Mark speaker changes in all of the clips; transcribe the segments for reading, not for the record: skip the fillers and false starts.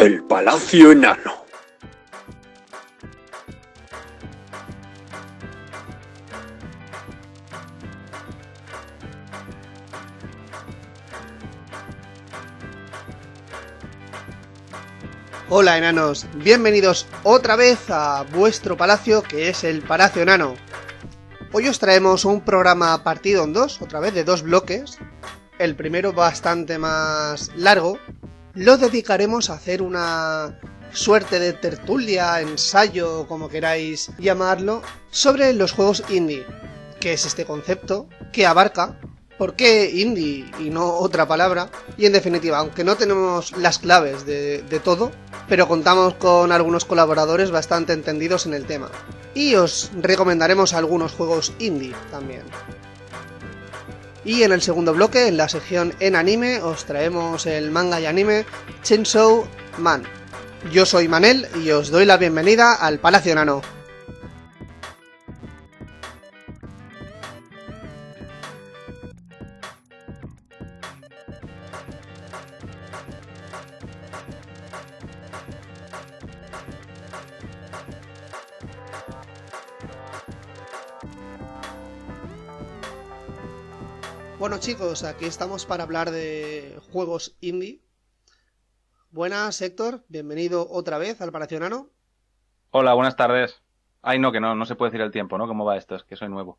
Speaker 1: El Palacio Enano.
Speaker 2: Hola enanos, bienvenidos otra vez a vuestro palacio, que es el Palacio Enano. Hoy os traemos un programa partido en dos, otra vez de dos bloques. El primero bastante más largo. Lo dedicaremos a hacer una suerte de tertulia, ensayo, como queráis llamarlo, sobre los juegos indie. ¿Qué es este concepto? ¿Qué abarca? ¿Por qué indie y no otra palabra? Y en definitiva, aunque no tenemos las claves de todo, pero contamos con algunos colaboradores bastante entendidos en el tema. Y os recomendaremos algunos juegos indie también. Y en el segundo bloque, en la sección en anime, os traemos el manga y anime Chainsaw Man. Yo soy Manel y os doy la bienvenida al Palacio Enano. Bueno chicos, aquí estamos para hablar de juegos indie. Buenas Héctor, bienvenido otra vez al Palacio Enano.
Speaker 3: Hola, buenas tardes. Ay, no, que no se puede decir el tiempo, ¿no? ¿Cómo va esto? Es que soy nuevo.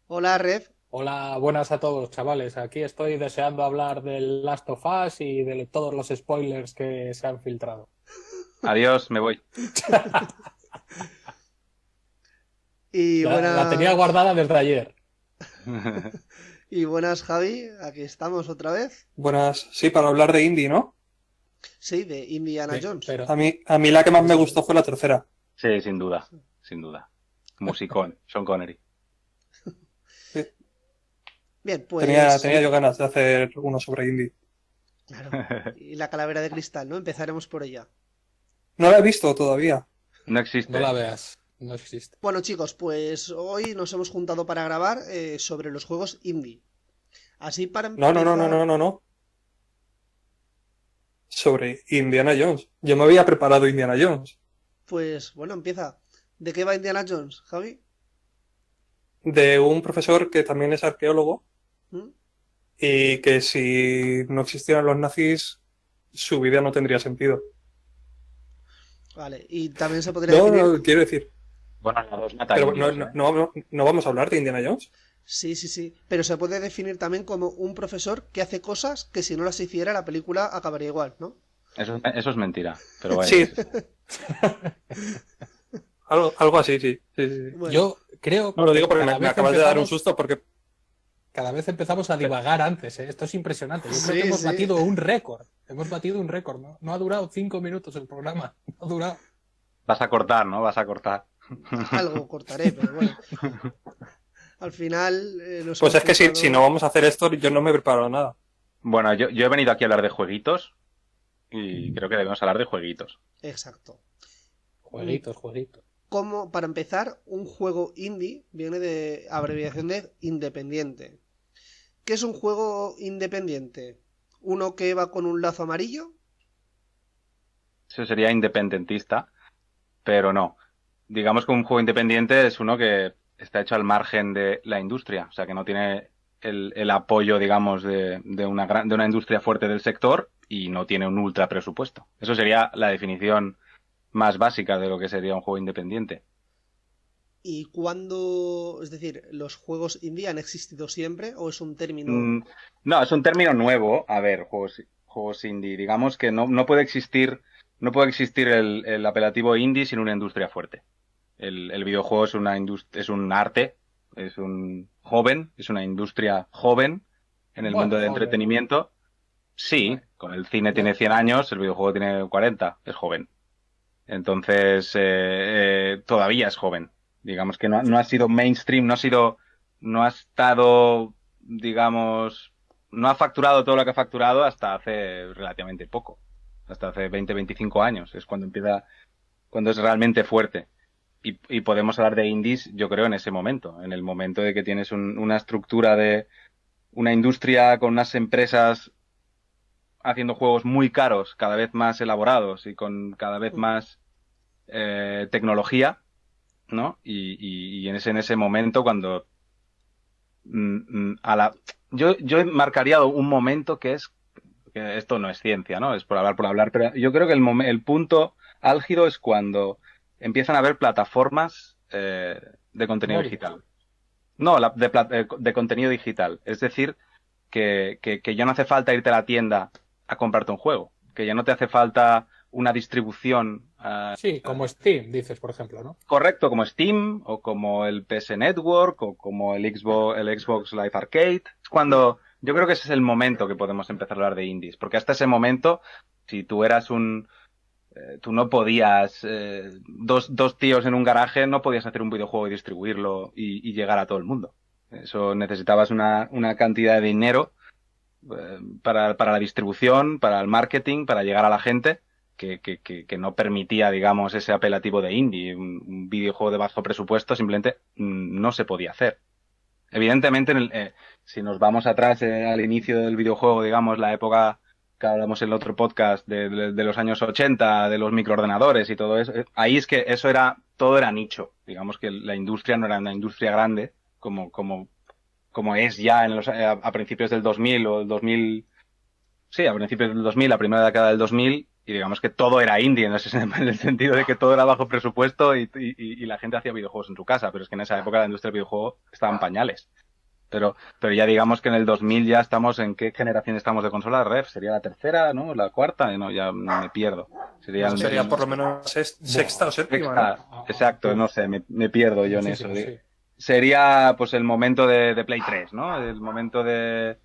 Speaker 2: Hola Rev.
Speaker 4: Hola, buenas a todos, chavales. Aquí estoy deseando hablar del Last of Us y de todos los spoilers que se han filtrado.
Speaker 3: Adiós, me voy.
Speaker 2: Y
Speaker 4: La tenía guardada desde ayer.
Speaker 2: Y buenas Javi, aquí estamos otra vez.
Speaker 5: Buenas, sí, para hablar de indie, ¿no?
Speaker 2: Sí, de Indiana
Speaker 4: Sí,
Speaker 2: Jones.
Speaker 4: pero
Speaker 5: A mí la que más me gustó fue la tercera.
Speaker 3: Sí, sin duda, sin duda. Musicón, Sean Connery.
Speaker 5: Sí.
Speaker 2: Bien, pues...
Speaker 5: Tenía yo ganas de hacer uno sobre indie.
Speaker 2: Claro, y la calavera de cristal, ¿no? Empezaremos por ella.
Speaker 5: No la he visto todavía.
Speaker 3: No existe.
Speaker 4: no la veas, no existe.
Speaker 2: Bueno chicos, pues hoy nos hemos juntado para grabar sobre los juegos indie. Así para
Speaker 5: No.
Speaker 2: empezar...
Speaker 5: Sobre Indiana Jones. Yo me había preparado Indiana Jones.
Speaker 2: Pues bueno, empieza. ¿De qué va Indiana Jones, Javi?
Speaker 5: De un profesor que también es arqueólogo
Speaker 2: ¿Mm?
Speaker 5: y que si no existieran los nazis, su vida no tendría sentido.
Speaker 2: Vale, y también se podría definir...
Speaker 5: No, quiero decir.
Speaker 3: Bueno, la dos mata
Speaker 5: Pero
Speaker 3: indios, ¿eh?
Speaker 5: no vamos a hablar de Indiana Jones.
Speaker 2: Sí. Pero se puede definir también como un profesor que hace cosas que si no las hiciera la película acabaría igual, ¿no?
Speaker 3: Eso es mentira, pero bueno.
Speaker 5: Sí. Algo así, sí.
Speaker 2: Bueno,
Speaker 4: Yo creo
Speaker 5: No lo digo porque
Speaker 4: cada
Speaker 5: me
Speaker 4: vez
Speaker 5: acabas de dar un
Speaker 4: empezamos-
Speaker 5: susto porque...
Speaker 4: Cada vez empezamos a divagar antes, ¿eh? Esto es impresionante. Yo creo
Speaker 2: Sí,
Speaker 4: que hemos
Speaker 2: sí.
Speaker 4: batido un récord. Hemos batido un récord, ¿no? No ha durado 5 minutos el programa. No ha durado.
Speaker 3: Vas a cortar, ¿no? Vas a cortar.
Speaker 2: algo cortaré, pero bueno. Al final... nos
Speaker 5: Pues
Speaker 2: hemos
Speaker 5: es que
Speaker 2: juntado-
Speaker 5: si no vamos a hacer esto, yo no me he preparado nada.
Speaker 3: Bueno, yo he venido aquí a hablar de jueguitos y creo que debemos hablar de jueguitos.
Speaker 2: Exacto.
Speaker 4: Jueguitos.
Speaker 2: Como, para empezar, un juego indie viene de abreviación de independiente. ¿Qué es un juego independiente? ¿Uno que va con un lazo amarillo?
Speaker 3: Eso sería independentista, pero no. Digamos que un juego independiente es uno que está hecho al margen de la industria, o sea, que no tiene el apoyo, digamos, de una industria fuerte del sector y no tiene un ultra presupuesto. Eso sería la definición más básica de lo que sería un juego independiente.
Speaker 2: ¿Y cuándo, es decir, los juegos indie han existido siempre o es un término?
Speaker 3: No, es un término nuevo. A ver, juegos indie. Digamos que no puede existir el apelativo indie sin una industria fuerte. El videojuego es es un arte, es una industria joven en el
Speaker 4: Bueno,
Speaker 3: mundo del
Speaker 4: joven.
Speaker 3: entretenimiento. Sí, con el cine tiene 100 años, el videojuego tiene 40, es joven. Entonces, todavía es joven. Digamos que no ha sido mainstream, no ha estado, digamos, no ha facturado todo lo que ha facturado hasta hace relativamente poco. Hasta hace 20, 25 años. Es cuando es realmente fuerte. Y podemos hablar de indies, yo creo, en ese momento. En el momento de que tienes una estructura de una industria con unas empresas haciendo juegos muy caros, cada vez más elaborados y con cada vez más tecnología, ¿no? Y en ese momento cuando yo marcaría un momento que es que esto no es ciencia, ¿no? Es por hablar, pero yo creo que el punto álgido es cuando empiezan a haber plataformas de contenido
Speaker 4: Móviles.
Speaker 3: digital. No, de contenido digital. Es decir, que ya no hace falta irte a la tienda a comprarte un juego, que ya no te hace falta una distribución.
Speaker 4: Sí, como Steam, dices, por ejemplo, ¿no?
Speaker 3: Correcto, como Steam, o como el PS Network, o como el Xbox Live Arcade. Es cuando yo creo que ese es el momento que podemos empezar a hablar de indies, porque hasta ese momento, si tú eras tú no podías, dos tíos en un garaje, no podías hacer un videojuego y distribuirlo y llegar a todo el mundo. Eso necesitabas una cantidad de dinero para la distribución, para el marketing, para llegar a la gente, que no permitía, digamos, ese apelativo de indie. Un videojuego de bajo presupuesto simplemente no se podía hacer. Evidentemente, si nos vamos atrás al inicio del videojuego, digamos, la época que hablamos en el otro podcast de los años 80, de los microordenadores y todo eso, ahí es que todo era nicho. Digamos que la industria no era una industria grande, como es ya a principios del 2000 o el 2000, sí, a principios del 2000, la primera década del 2000, y digamos que todo era indie, ¿no? En el sentido de que todo era bajo presupuesto y la gente hacía videojuegos en su casa, pero es que en esa época la industria del videojuego estaba en pañales. Pero ya digamos que en el 2000 ya estamos, ¿en qué generación estamos de consolas? Ref, ¿sería la tercera, no? ¿La cuarta? No, ya me pierdo.
Speaker 5: Sería por lo menos sexta o séptima, ¿no?
Speaker 3: Exacto, no sé, me pierdo yo en eso.
Speaker 4: Muchísimo, sí.
Speaker 3: Sería pues el momento de Play 3, ¿no? El momento de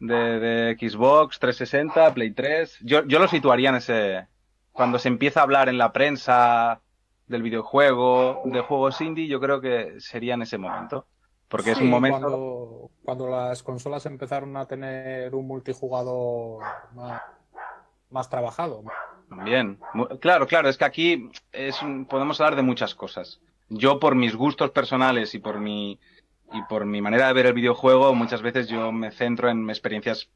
Speaker 3: Xbox 360, Play 3. Yo lo situaría en ese... Cuando se empieza a hablar en la prensa del videojuego, de juegos indie, yo creo que sería en ese momento. Porque es un
Speaker 4: Sí,
Speaker 3: momento...
Speaker 4: cuando las consolas empezaron a tener un multijugador más trabajado.
Speaker 3: Bien, claro, es que aquí podemos hablar de muchas cosas. Yo por mis gustos personales y por mi manera de ver el videojuego, muchas veces yo me centro en experiencias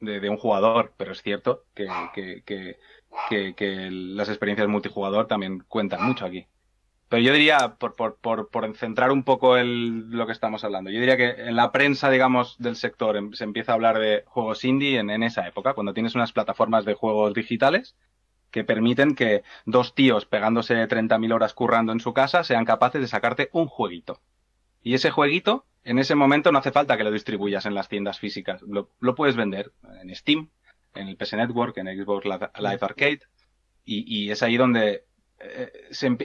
Speaker 3: de un jugador, pero es cierto que las experiencias multijugador también cuentan mucho aquí. Pero yo diría, por centrar un poco lo que estamos hablando, yo diría que en la prensa, digamos, del sector se empieza a hablar de juegos indie en esa época, cuando tienes unas plataformas de juegos digitales que permiten que dos tíos pegándose 30.000 horas currando en su casa sean capaces de sacarte un jueguito. Y ese jueguito, en ese momento no hace falta que lo distribuyas en las tiendas físicas. Lo puedes vender en Steam, en el PS Network, en Xbox Live Arcade, y es ahí donde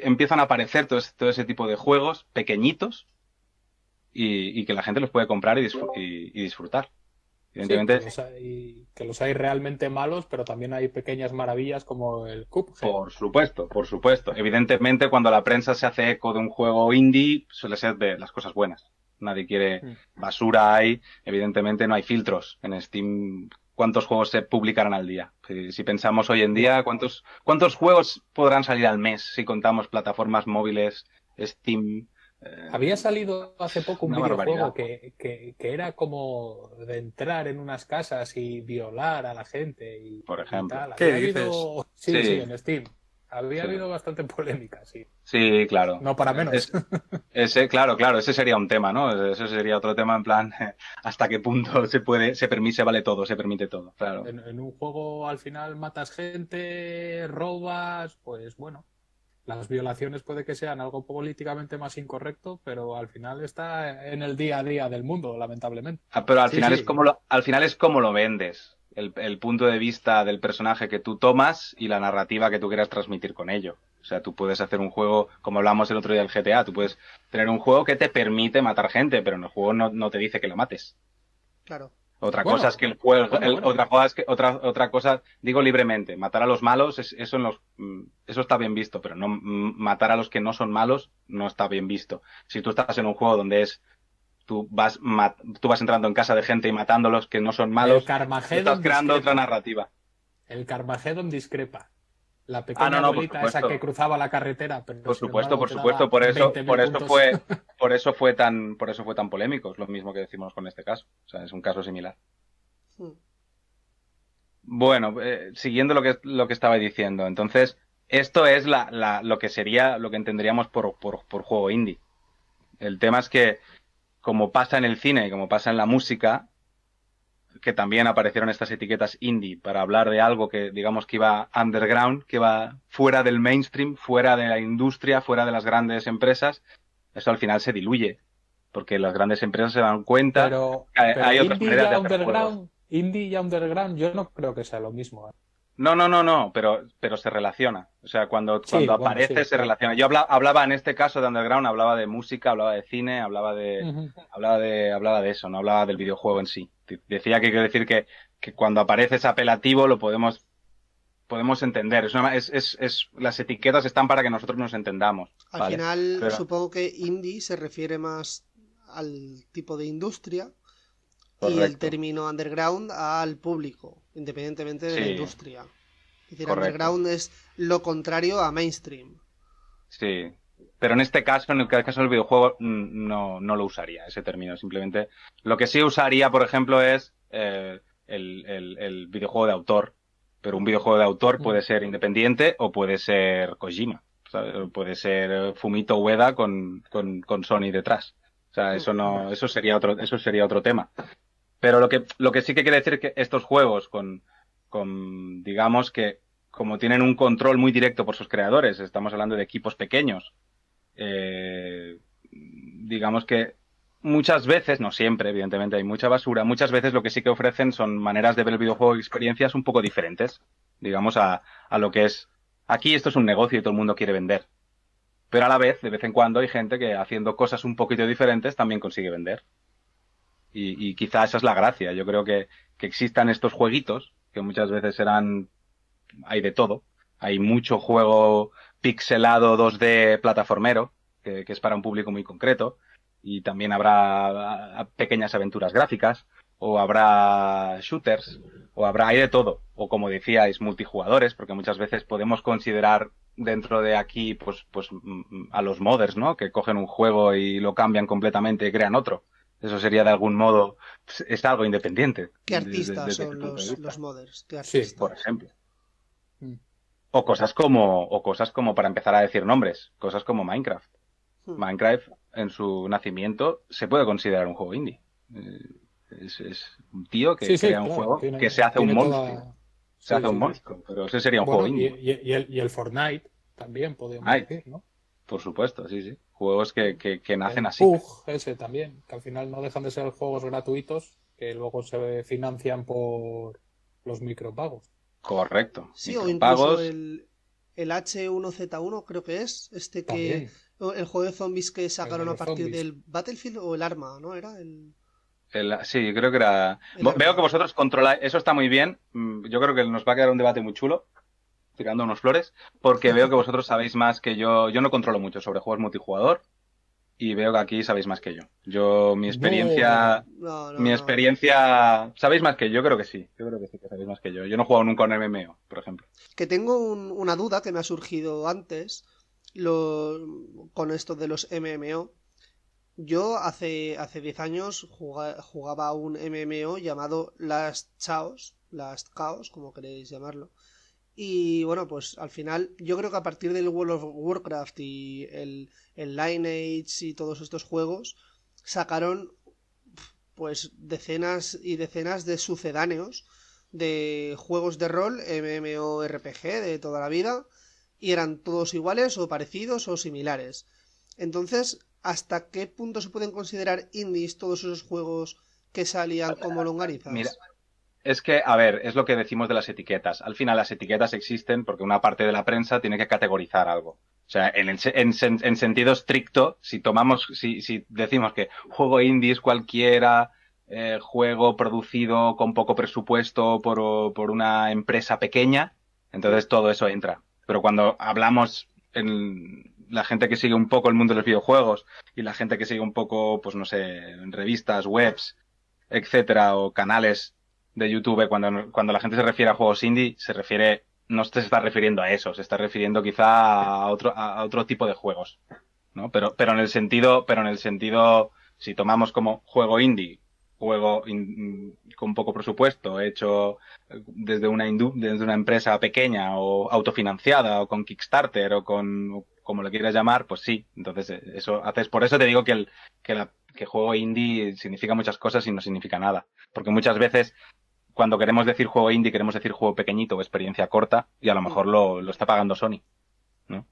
Speaker 3: empiezan a aparecer todo ese tipo de juegos pequeñitos y que la gente los puede comprar y disfrutar. Evidentemente,
Speaker 4: Que los hay realmente malos, pero también hay pequeñas maravillas como el Cuphead.
Speaker 3: por supuesto. Evidentemente, cuando la prensa se hace eco de un juego indie, suele ser de las cosas buenas. Nadie quiere basura, evidentemente no hay filtros. En Steam, ¿cuántos juegos se publicarán al día? Si pensamos hoy en día, ¿cuántos juegos podrán salir al mes si contamos plataformas móviles, Steam?
Speaker 4: Había salido hace poco un
Speaker 3: Una
Speaker 4: videojuego
Speaker 3: barbaridad.
Speaker 4: que era como de entrar en unas casas y violar a la gente
Speaker 3: Por ejemplo.
Speaker 4: y tal.
Speaker 5: ¿Qué
Speaker 4: Había
Speaker 5: dices?
Speaker 4: habido...
Speaker 3: Sí.
Speaker 4: Sí, en Steam. Había
Speaker 3: Sí.
Speaker 4: habido bastante polémica, sí.
Speaker 3: Sí, claro.
Speaker 4: No para menos.
Speaker 3: Claro, ese sería un tema, ¿no? Ese sería otro tema en plan, hasta qué punto se vale todo, se permite todo, claro.
Speaker 4: En un juego al final matas gente, robas, pues bueno. Las violaciones puede que sean algo políticamente más incorrecto, pero al final está en el día a día del mundo, lamentablemente.
Speaker 3: Pero al
Speaker 4: Sí,
Speaker 3: final
Speaker 4: sí.
Speaker 3: al final es como lo vendes, el punto de vista del personaje que tú tomas y la narrativa que tú quieras transmitir con ello. O sea, tú puedes hacer un juego, como hablamos el otro día del GTA, tú puedes tener un juego que te permite matar gente, pero en el juego no te dice que la mates.
Speaker 2: Claro.
Speaker 3: Otra
Speaker 4: Bueno,
Speaker 3: cosa es que el juego,
Speaker 4: bueno.
Speaker 3: otra cosa, digo libremente, matar a los malos, eso está bien visto, pero no matar a los que no son malos no está bien visto. Si tú estás en un juego donde tú vas entrando en casa de gente y matando a los que no son malos, estás creando otra narrativa.
Speaker 4: El Carmageddon discrepa. La pequeña
Speaker 3: por
Speaker 4: abuelita esa
Speaker 3: supuesto.
Speaker 4: que cruzaba la carretera, pero
Speaker 3: Por
Speaker 4: sin
Speaker 3: supuesto,
Speaker 4: embargo,
Speaker 3: por
Speaker 4: te
Speaker 3: supuesto,
Speaker 4: daba
Speaker 3: por eso
Speaker 4: 20.000 puntos.
Speaker 3: por eso fue tan polémico, es lo mismo que decimos con este caso. O sea, es un caso similar. Bueno, siguiendo lo que estaba diciendo, entonces, esto es lo que sería, lo que entenderíamos por juego indie. El tema es que, como pasa en el cine y como pasa en la música, que también aparecieron estas etiquetas indie para hablar de algo que, digamos, que iba underground, que va fuera del mainstream, fuera de la industria, fuera de las grandes empresas, eso al final se diluye, porque las grandes empresas se dan cuenta que
Speaker 4: Pero
Speaker 3: hay otras maneras de hacer juegos.
Speaker 4: indie y underground, yo no creo que sea lo mismo.
Speaker 3: No, pero se relaciona. O sea,
Speaker 4: Sí,
Speaker 3: cuando
Speaker 4: bueno,
Speaker 3: aparece
Speaker 4: sí,
Speaker 3: se
Speaker 4: claro.
Speaker 3: relaciona. Yo hablaba en este caso de underground, hablaba de música, hablaba de cine,
Speaker 4: Ujú.
Speaker 3: hablaba de eso, no hablaba del videojuego en sí. Decía que quiero decir que cuando aparece ese apelativo lo podemos entender. Las etiquetas están para que nosotros nos entendamos,
Speaker 2: Al
Speaker 3: ¿vale?
Speaker 2: final,
Speaker 3: Pero,
Speaker 2: supongo que indie se refiere más al tipo de industria y el
Speaker 3: correcto.
Speaker 2: término underground al público, independientemente de la
Speaker 3: Sí,
Speaker 2: industria. Es decir,
Speaker 3: correcto.
Speaker 2: underground es lo contrario a mainstream.
Speaker 3: Sí. Pero en este caso, en el caso del videojuego, no lo usaría ese término. Simplemente lo que sí usaría, por ejemplo, es el videojuego de autor. Pero un videojuego de autor
Speaker 4: Mm.
Speaker 3: puede ser independiente o puede ser Kojima. ¿Sabes? O puede ser Fumito Ueda con Sony detrás. O sea,
Speaker 2: Hmm.
Speaker 3: eso sería otro tema. Pero lo que sí que quiere decir es que estos juegos digamos que como tienen un control muy directo por sus creadores, estamos hablando de equipos pequeños, digamos que muchas veces, no siempre, evidentemente hay mucha basura, muchas veces lo que sí que ofrecen son maneras de ver el videojuego y experiencias un poco diferentes, digamos, a lo que es, aquí esto es un negocio y todo el mundo quiere vender, pero a la vez, de vez en cuando hay gente que haciendo cosas un poquito diferentes también consigue vender. Y quizá esa es la gracia. Yo creo que existan estos jueguitos, que muchas veces serán, hay de todo. Hay mucho juego pixelado 2D plataformero, que es para un público muy concreto. Y también habrá pequeñas aventuras gráficas, o habrá shooters, o hay de todo. O como decíais, multijugadores, porque muchas veces podemos considerar dentro de aquí, a los modders, ¿no? Que cogen un juego y lo cambian completamente y crean otro. Eso sería de algún modo, es algo independiente
Speaker 2: ¿Qué artistas
Speaker 3: desde mi
Speaker 2: son
Speaker 3: punto de
Speaker 2: los
Speaker 3: vista,
Speaker 2: modders? ¿Qué
Speaker 4: Sí.
Speaker 3: por
Speaker 2: artistas?
Speaker 3: ejemplo.
Speaker 4: Mm.
Speaker 3: O cosas como para empezar a decir nombres, cosas como Minecraft.
Speaker 2: Hmm.
Speaker 3: Minecraft en su nacimiento se puede considerar un juego indie. Eh, es un tío que
Speaker 4: Sí, sí,
Speaker 3: crea un
Speaker 4: claro.
Speaker 3: juego que se hace un
Speaker 4: Tiene
Speaker 3: monstruo.
Speaker 4: toda.
Speaker 3: Se
Speaker 4: Sí,
Speaker 3: hace un
Speaker 4: sí.
Speaker 3: monstruo, pero ese sería un juego
Speaker 4: Bueno,
Speaker 3: indie.
Speaker 4: y el Fortnite también, podríamos
Speaker 3: Ay,
Speaker 4: decir, ¿no?
Speaker 3: por supuesto, sí, sí. Juegos que nacen
Speaker 4: El
Speaker 3: así.
Speaker 4: PUG ese también, que al final no dejan de ser juegos gratuitos que luego se financian por los micropagos.
Speaker 3: Correcto.
Speaker 2: Sí, o incluso
Speaker 3: Micropagos.
Speaker 2: el H1Z1 creo que es, este que,
Speaker 4: También,
Speaker 2: el juego de zombies que
Speaker 4: el de
Speaker 2: sacaron a
Speaker 4: los
Speaker 2: partir
Speaker 4: zombies.
Speaker 2: del Battlefield o el Arma, ¿no? Era
Speaker 3: Sí, creo que era.
Speaker 2: el
Speaker 3: Veo que
Speaker 2: Arma.
Speaker 3: vosotros controláis. Eso está muy bien. Yo creo que nos va a quedar un debate muy chulo, tirando unos flores, porque veo que vosotros sabéis más que yo. Yo no controlo mucho sobre juegos multijugador y veo que aquí sabéis más que yo.
Speaker 4: No, no.
Speaker 2: No, no,
Speaker 3: Mi
Speaker 2: no.
Speaker 3: experiencia, ¿sabéis más que yo? Yo creo que sí. Yo creo que sí que sabéis más que yo. Yo no he jugado nunca un MMO, por ejemplo.
Speaker 2: Que tengo una duda que me ha surgido antes con esto de los MMO. Yo hace 10 años jugaba a un MMO llamado Last Chaos, como queréis llamarlo. Y bueno, pues al final yo creo que a partir del World of Warcraft y el Lineage y todos estos juegos sacaron pues decenas y decenas de sucedáneos de juegos de rol MMORPG de toda la vida y eran todos iguales o parecidos o similares. Entonces, ¿hasta qué punto se pueden considerar indies todos esos juegos que salían como
Speaker 3: Mira,
Speaker 2: longanizas?
Speaker 3: es que, a ver, es lo que decimos de las etiquetas. Al final las etiquetas existen porque una parte de la prensa tiene que categorizar algo. O sea, en sentido estricto, si decimos que juego indie es cualquiera, juego producido con poco presupuesto por una empresa pequeña, entonces todo eso entra. Pero cuando hablamos en la gente que sigue un poco el mundo de los videojuegos y la gente que sigue un poco, pues no sé, en revistas, webs, etcétera, o canales de YouTube, cuando la gente se refiere a juegos indie, no se está refiriendo a eso, se está refiriendo quizá a otro tipo de juegos, ¿no? Pero en el sentido, si tomamos como juego indie juego con poco presupuesto, hecho desde desde una empresa pequeña o autofinanciada o con Kickstarter o o como le quieras llamar, pues sí. Entonces, eso haces. Por eso te digo que juego indie significa muchas cosas y no significa nada. Porque muchas veces, cuando queremos decir juego indie, queremos decir juego pequeñito o experiencia corta y a lo mejor lo está pagando Sony, ¿no?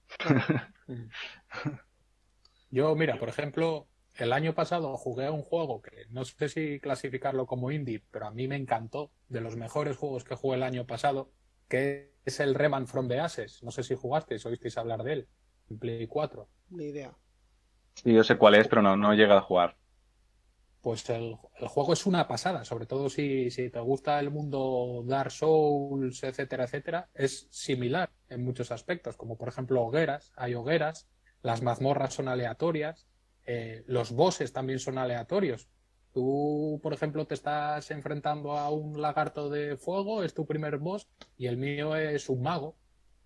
Speaker 4: Yo, mira, por ejemplo, el año pasado jugué a un juego que no sé si clasificarlo como indie, pero a mí me encantó, de los mejores juegos que jugué el año pasado, que es el Rayman from the Ashes. No sé si jugasteis, oísteis hablar de él, en Play 4.
Speaker 2: Ni idea.
Speaker 3: Sí, yo sé cuál es, pero no he llegado a jugar.
Speaker 4: Pues el juego es una pasada, sobre todo si te gusta el mundo Dark Souls, etcétera, etcétera. Es similar en muchos aspectos, como por ejemplo hogueras, hay hogueras, las mazmorras son aleatorias, los bosses también son aleatorios. Tú, por ejemplo, te estás enfrentando a un lagarto de fuego, es tu primer boss, y el mío es un mago.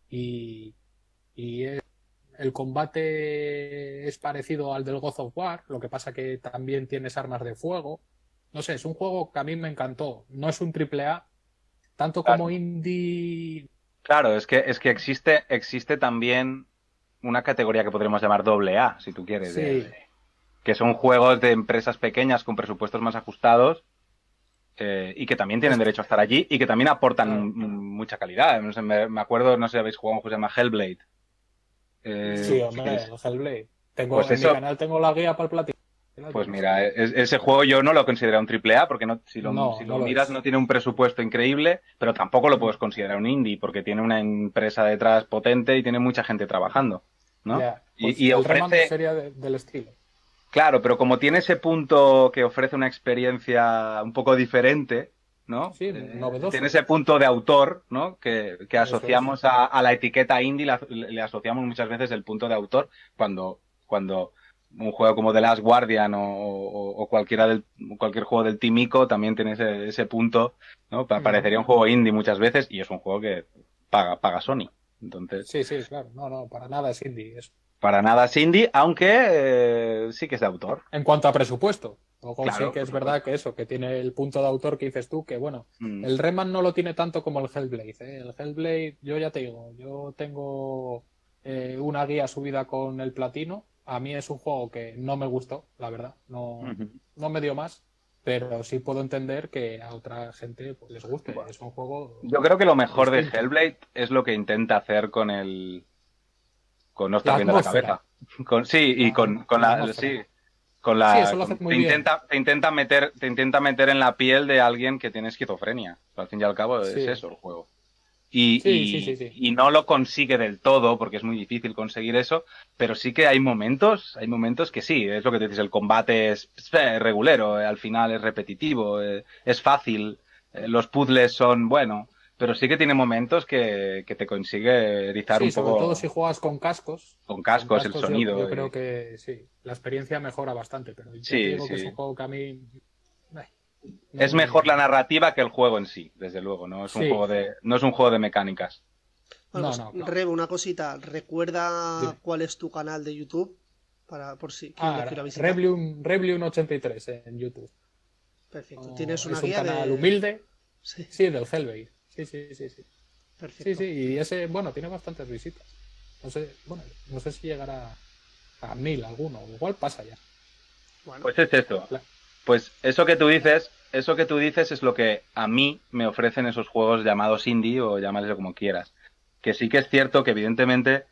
Speaker 4: Y, y el combate es parecido al del God of War, lo que pasa que también tienes armas de fuego. No sé, es un juego que a mí me encantó. No es un triple A, tanto como
Speaker 3: Claro.
Speaker 4: indie.
Speaker 3: Claro, es que existe también una categoría que podríamos llamar doble A, si tú quieres,
Speaker 4: Sí,
Speaker 3: que son juegos de empresas pequeñas con presupuestos más ajustados y que también tienen
Speaker 4: es,
Speaker 3: derecho a estar allí y que también aportan
Speaker 4: claro.
Speaker 3: mucha calidad. No sé, me acuerdo, no sé si habéis jugado un juego que se llama Hellblade.
Speaker 4: Sí,
Speaker 3: Si
Speaker 4: hombre,
Speaker 3: queréis.
Speaker 4: el Hellblade.
Speaker 3: Pues
Speaker 4: En mi
Speaker 3: eso,
Speaker 4: canal tengo la guía para el platino. Ahí la
Speaker 3: pues
Speaker 4: tienes.
Speaker 3: mira, ese juego yo no lo considero un triple A porque si
Speaker 4: No,
Speaker 3: lo
Speaker 4: no lo
Speaker 3: miras
Speaker 4: es.
Speaker 3: no tiene un presupuesto increíble, pero tampoco lo
Speaker 4: Mm,
Speaker 3: puedes considerar un indie porque tiene una empresa detrás potente y tiene mucha gente trabajando, ¿no?
Speaker 4: ya, pues
Speaker 3: Y
Speaker 4: el Rayman
Speaker 3: ofrece,
Speaker 4: sería del estilo.
Speaker 3: claro, pero como tiene ese punto que ofrece una experiencia un poco diferente, ¿no?
Speaker 4: Sí,
Speaker 3: Tiene
Speaker 4: novedoso.
Speaker 3: ese punto de autor, ¿no? Que
Speaker 4: Eso es.
Speaker 3: asociamos a la etiqueta indie, le asociamos muchas veces el punto de autor cuando un juego como The Last Guardian o cualquier juego del Team Ico también tiene ese punto, ¿no?
Speaker 4: Ujú.
Speaker 3: Parecería un juego indie muchas veces y es un juego que paga Sony. Entonces,
Speaker 4: Sí, sí, claro. No, no, para nada es indie.
Speaker 3: para nada es indie, aunque sí que es de autor.
Speaker 4: En cuanto a presupuesto. Luego sí
Speaker 3: Claro,
Speaker 4: que
Speaker 3: por
Speaker 4: es verdad
Speaker 3: supuesto.
Speaker 4: que eso, que tiene el punto de autor que dices tú, que bueno,
Speaker 3: Mm.
Speaker 4: el Rayman no lo tiene tanto como el Hellblade, ¿eh? El Hellblade, yo ya te digo, yo tengo una guía subida con el platino. A mí es un juego que no me gustó, la verdad, no,
Speaker 3: Ujú.
Speaker 4: no me dio más, pero sí puedo entender que a otra gente pues, les guste.
Speaker 3: Bueno,
Speaker 4: Es un juego
Speaker 3: yo creo que lo mejor de
Speaker 4: distinto.
Speaker 3: Hellblade es lo que intenta hacer con no
Speaker 4: La
Speaker 3: estar bien de la
Speaker 4: atmósfera,
Speaker 3: cabeza. Sí, y con
Speaker 4: la atmósfera.
Speaker 3: sí,
Speaker 4: Sí, eso lo hace muy bien.
Speaker 3: te intenta meter en la piel de alguien que tiene esquizofrenia. Al fin y al cabo es
Speaker 4: Sí,
Speaker 3: eso el juego.
Speaker 4: sí, sí, sí, sí.
Speaker 3: Y no lo consigue del todo, porque es muy difícil conseguir eso, pero sí que hay momentos que sí, es lo que te dices, el combate es regulero, al final es repetitivo, es fácil, los puzzles son, bueno, pero sí que tiene momentos que te consigue erizar
Speaker 4: Sí,
Speaker 3: un
Speaker 4: sobre todo si
Speaker 3: poco
Speaker 4: juegas con cascos.
Speaker 3: con
Speaker 4: Con
Speaker 3: cascos, el
Speaker 4: cascos yo
Speaker 3: sonido.
Speaker 4: creo que sí, la experiencia mejora bastante, pero ya te
Speaker 3: Sí,
Speaker 4: digo que es un
Speaker 3: sí.
Speaker 4: juego que a mí no
Speaker 3: Es mejor la
Speaker 4: me...
Speaker 3: narrativa que el juego en sí, desde luego,
Speaker 4: Sí,
Speaker 3: no es un juego de mecánicas.
Speaker 2: Bueno,
Speaker 4: no,
Speaker 2: pues,
Speaker 4: no, claro.
Speaker 2: Rebo, una cosita. ¿Recuerda
Speaker 4: Dime.
Speaker 2: cuál es tu canal de YouTube? Por si quien lo quiera visitar.
Speaker 4: Reblium83 en YouTube.
Speaker 2: Perfecto. ¿Tienes una
Speaker 4: Es un
Speaker 2: guía
Speaker 4: canal
Speaker 2: de...?
Speaker 4: humilde,
Speaker 2: Sí,
Speaker 4: sí, del Hellblade. Sí, sí, sí, sí. Sí, sí,
Speaker 2: perfecto.
Speaker 4: y ese, bueno, tiene bastantes visitas. No sé, bueno, no sé si llegará a 1000 alguno, igual pasa ya.
Speaker 2: Bueno,
Speaker 3: Pues es esto.
Speaker 4: La-
Speaker 3: Pues eso que tú dices es lo que a mí me ofrecen esos juegos llamados indie o llámales como quieras. Que sí que es cierto que evidentemente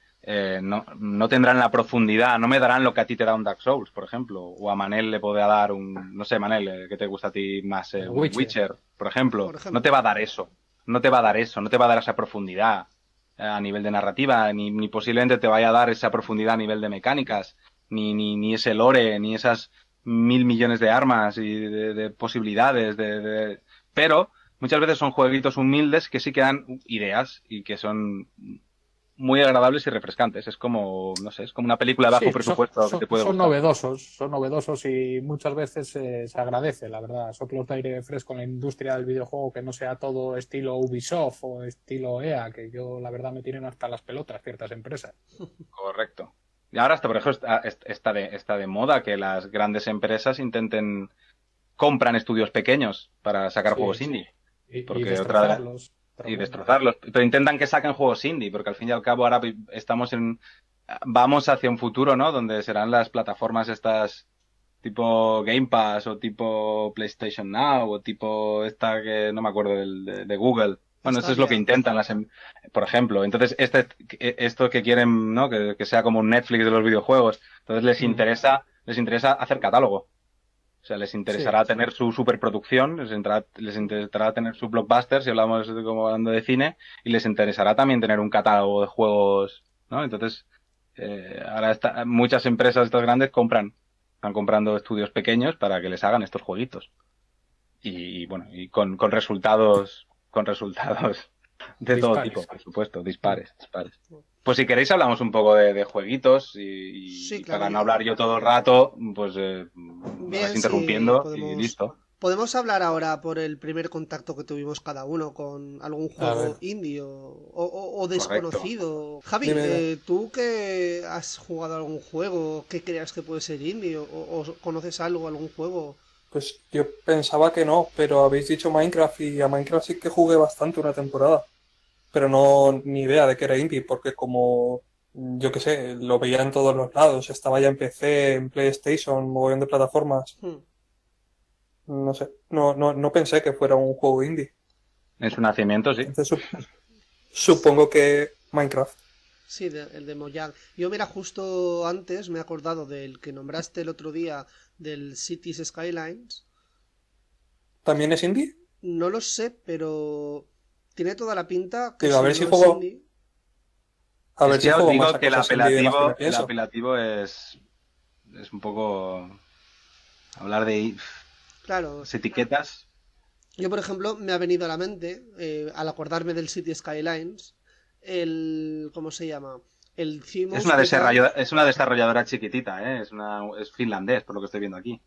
Speaker 3: no tendrán la profundidad, no me darán lo que a ti te da un Dark Souls, por ejemplo, o a Manel le podrá dar no sé, Manel, ¿qué te gusta a ti más?
Speaker 4: el
Speaker 3: Un
Speaker 4: Witcher.
Speaker 3: Witcher, por ejemplo.
Speaker 2: por
Speaker 3: No te
Speaker 2: ejemplo.
Speaker 3: va a dar eso, no te va a dar eso, no te va a dar esa profundidad a nivel de narrativa, ni posiblemente te vaya a dar esa profundidad a nivel de mecánicas, ni ese lore, ni esas 1000 millones de armas y de posibilidades, pero muchas veces son jueguitos humildes que sí que dan ideas y que son muy agradables y refrescantes. Es como, no sé, es como una película de bajo
Speaker 4: Sí,
Speaker 3: presupuesto que te puede gustar.
Speaker 4: son novedosos y muchas veces se agradece, la verdad. Soplos de aire fresco en la industria del videojuego que no sea todo estilo Ubisoft o estilo EA, que yo la verdad me tienen hasta las pelotas ciertas empresas.
Speaker 3: Correcto. Y ahora hasta, por ejemplo, está de moda que las grandes empresas intenten compran estudios pequeños para sacar
Speaker 4: Sí,
Speaker 3: juegos
Speaker 4: sí.
Speaker 3: indie.
Speaker 4: Y
Speaker 3: Porque
Speaker 4: destrozarlos. Pero
Speaker 3: y
Speaker 4: bueno.
Speaker 3: destrozarlos. Pero intentan que saquen juegos indie, porque al fin y al cabo ahora vamos hacia un futuro, ¿no? Donde serán las plataformas estas tipo Game Pass o tipo PlayStation Now o tipo esta que no me acuerdo de Google. Bueno, eso es lo que
Speaker 2: Stadia.
Speaker 3: intentan por ejemplo. Entonces, esto que quieren, ¿no? Que sea como un Netflix de los videojuegos. Entonces
Speaker 4: Mm.
Speaker 3: les interesa hacer catálogo. O sea, les
Speaker 4: Sí,
Speaker 3: interesará tener su superproducción, les interesará tener su blockbuster, si hablamos como hablando de cine, y les interesará también tener un catálogo de juegos, ¿no? Entonces, ahora muchas empresas estas grandes están comprando estudios pequeños para que les hagan estos jueguitos. Y bueno, y con resultados de todo tipo,
Speaker 4: dispares.
Speaker 3: por supuesto,
Speaker 4: Mm.
Speaker 3: dispares. Pues si queréis hablamos un poco de jueguitos
Speaker 2: Sí,
Speaker 3: y
Speaker 2: claro.
Speaker 3: para no hablar yo todo el rato, pues me vais
Speaker 2: Bien, sí,
Speaker 3: interrumpiendo y listo.
Speaker 2: podemos hablar ahora por el primer contacto que tuvimos cada uno con algún
Speaker 4: A ver,
Speaker 2: juego indie o
Speaker 3: Correcto.
Speaker 2: desconocido. Javi,
Speaker 5: Dime, dime.
Speaker 2: ¿tú que has jugado algún juego que creas que puede ser indie o conoces algo, algún juego?
Speaker 5: Pues yo pensaba que no, pero habéis dicho Minecraft y a Minecraft sí que jugué bastante una temporada. Pero no ni idea de que era indie, porque como yo qué sé, lo veía en todos los lados, estaba ya en PC, en PlayStation, mogollón de plataformas,
Speaker 2: Hmm.
Speaker 5: no sé, no pensé que fuera un juego indie.
Speaker 3: En su nacimiento, sí.
Speaker 5: Entonces supongo que Minecraft
Speaker 2: Sí, el de Mojang. Yo, mira, justo antes me he acordado del que nombraste el otro día del Cities Skylines.
Speaker 5: también es indie.
Speaker 2: No lo sé, pero tiene toda la pinta que
Speaker 5: Digo,
Speaker 2: si no es indie.
Speaker 5: a
Speaker 3: Es
Speaker 5: ver si
Speaker 3: que os
Speaker 5: juego más
Speaker 3: digo
Speaker 5: a
Speaker 3: que el
Speaker 5: cosas indie de las que me
Speaker 3: apelativo, el
Speaker 5: pienso.
Speaker 3: apelativo es un poco hablar de
Speaker 2: Claro,
Speaker 3: las etiquetas.
Speaker 2: yo por ejemplo me ha venido a la mente, al acordarme del City Skylines, ¿cómo se llama? El Famous Mojang.
Speaker 3: Es una desarrolladora chiquitita, ¿eh? Es finlandés, por lo que estoy viendo aquí.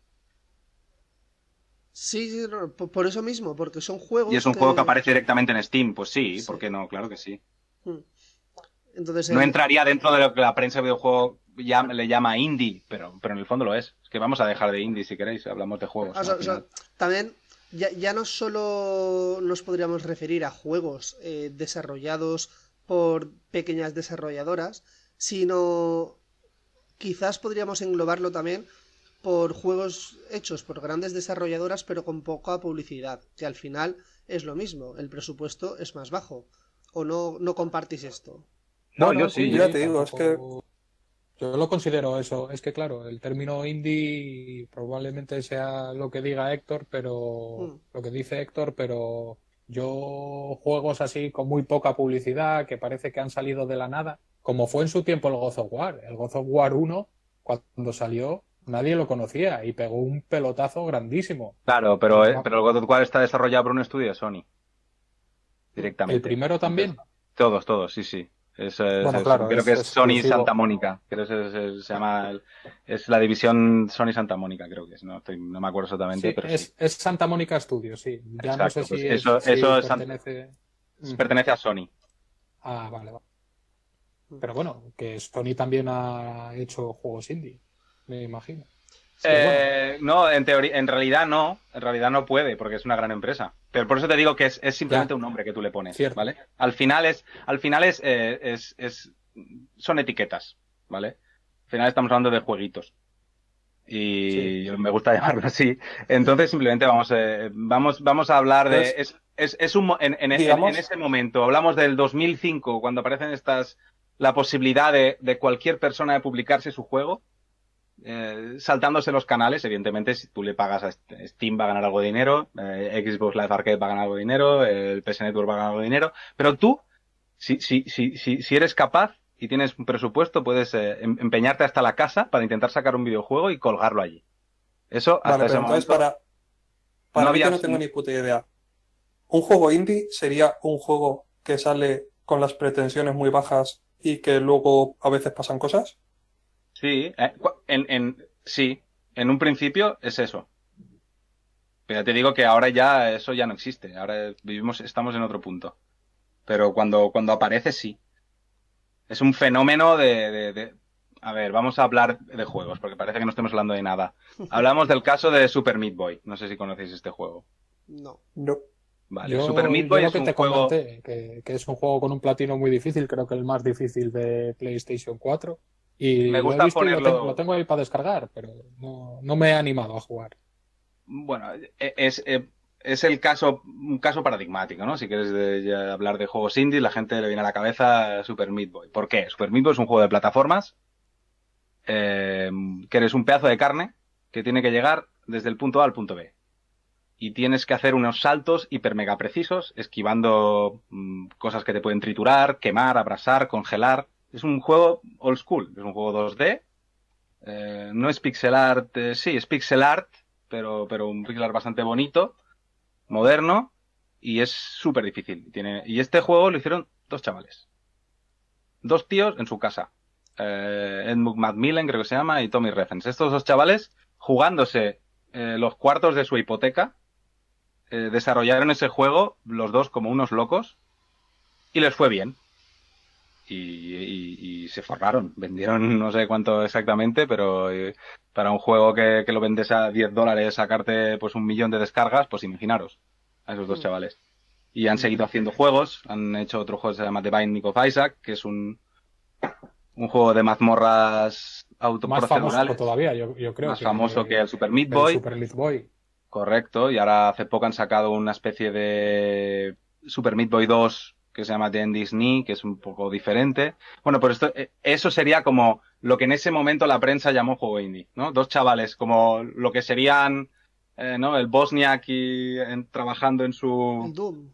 Speaker 2: Sí, sí, no, por eso mismo, porque son
Speaker 3: Y es
Speaker 2: juegos
Speaker 3: un juego que
Speaker 2: que...
Speaker 3: aparece directamente en Steam. Pues sí, ¿por
Speaker 2: Sí.
Speaker 3: qué no? Claro que sí.
Speaker 2: Hmm. Entonces
Speaker 3: No entraría dentro de lo que la prensa de videojuego le llama indie, pero en el fondo lo es. Es que vamos a dejar de indie si queréis, hablamos de juegos, ¿no? Al
Speaker 2: o sea,
Speaker 3: final.
Speaker 2: también ya no solo nos podríamos referir a juegos desarrollados por pequeñas desarrolladoras, sino quizás podríamos englobarlo también por juegos hechos por grandes desarrolladoras pero con poca publicidad, que al final es lo mismo, el presupuesto es más bajo. ¿O no compartís esto?
Speaker 3: No, yo
Speaker 4: bueno,
Speaker 3: sí,
Speaker 5: Ya
Speaker 4: sí,
Speaker 5: te digo, es que
Speaker 4: tampoco. Yo lo considero eso. Es que, claro, el término indie probablemente sea lo que diga Héctor, pero
Speaker 2: Hmm.
Speaker 4: lo que dice Héctor, pero yo juegos así con muy poca publicidad, que parece que han salido de la nada, como fue en su tiempo el God of War. El God of War 1, cuando salió, nadie lo conocía y pegó un pelotazo grandísimo.
Speaker 3: claro,
Speaker 4: Yo me
Speaker 3: pero el God of War está desarrollado por un estudio de Sony,
Speaker 2: Hmm.
Speaker 4: El
Speaker 3: directamente.
Speaker 4: primero
Speaker 3: Entonces,
Speaker 4: también.
Speaker 3: todos, sí, sí.
Speaker 4: Bueno, claro,
Speaker 3: Creo que
Speaker 4: es
Speaker 3: es Sony Santa
Speaker 4: exclusivo.
Speaker 3: Mónica. Creo que se llama, es la división Sony Santa Mónica, creo que es. No me acuerdo exactamente,
Speaker 4: Sí,
Speaker 3: pero sí.
Speaker 4: es Santa Mónica Studios, sí. Ya no sé
Speaker 3: Exacto, pues
Speaker 4: si pertenece. Ujú.
Speaker 3: pertenece a Sony.
Speaker 4: Ah, vale, vale.
Speaker 2: Hmm.
Speaker 4: Pero bueno, que Sony también ha hecho juegos indie, me imagino. Pero bueno,
Speaker 3: No, en realidad no puede, porque es una gran empresa. Pero por eso te digo que es simplemente
Speaker 4: ya,
Speaker 3: un nombre que tú le pones,
Speaker 4: cierto.
Speaker 3: ¿vale? Al final son etiquetas, ¿vale? Al final estamos hablando de jueguitos.
Speaker 4: Sí,
Speaker 3: Y me gusta llamarlo así. Entonces simplemente vamos a hablar de,
Speaker 5: entonces,
Speaker 3: en
Speaker 5: digamos,
Speaker 3: ese momento, hablamos del 2005, cuando aparecen la posibilidad de cualquier persona de publicarse su juego saltándose los canales. Evidentemente, si tú le pagas a Steam va a ganar algo de dinero, Xbox Live Arcade va a ganar algo de dinero, el PS Network va a ganar algo de dinero, pero tú, si eres capaz y tienes un presupuesto, puedes empeñarte hasta la casa para intentar sacar un videojuego y colgarlo allí. Eso,
Speaker 5: vale,
Speaker 3: hasta
Speaker 5: pero
Speaker 3: ese
Speaker 5: entonces
Speaker 3: momento, no
Speaker 5: para mí que
Speaker 3: había...
Speaker 5: no tengo ni puta idea, un juego indie sería un juego que sale con las pretensiones muy bajas y que luego a veces pasan cosas.
Speaker 3: Sí, sí, en un principio es eso. Pero ya te digo que ahora ya eso ya no existe. Ahora estamos en otro punto. Pero cuando aparece, sí. Es un fenómeno A ver, vamos a hablar de juegos, porque parece que no estemos hablando de nada. Hablamos del caso de Super Meat Boy. No sé si conocéis este juego.
Speaker 2: No.
Speaker 5: No.
Speaker 3: Vale, Super Meat
Speaker 4: Yo
Speaker 3: Boy
Speaker 4: lo
Speaker 3: es
Speaker 4: que
Speaker 3: un
Speaker 4: te
Speaker 3: juego...
Speaker 4: comenté, que es un juego con un platino muy difícil, creo que el más difícil de PlayStation 4.
Speaker 3: Me
Speaker 4: Y lo he
Speaker 3: gusta
Speaker 4: visto y
Speaker 3: ponerlo...
Speaker 4: lo tengo ahí para descargar, pero no me he animado a jugar.
Speaker 3: Bueno, es un caso paradigmático, ¿no? Si quieres ya hablar de juegos indie, la gente le viene a la cabeza Super Meat Boy. ¿Por qué? Super Meat Boy es un juego de plataformas, que eres un pedazo de carne que tiene que llegar desde el punto A al punto B. Y tienes que hacer unos saltos hiper mega precisos, esquivando cosas que te pueden triturar, quemar, abrasar, congelar. Es un juego old school, es un juego 2D. No es pixel art, sí, es pixel art, pero un pixel art bastante bonito, moderno, y es súper difícil. Y este juego lo hicieron dos chavales. Dos tíos en su casa. Ed McMillan, creo que se llama, y Tommy Refens. Estos dos chavales, jugándose los cuartos de su hipoteca, desarrollaron ese juego, los dos como unos locos, y les fue bien. Y se forraron. Vendieron no sé cuánto exactamente, pero para un juego que lo vendes a $10, sacarte pues 1 millón de descargas, pues imaginaros a esos dos chavales. Y han seguido haciendo juegos, han hecho otro juego que se llama The Binding of Isaac, que es un juego de mazmorras
Speaker 4: Más famoso
Speaker 3: autoprocedurales,
Speaker 4: todavía, yo creo
Speaker 3: más famoso que el Super Meat
Speaker 4: el
Speaker 3: Boy.
Speaker 4: Super Meat Boy.
Speaker 3: Correcto, y ahora hace poco han sacado una especie de Super Meat Boy 2 que se llama The End is Nigh, que es un poco diferente. Bueno, pues eso sería como lo que en ese momento la prensa llamó juego indie, ¿no? Dos chavales, como lo que serían, ¿no? El Bosniak trabajando en
Speaker 2: El
Speaker 3: su...
Speaker 2: Doom.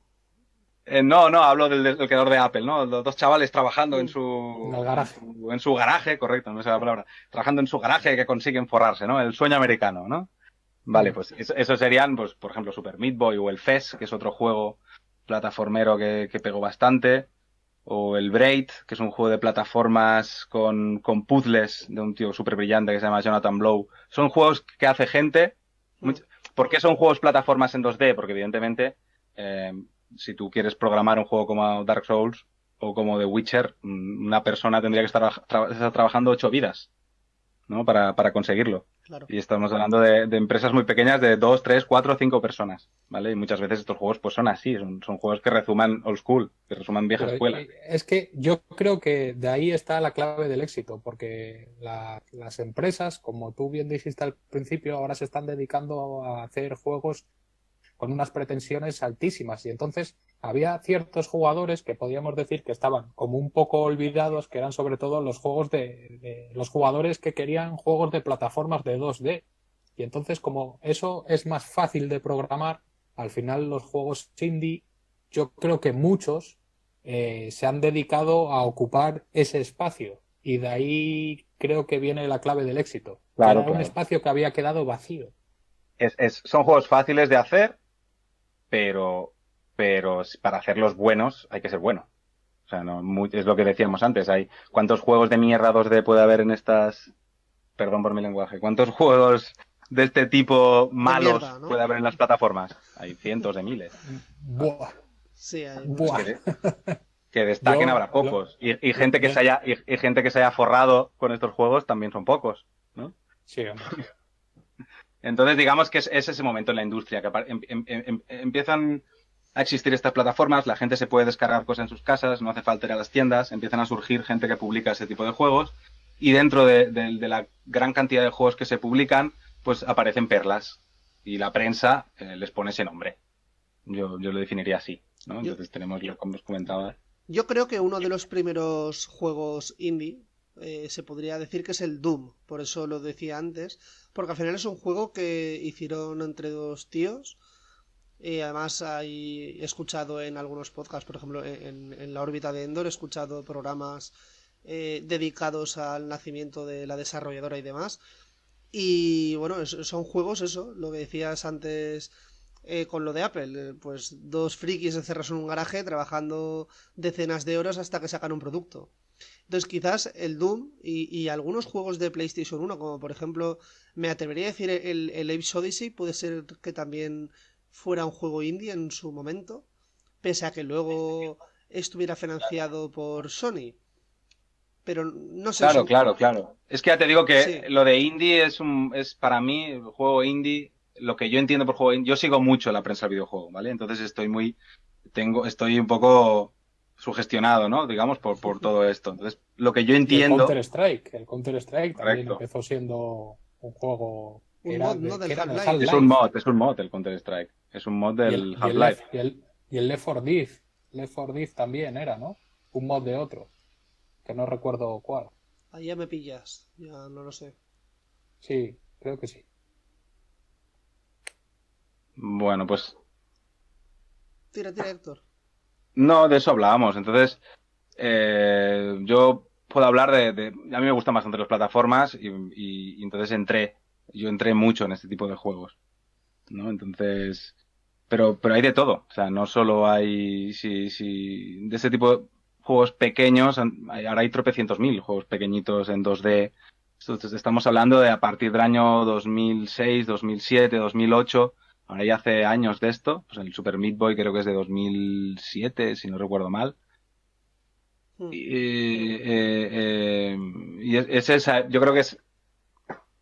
Speaker 3: no, hablo del creador de Apple, ¿no? Los dos chavales trabajando
Speaker 4: En el garaje.
Speaker 3: en su garaje, correcto, no sé la palabra, trabajando en su garaje que consiguen forrarse, ¿no? El sueño americano, ¿no? Vale, pues eso serían, pues, por ejemplo, Super Meat Boy o el Fez, que es otro juego plataformero que pegó bastante, o el Braid, que es un juego de plataformas con puzzles de un tío súper brillante que se llama Jonathan Blow. Son juegos que hace gente. ¿Por qué son juegos plataformas en 2D? Porque evidentemente, si tú quieres programar un juego como Dark Souls o como The Witcher, una persona tendría que estar trabajando 8 vidas, ¿no? Para conseguirlo.
Speaker 2: Claro.
Speaker 3: Y estamos hablando de empresas muy pequeñas de 2, 3, 4, 5 personas, ¿vale? Y muchas veces estos juegos pues son así, son juegos que resuman old school, que resuman vieja
Speaker 4: Pero
Speaker 3: escuela.
Speaker 4: es que yo creo que de ahí está la clave del éxito, porque las empresas, como tú bien dijiste al principio, ahora se están dedicando a hacer juegos con unas pretensiones altísimas, y entonces había ciertos jugadores que podíamos decir que estaban como un poco olvidados, que eran sobre todo los juegos de los jugadores que querían juegos de plataformas de 2D, y entonces como eso es más fácil de programar, al final los juegos indie, yo creo que muchos se han dedicado a ocupar ese espacio, y de ahí creo que viene la clave del éxito, que era un espacio que había quedado vacío.
Speaker 3: Son juegos fáciles de hacer, pero para hacerlos buenos hay que ser bueno. O sea, es lo que decíamos antes. ¿Cuántos juegos de mierda 2D puede haber en estas... Perdón por mi lenguaje. ¿Cuántos juegos de este tipo malos
Speaker 2: mierda, ¿no?
Speaker 3: puede haber en las plataformas? Hay cientos de miles.
Speaker 4: Buah.
Speaker 2: Sí, hay
Speaker 4: Buah.
Speaker 3: Que destaquen habrá pocos. Y gente que se haya forrado con estos juegos también son pocos, ¿no?
Speaker 4: Sí, hombre.
Speaker 3: Entonces, digamos que es ese momento en la industria, que empiezan a existir estas plataformas, la gente se puede descargar cosas en sus casas, no hace falta ir a las tiendas, empiezan a surgir gente que publica ese tipo de juegos, y dentro de la gran cantidad de juegos que se publican, pues aparecen perlas, y la prensa les pone ese nombre. Yo lo definiría así, ¿no? Entonces tenemos, como os comentaba...
Speaker 2: Yo creo que uno de los primeros juegos indie se podría decir que es el Doom, por eso lo decía antes, porque al final es un juego que hicieron entre dos tíos. Además he escuchado en algunos podcasts, por ejemplo en la órbita de Endor, he escuchado programas dedicados al nacimiento de la desarrolladora y demás. Y bueno, son juegos, eso, lo que decías antes con lo de Apple, pues dos frikis encerrados en un garaje trabajando decenas de horas hasta que sacan un producto. Entonces quizás el Doom y algunos juegos de PlayStation 1, como por ejemplo, me atrevería a decir el Abe's Odyssey, puede ser que también fuera un juego indie en su momento, pese a que luego estuviera financiado por Sony. pero no sé.
Speaker 3: Claro. Es que ya te digo que
Speaker 2: Sí.
Speaker 3: lo de indie es para mí, el juego indie, lo que yo entiendo por juego indie, yo sigo mucho la prensa del videojuego, ¿vale? Entonces estoy un poco sugestionado, ¿no? Digamos, por todo esto. Entonces, lo que yo
Speaker 4: Y el
Speaker 3: entiendo,
Speaker 4: Counter-Strike también
Speaker 3: correcto,
Speaker 4: empezó siendo un juego
Speaker 2: Un mod, ¿no?
Speaker 4: que
Speaker 2: Del
Speaker 4: era del
Speaker 2: Half-Life.
Speaker 4: Half-Life.
Speaker 3: es un mod el Counter-Strike, es un mod del
Speaker 4: Y el
Speaker 3: Half-Life.
Speaker 4: Left 4 Dead. Left 4 Dead también era, ¿no? Un mod de otro, que no recuerdo cuál.
Speaker 2: Ahí ya me pillas, ya no lo sé.
Speaker 4: Sí, creo que sí.
Speaker 3: Bueno, pues
Speaker 2: Tira, Héctor.
Speaker 3: no, de eso hablábamos. Entonces, yo puedo hablar a mí me gustan bastante las plataformas y entonces yo entré mucho en este tipo de juegos, ¿no? Entonces, pero hay de todo. O sea, no solo hay, de este tipo de juegos pequeños, ahora hay tropecientos mil juegos pequeñitos en 2D. Entonces, estamos hablando de a partir del año 2006, 2007, 2008. Ahora ya hace años de esto. Pues el Super Meat Boy creo que es de 2007, si no recuerdo mal.
Speaker 2: Hmm.
Speaker 3: Es esa, yo creo que es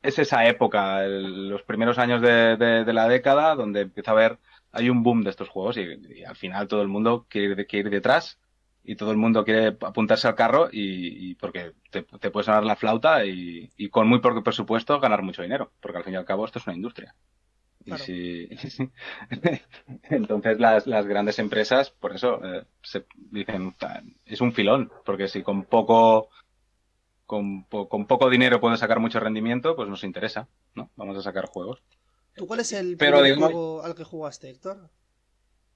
Speaker 3: esa época, los primeros años de la década, donde empieza a haber, hay un boom de estos juegos y al final todo el mundo quiere ir detrás y todo el mundo quiere apuntarse al carro y porque te puede sonar la flauta y con muy poco presupuesto ganar mucho dinero, porque al fin y al cabo esto es una industria. Y
Speaker 2: Claro.
Speaker 3: si... Entonces las grandes empresas, por eso, se dicen, es un filón, porque si con poco dinero puedes sacar mucho rendimiento, pues nos interesa, ¿no? Vamos a sacar juegos.
Speaker 2: ¿Tú cuál es el
Speaker 3: Pero
Speaker 2: primer
Speaker 3: digamos,
Speaker 2: juego al que jugaste, Héctor?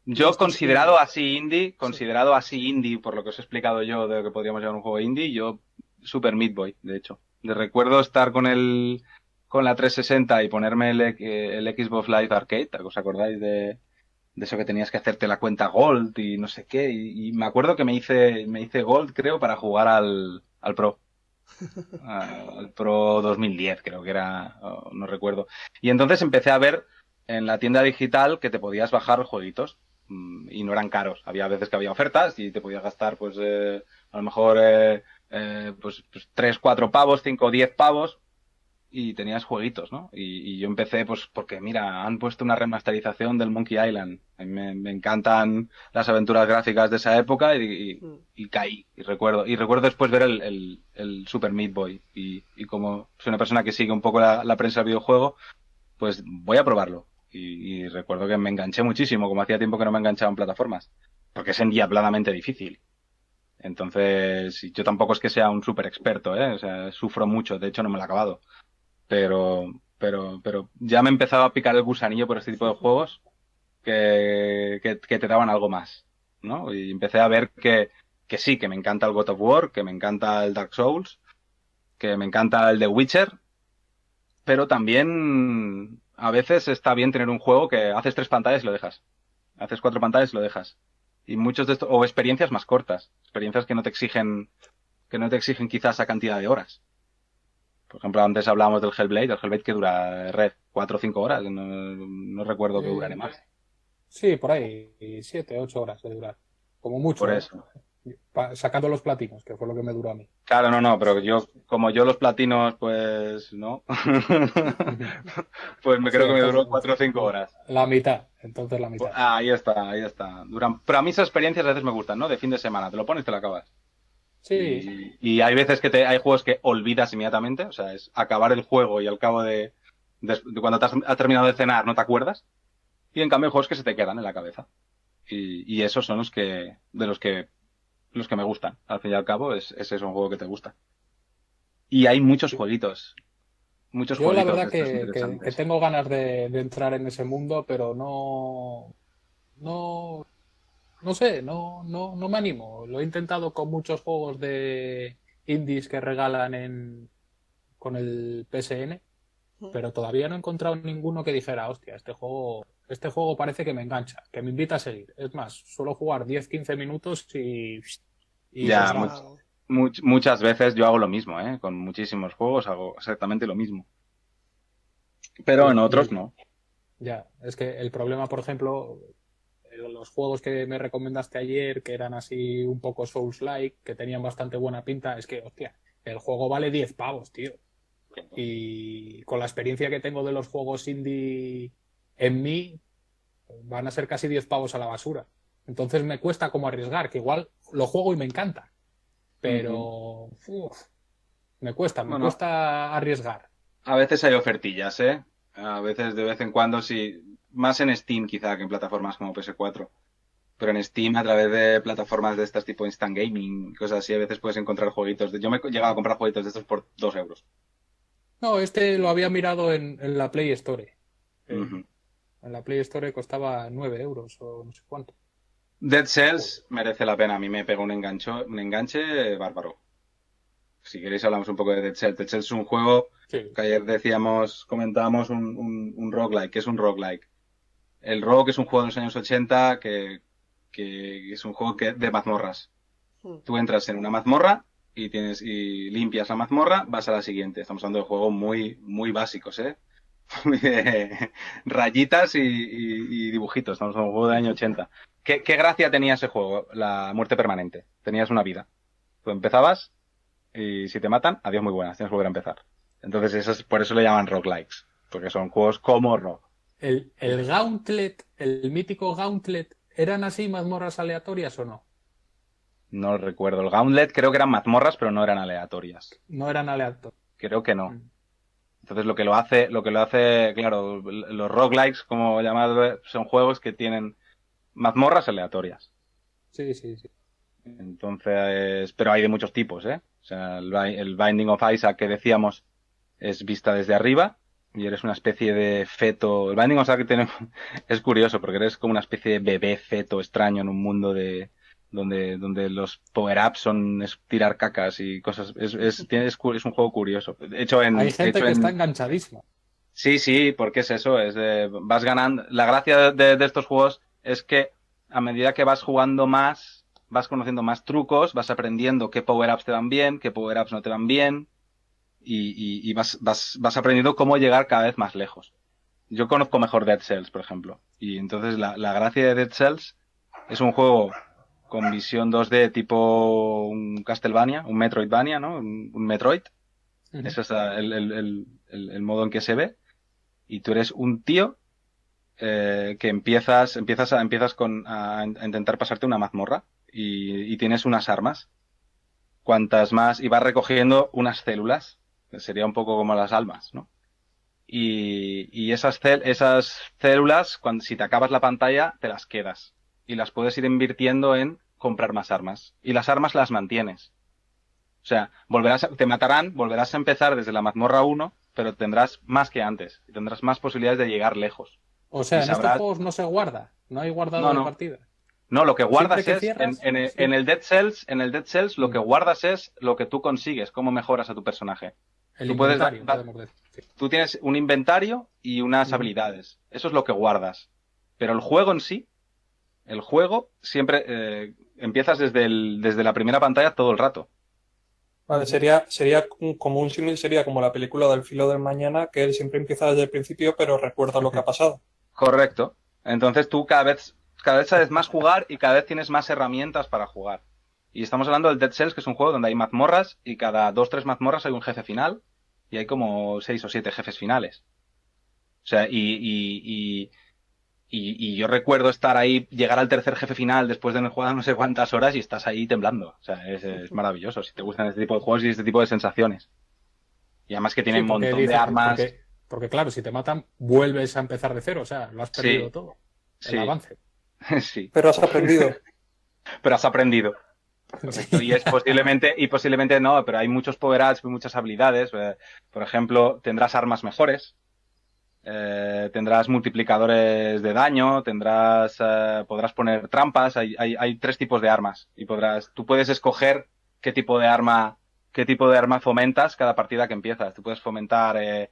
Speaker 2: De
Speaker 3: yo
Speaker 2: estos indie. Sí.
Speaker 3: considerado así indie, por lo que os he explicado yo de lo que podríamos llamar un juego indie, yo Super Meat Boy, de hecho. De recuerdo estar con la 360 y ponerme el Xbox Live Arcade, ¿os acordáis de eso que tenías que hacerte la cuenta Gold y no sé qué? Y me acuerdo que me hice Gold, creo, para jugar al Pro. Al Pro 2010, creo que era, no recuerdo. Y entonces empecé a ver en la tienda digital que te podías bajar jueguitos y no eran caros. Había veces que había ofertas y te podías gastar, pues, a lo mejor, pues 3, 4 pavos, 5, 10 pavos y tenías jueguitos, ¿no? Y yo empecé, pues, porque mira, han puesto una remasterización del Monkey Island. A mí me encantan las aventuras gráficas de esa época
Speaker 2: Hmm.
Speaker 3: y caí. Y recuerdo después ver el Super Meat Boy. Y como soy una persona que sigue un poco la prensa del videojuego, pues voy a probarlo. Y recuerdo que me enganché muchísimo, como hacía tiempo que no me enganchaba en plataformas. Porque es endiabladamente difícil. Entonces, yo tampoco es que sea un súper experto, ¿eh? O sea, sufro mucho, de hecho no me lo he acabado pero ya me empezaba a picar el gusanillo por este tipo de juegos que te daban algo más, ¿no? Y empecé a ver que sí, que me encanta el God of War, que me encanta el Dark Souls, que me encanta el The Witcher, pero también a veces está bien tener un juego que haces 3 pantallas y lo dejas. Haces 4 pantallas y lo dejas. Y muchos de estos, o experiencias más cortas, experiencias que no te exigen quizás esa cantidad de horas. Por ejemplo, antes hablábamos del Hellblade, que dura Red 4 o 5 horas, no recuerdo que duraré
Speaker 4: Eh,
Speaker 3: más.
Speaker 4: sí, por ahí, 7, 8 horas de durar. Como
Speaker 3: Por
Speaker 4: mucho, ¿eh?
Speaker 3: eso.
Speaker 4: Sacando los platinos, que fue lo que me duró a mí.
Speaker 3: Claro, no, pero como yo los platinos, pues no, pues me
Speaker 4: Sí,
Speaker 3: creo que me duró
Speaker 4: entonces
Speaker 3: 4 o 5 horas.
Speaker 4: la mitad. Entonces la mitad.
Speaker 3: Ahí está, ahí está. Pero a mí esas experiencias a veces me gustan, ¿no? De fin de semana, te lo pones y te lo acabas.
Speaker 4: Sí,
Speaker 3: Y hay veces que hay juegos que olvidas inmediatamente, o sea, es acabar el juego y al cabo de cuando has terminado de cenar no te acuerdas. Y en cambio hay juegos que se te quedan en la cabeza. Y esos son los que me gustan. Al fin y al cabo, ese es un juego que te gusta. Y hay muchos
Speaker 4: yo la
Speaker 3: jueguitos de
Speaker 4: verdad
Speaker 3: estos
Speaker 4: que
Speaker 3: interesantes.
Speaker 4: tengo ganas de entrar en ese mundo, pero no, no sé, no me animo. Lo he intentado con muchos juegos de indies que regalan con el PSN,
Speaker 2: Hmm.
Speaker 4: pero todavía no he encontrado ninguno que dijera, hostia, este juego parece que me engancha, que me invita a seguir. Es más, suelo jugar 10-15 minutos y
Speaker 2: Ya
Speaker 3: Ya,
Speaker 2: está.
Speaker 4: cerramos.
Speaker 3: muchas veces yo hago lo mismo, ¿eh? Con muchísimos juegos hago exactamente lo mismo. Pero en
Speaker 4: Sí,
Speaker 3: otros no.
Speaker 4: ya, es que el problema, por ejemplo, los juegos que me recomendaste ayer, que eran así un poco Souls-like, que tenían bastante buena pinta, es que, hostia, el juego vale 10 pavos, tío. Y con la experiencia que tengo de los juegos indie en mí, van a ser casi 10 pavos a la basura. Entonces me cuesta como arriesgar, que igual lo juego y me encanta. Pero me cuesta arriesgar.
Speaker 3: A veces hay ofertillas, ¿eh? A veces, de vez en cuando, sí. Más en Steam, quizá, que en plataformas como PS4. Pero en Steam, a través de plataformas de estas tipo Instant Gaming, cosas así, a veces puedes encontrar jueguitos. Yo me he llegado a comprar jueguitos de estos por 2 euros.
Speaker 4: No, este lo había mirado en la Play Store.
Speaker 3: Ujú.
Speaker 4: En la Play Store costaba 9 euros o no sé cuánto.
Speaker 3: Dead Cells merece la pena. A mí me pegó un enganche bárbaro. Si queréis hablamos un poco de Dead Cells. Dead Cells es un juego
Speaker 4: Sí.
Speaker 3: que ayer comentábamos un roguelike. ¿Qué es un roguelike? El rogue es un juego de los años 80 que es un juego de mazmorras. Tú entras en una mazmorra y limpias la mazmorra, vas a la siguiente. Estamos hablando de juegos muy, muy básicos, ¿eh? Muy de rayitas y dibujitos. Estamos hablando de un juego del año 80. ¿Qué gracia tenía ese juego? La muerte permanente. Tenías una vida. Tú empezabas y si te matan, adiós muy buenas, tienes que volver a empezar. Entonces por eso le llaman roguelikes. Porque son juegos como rogue.
Speaker 4: El Gauntlet, el mítico Gauntlet, ¿eran así mazmorras aleatorias o no?
Speaker 3: No recuerdo. El Gauntlet creo que eran mazmorras, pero no eran aleatorias.
Speaker 4: No eran aleatorias.
Speaker 3: Creo que no. Entonces lo que lo hace, claro, los roguelikes, como llamarlo, son juegos que tienen mazmorras aleatorias.
Speaker 4: Sí, sí, sí.
Speaker 3: Entonces, pero hay de muchos tipos, ¿eh? O sea, el Binding of Isaac que decíamos es vista desde arriba y eres una especie de feto. El Binding of Isaac es curioso porque eres como una especie de bebé feto extraño en un mundo donde los power-ups son tirar cacas y cosas. Es un juego curioso.
Speaker 4: Hay gente que está enganchadísima.
Speaker 3: Sí, porque es eso. Vas ganando. La gracia de estos juegos es que a medida que vas jugando más, vas conociendo más trucos, vas aprendiendo qué power-ups te van bien, qué power-ups no te van bien, y vas aprendiendo cómo llegar cada vez más lejos. Yo conozco mejor Dead Cells, por ejemplo. Y entonces la gracia de Dead Cells es un juego con visión 2D tipo un Castlevania, un Metroidvania, ¿no? Un Metroid.
Speaker 4: Uh-huh.
Speaker 3: Ese es el modo en que se ve. Y tú eres un tío que empiezas a intentar pasarte una mazmorra y tienes unas armas. Cuantas más, y vas recogiendo unas células, que sería un poco como las almas, ¿no? Y esas células, si te acabas la pantalla, te las quedas. Y las puedes ir invirtiendo en comprar más armas. Y las armas las mantienes. O sea, te matarán, volverás a empezar desde la mazmorra 1, pero tendrás más que antes. Y tendrás más posibilidades de llegar lejos.
Speaker 4: O sea, en estos juegos no se guarda. No hay guardado de partida.
Speaker 3: No, lo que guardas es,
Speaker 4: cierras,
Speaker 3: en el Dead Cells, lo que guardas es lo que tú consigues, cómo mejoras a tu personaje.
Speaker 4: El inventario, podemos decir. Sí.
Speaker 3: Tú tienes un inventario y unas habilidades. Eso es lo que guardas. Pero el juego en sí, siempre empiezas desde la primera pantalla todo el rato.
Speaker 5: Vale, sería como un símil, sería como la película del Filo del Mañana, que él siempre empieza desde el principio, pero recuerda lo que ha pasado.
Speaker 3: Correcto. Entonces tú cada vez sabes más jugar y cada vez tienes más herramientas para jugar. Y estamos hablando del Dead Cells, que es un juego donde hay mazmorras y cada 2-3 mazmorras hay un jefe final y hay como 6 o 7 jefes finales. O sea, y yo recuerdo estar ahí, llegar al tercer jefe final después de haber jugado no sé cuántas horas y estás ahí temblando. O sea, es maravilloso si te gustan este tipo de juegos y este tipo de sensaciones. Y además que tienen un montón de armas.
Speaker 4: Porque claro, si te matan, vuelves a empezar de cero. O sea, lo has perdido todo. El avance.
Speaker 3: Sí.
Speaker 5: Pero has aprendido.
Speaker 3: Pero has aprendido. Correcto. Y posiblemente no, pero hay muchos power-ups, muchas habilidades. Por ejemplo, tendrás armas mejores. Tendrás multiplicadores de daño, podrás poner trampas, hay 3 tipos de armas y tú puedes escoger qué tipo de arma fomentas cada partida que empiezas. Tú puedes fomentar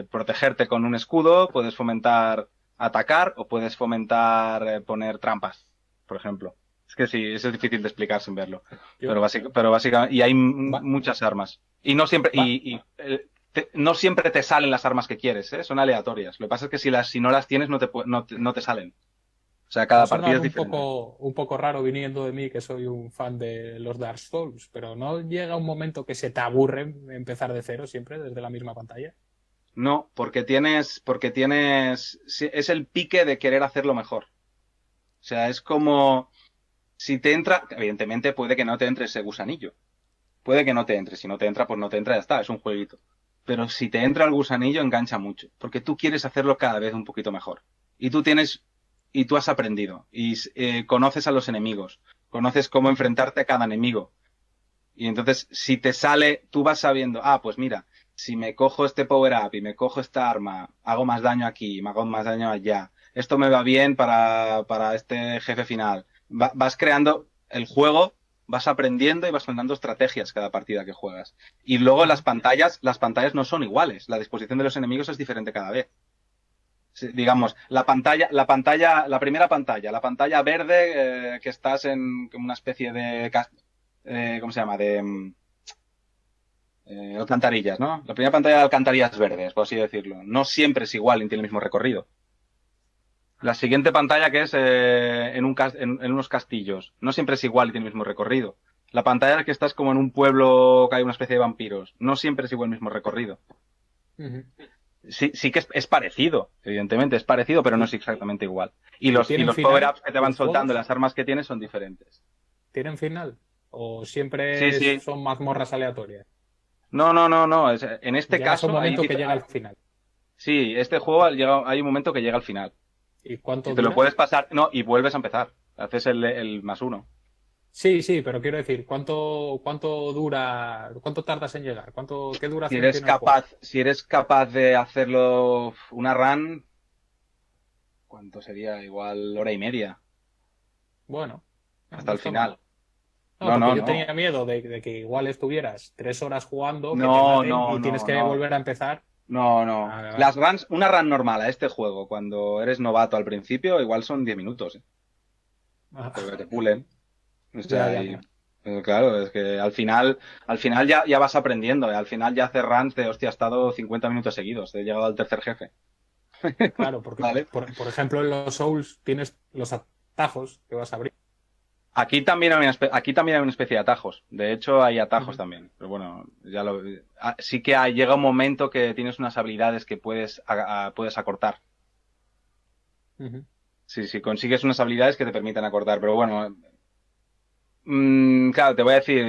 Speaker 3: protegerte con un escudo, puedes fomentar atacar o puedes fomentar poner trampas, por ejemplo. Es que sí, eso es difícil de explicar sin verlo. Pero básicamente, y hay muchas armas. Y no siempre, no siempre te salen las armas que quieres, ¿eh? Son aleatorias. Lo que pasa es que si no las tienes no te salen. O sea,
Speaker 4: Va
Speaker 3: cada
Speaker 4: a sonar
Speaker 3: partida es diferente.
Speaker 4: un poco raro viniendo de mí, que soy un fan de los Dark Souls, pero ¿no llega un momento que se te aburre empezar de cero siempre desde la misma pantalla?
Speaker 3: No, sí, es el pique de querer hacerlo mejor. O sea, es como si te entra, evidentemente puede que no te entre ese gusanillo. Puede que no te entre, si no te entra, pues no te entra, ya está, es un jueguito. Pero si te entra el gusanillo, engancha mucho, porque tú quieres hacerlo cada vez un poquito mejor. Y tú has aprendido, y conoces a los enemigos, conoces cómo enfrentarte a cada enemigo. Y entonces, si te sale, tú vas sabiendo, pues mira, si me cojo este power up y me cojo esta arma, hago más daño aquí, me hago más daño allá. Esto me va bien para este jefe final. Vas creando el juego, vas aprendiendo y vas creando estrategias cada partida que juegas. Y luego las pantallas no son iguales. La disposición de los enemigos es diferente cada vez. Digamos, la primera pantalla, la pantalla verde, que estás en como una especie de, ¿cómo se llama? Alcantarillas, ¿no? La primera pantalla de alcantarillas verdes, por así decirlo. No siempre es igual y tiene el mismo recorrido. La siguiente pantalla que es en unos castillos. No siempre es igual y tiene el mismo recorrido. La pantalla que estás como en un pueblo que hay una especie de vampiros. No siempre es igual el mismo recorrido. Sí que es parecido, evidentemente, es parecido, pero no es exactamente igual. Y los power-ups que te van soltando, las armas que tienes son diferentes.
Speaker 4: ¿Tienen final? ¿O
Speaker 3: Sí,
Speaker 4: siempre
Speaker 3: sí.
Speaker 4: son mazmorras aleatorias?
Speaker 3: No. En este
Speaker 4: Llegas a un
Speaker 3: caso,
Speaker 4: momento que llega al final.
Speaker 3: sí, este juego hay un momento que llega al final.
Speaker 4: ¿Y cuánto
Speaker 3: Y te lo
Speaker 4: dura?
Speaker 3: puedes pasar, no, y vuelves a empezar. Haces el +1.
Speaker 4: Sí, pero quiero decir, ¿cuánto dura, cuánto tardas en llegar? ¿Qué
Speaker 3: Si
Speaker 4: duración
Speaker 3: eres
Speaker 4: tiene el juego?
Speaker 3: capaz de hacerlo una run, ¿cuánto sería? Igual hora y media,
Speaker 4: Bueno,
Speaker 3: hasta
Speaker 4: no
Speaker 3: el
Speaker 4: está mal.
Speaker 3: final.
Speaker 4: No,
Speaker 3: No,
Speaker 4: porque
Speaker 3: no,
Speaker 4: yo
Speaker 3: no.
Speaker 4: tenía miedo de que igual estuvieras 3 horas jugando, que te
Speaker 3: No,
Speaker 4: maten
Speaker 3: no,
Speaker 4: y tienes
Speaker 3: no,
Speaker 4: que
Speaker 3: no.
Speaker 4: volver a empezar.
Speaker 3: No.
Speaker 4: Vale, vale.
Speaker 3: Las runs, una run normal a este juego, cuando eres novato al principio, igual son 10 minutos, pero que te pulen. O sea,
Speaker 4: Ya.
Speaker 3: claro, es que al final ya vas aprendiendo, al final ya haces runs de, hostia, he estado 50 minutos seguidos, he llegado al tercer jefe.
Speaker 4: Claro, porque,
Speaker 3: ¿Vale?
Speaker 4: por ejemplo, en los Souls tienes los atajos que vas a abrir.
Speaker 3: Aquí también hay una especie de atajos. De hecho, hay atajos
Speaker 4: Ujú.
Speaker 3: también. Pero bueno, sí que llega un momento que tienes unas habilidades que puedes acortar.
Speaker 4: Ujú.
Speaker 3: Sí, sí, consigues unas habilidades que te permiten acortar. Pero bueno, claro, te voy a decir,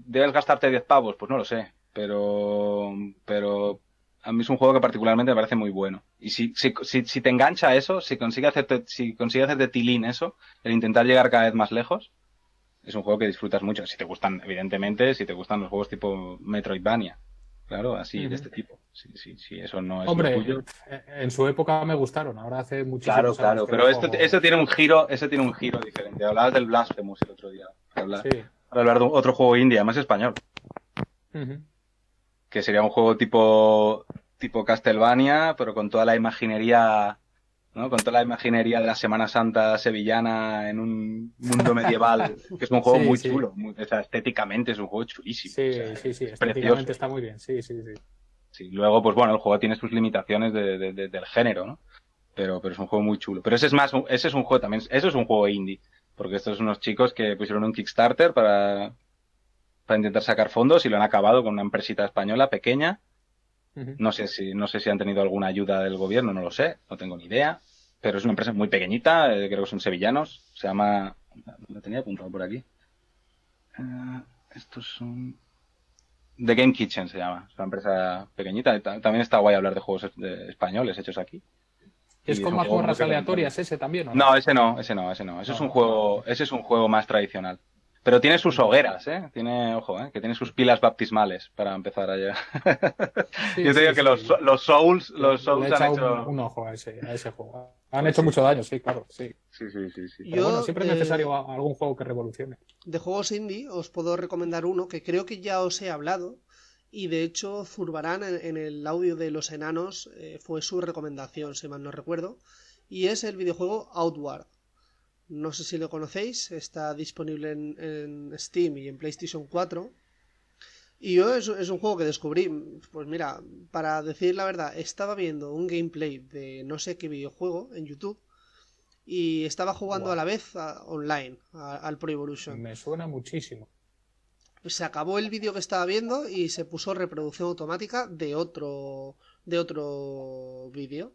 Speaker 3: ¿debes gastarte 10 pavos? Pues no lo sé. Pero a mí es un juego que particularmente me parece muy bueno. Y si te engancha eso, si consigue hacerte tilín eso, el intentar llegar cada vez más lejos, es un juego que disfrutas mucho. Si te gustan, evidentemente, si te gustan los juegos tipo Metroidvania. Claro, así, de
Speaker 4: Ujú.
Speaker 3: este tipo. Sí, eso no es lo
Speaker 4: Hombre,
Speaker 3: tuyo.
Speaker 4: en su época me gustaron, ahora hace
Speaker 3: Claro,
Speaker 4: muchísimos años
Speaker 3: claro,
Speaker 4: que no
Speaker 3: pero esto
Speaker 4: juego.
Speaker 3: tiene un giro diferente. Hablabas del Blasphemous el otro día.
Speaker 4: Sí.
Speaker 3: Para hablar de otro juego indie, además español,
Speaker 4: Ujú.
Speaker 3: que sería un juego tipo Castlevania, pero con toda la imaginería, ¿no? Con toda la imaginería de la Semana Santa sevillana en un mundo medieval, que es un juego
Speaker 4: Sí,
Speaker 3: muy
Speaker 4: sí.
Speaker 3: chulo, o sea, estéticamente es un juego chulísimo, o sea,
Speaker 4: Sí,
Speaker 3: es precioso.
Speaker 4: estéticamente está muy bien. Sí.
Speaker 3: Sí, luego, pues bueno, el juego tiene sus limitaciones del género, ¿no? Pero es un juego muy chulo. Pero ese es un juego también, eso es un juego indie, porque estos son unos chicos que pusieron un Kickstarter para intentar sacar fondos y lo han acabado con una empresita española pequeña.
Speaker 4: Ujú.
Speaker 3: No sé si han tenido alguna ayuda del gobierno, no lo sé, no tengo ni idea. Pero es una empresa muy pequeñita, creo que son sevillanos. Se llama, lo tenía apuntado por aquí. Estos son The Game Kitchen se llama, es una empresa pequeñita. También está guay hablar de juegos españoles hechos aquí.
Speaker 4: ¿Es
Speaker 3: Y es
Speaker 4: con
Speaker 3: un juego muy
Speaker 4: mazmorras
Speaker 3: recomendable.
Speaker 4: ese también o no?
Speaker 3: No, ese no. Ese es un
Speaker 4: No.
Speaker 3: juego, ese es un juego más tradicional. Pero tiene sus
Speaker 4: Ujú.
Speaker 3: hogueras, ¿eh? Ojo, que tiene sus pilas baptismales para empezar a llegar. Yo te digo que
Speaker 4: Sí.
Speaker 3: los Souls
Speaker 4: Le he
Speaker 3: han
Speaker 4: echado
Speaker 3: hecho.
Speaker 4: un ojo a ese juego. Han
Speaker 3: Pues
Speaker 4: hecho
Speaker 3: sí.
Speaker 4: mucho daño, sí, claro, sí.
Speaker 3: Sí.
Speaker 4: Pero bueno,
Speaker 2: Yo
Speaker 4: siempre es necesario algún juego que revolucione.
Speaker 2: de juegos indie os puedo recomendar uno que creo que ya os he hablado y de hecho Zurbarán en el audio de los enanos fue su recomendación, si mal no recuerdo, y es el videojuego Outward. No sé si lo conocéis, está disponible en Steam y en PlayStation 4. Y yo es un juego que descubrí, pues mira, para decir la verdad, estaba viendo un gameplay de no sé qué videojuego en YouTube y estaba jugando
Speaker 4: Guau.
Speaker 2: a la vez online al Pro Evolution.
Speaker 4: Me suena muchísimo.
Speaker 2: Se acabó el vídeo que estaba viendo y se puso reproducción automática de otro vídeo.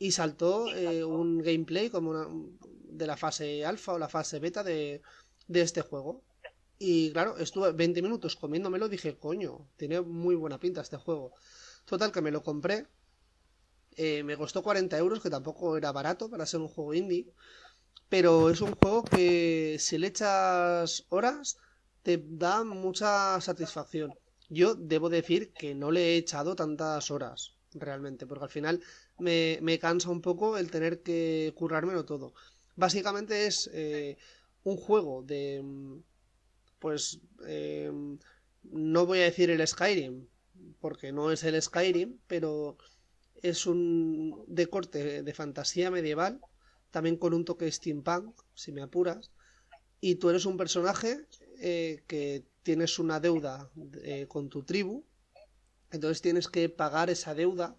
Speaker 2: Y saltó un gameplay como de la fase alfa o la fase beta de este juego. Y claro, estuve 20 minutos comiéndomelo y dije, coño, tiene muy buena pinta este juego. Total, que me lo compré. Me costó 40 euros, que tampoco era barato para ser un juego indie. Pero es un juego que si le echas horas te da mucha satisfacción. Yo debo decir que no le he echado tantas horas, realmente, porque al final me cansa un poco el tener que currármelo todo. Básicamente es un juego de, pues, no voy a decir el Skyrim, porque no es el Skyrim, pero es un de corte de fantasía medieval, también con un toque steampunk, si me apuras, y tú eres un personaje que tienes una deuda con tu tribu, entonces tienes que pagar esa deuda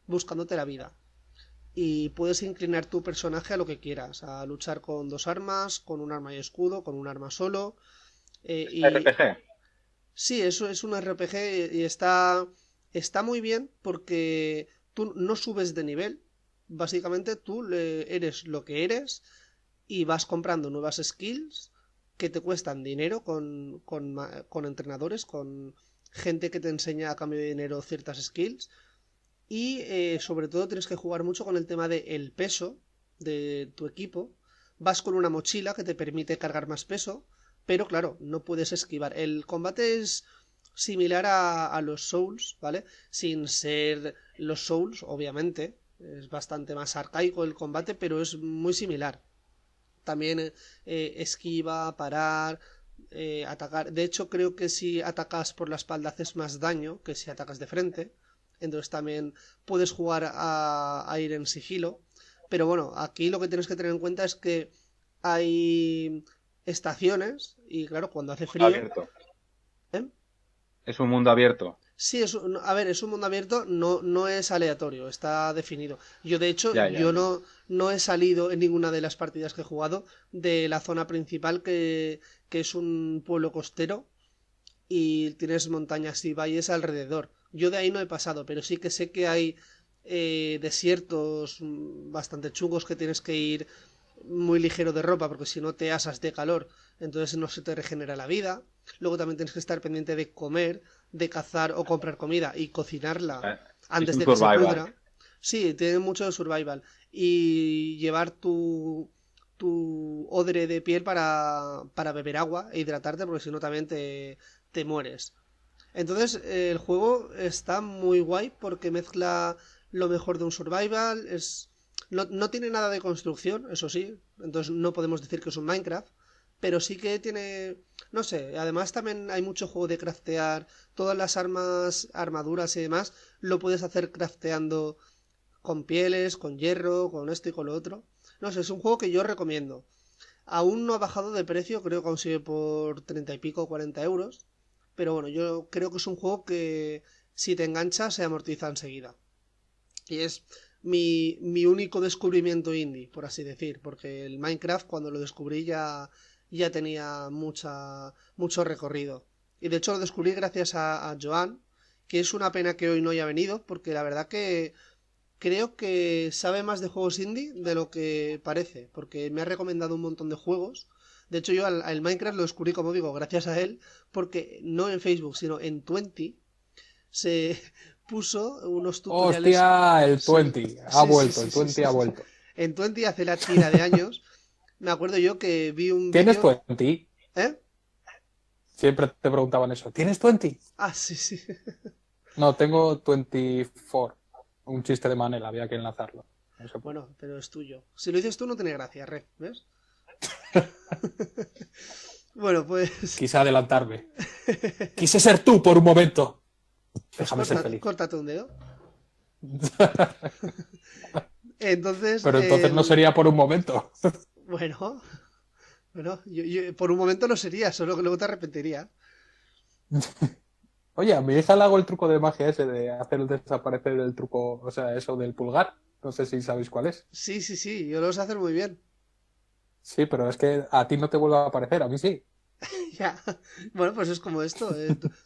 Speaker 2: buscándote la vida. Y puedes inclinar tu personaje a lo que quieras, a luchar con dos armas, con un arma y escudo, con un arma solo. Y
Speaker 3: RPG.
Speaker 2: sí, eso es un RPG y está muy bien porque tú no subes de nivel. Básicamente tú eres lo que eres y vas comprando nuevas skills que te cuestan dinero con entrenadores, con gente que te enseña a cambio de dinero ciertas skills. Y sobre todo tienes que jugar mucho con el tema del peso de tu equipo. Vas con una mochila que te permite cargar más peso, pero claro, no puedes esquivar. El combate es similar a los Souls, ¿vale? Sin ser los Souls, obviamente. Es bastante más arcaico el combate, pero es muy similar. También esquiva, parar, atacar. De hecho, creo que si atacas por la espalda haces más daño que si atacas de frente. Entonces también puedes jugar a ir en sigilo. Pero bueno, aquí lo que tienes que tener en cuenta es que hay estaciones y claro, cuando hace frío...
Speaker 3: Abierto.
Speaker 2: ¿eh?
Speaker 3: Es un mundo abierto.
Speaker 2: Sí, a ver, es un mundo abierto, no es aleatorio, está definido. Yo, de hecho,
Speaker 3: Ya.
Speaker 2: yo no he salido en ninguna de las partidas que he jugado de la zona principal, que es un pueblo costero y tienes montañas y valles alrededor. Yo de ahí no he pasado, pero sí que sé que hay desiertos bastante chungos que tienes que ir muy ligero de ropa porque si no te asas de calor, entonces no se te regenera la vida. Luego también tienes que estar pendiente de comer, de cazar o comprar comida y cocinarla
Speaker 3: Es
Speaker 2: antes
Speaker 3: un
Speaker 2: de que se
Speaker 3: survival.
Speaker 2: pudra. Sí, tiene mucho de survival. Y llevar tu odre de piel para beber agua e hidratarte porque si no también te mueres. Entonces el juego está muy guay porque mezcla lo mejor de un survival, no tiene nada de construcción, eso sí, entonces no podemos decir que es un Minecraft, pero sí que tiene, no sé, además también hay mucho juego de craftear, todas las armas, armaduras y demás, lo puedes hacer crafteando con pieles, con hierro, con esto y con lo otro. No sé, es un juego que yo recomiendo. Aún no ha bajado de precio, creo que aún sigue por 30 y pico, 40 euros. Pero bueno, yo creo que es un juego que si te engancha se amortiza enseguida. Y es mi único descubrimiento indie, por así decir. Porque el Minecraft cuando lo descubrí ya tenía mucho recorrido. Y de hecho lo descubrí gracias a Joan, que es una pena que hoy no haya venido, porque la verdad que creo que sabe más de juegos indie de lo que parece, porque me ha recomendado un montón de juegos. De hecho, yo al Minecraft lo descubrí, como digo, gracias a él, porque no en Facebook, sino en Twenty se puso unos tutoriales.
Speaker 4: ¡Hostia! El
Speaker 2: Sí,
Speaker 4: 20. Ha
Speaker 2: sí, sí,
Speaker 4: vuelto,
Speaker 2: sí,
Speaker 4: el
Speaker 2: sí,
Speaker 4: 20
Speaker 2: sí,
Speaker 4: ha
Speaker 2: sí.
Speaker 4: vuelto.
Speaker 2: En Twenty hace la tira de años. Me acuerdo yo que vi un
Speaker 4: ¿Tienes
Speaker 2: vídeo.
Speaker 4: 20?
Speaker 2: ¿Eh?
Speaker 4: Siempre te preguntaban eso. ¿Tienes 20?
Speaker 2: Ah, sí, sí.
Speaker 4: No, tengo 24. Un chiste de Manel, había que enlazarlo. No sé por
Speaker 2: Bueno, pero es tuyo. Si lo dices tú no tiene gracia, ¿ves? Bueno, pues
Speaker 4: Quise adelantarme. Quise ser tú por un momento. Déjame ser feliz.
Speaker 2: córtate un dedo. Entonces,
Speaker 4: Pero entonces no sería por un momento.
Speaker 2: bueno, yo por un momento no sería, solo que luego te arrepentirías.
Speaker 4: Oye, a mi hija le hago el truco de magia ese de hacer desaparecer el truco, o sea, eso del pulgar. No sé si sabéis cuál es.
Speaker 2: Sí, yo lo sé hacer muy bien.
Speaker 4: Sí, pero es que a ti no te vuelve a aparecer, a mí sí.
Speaker 2: Ya. Bueno, pues es como esto.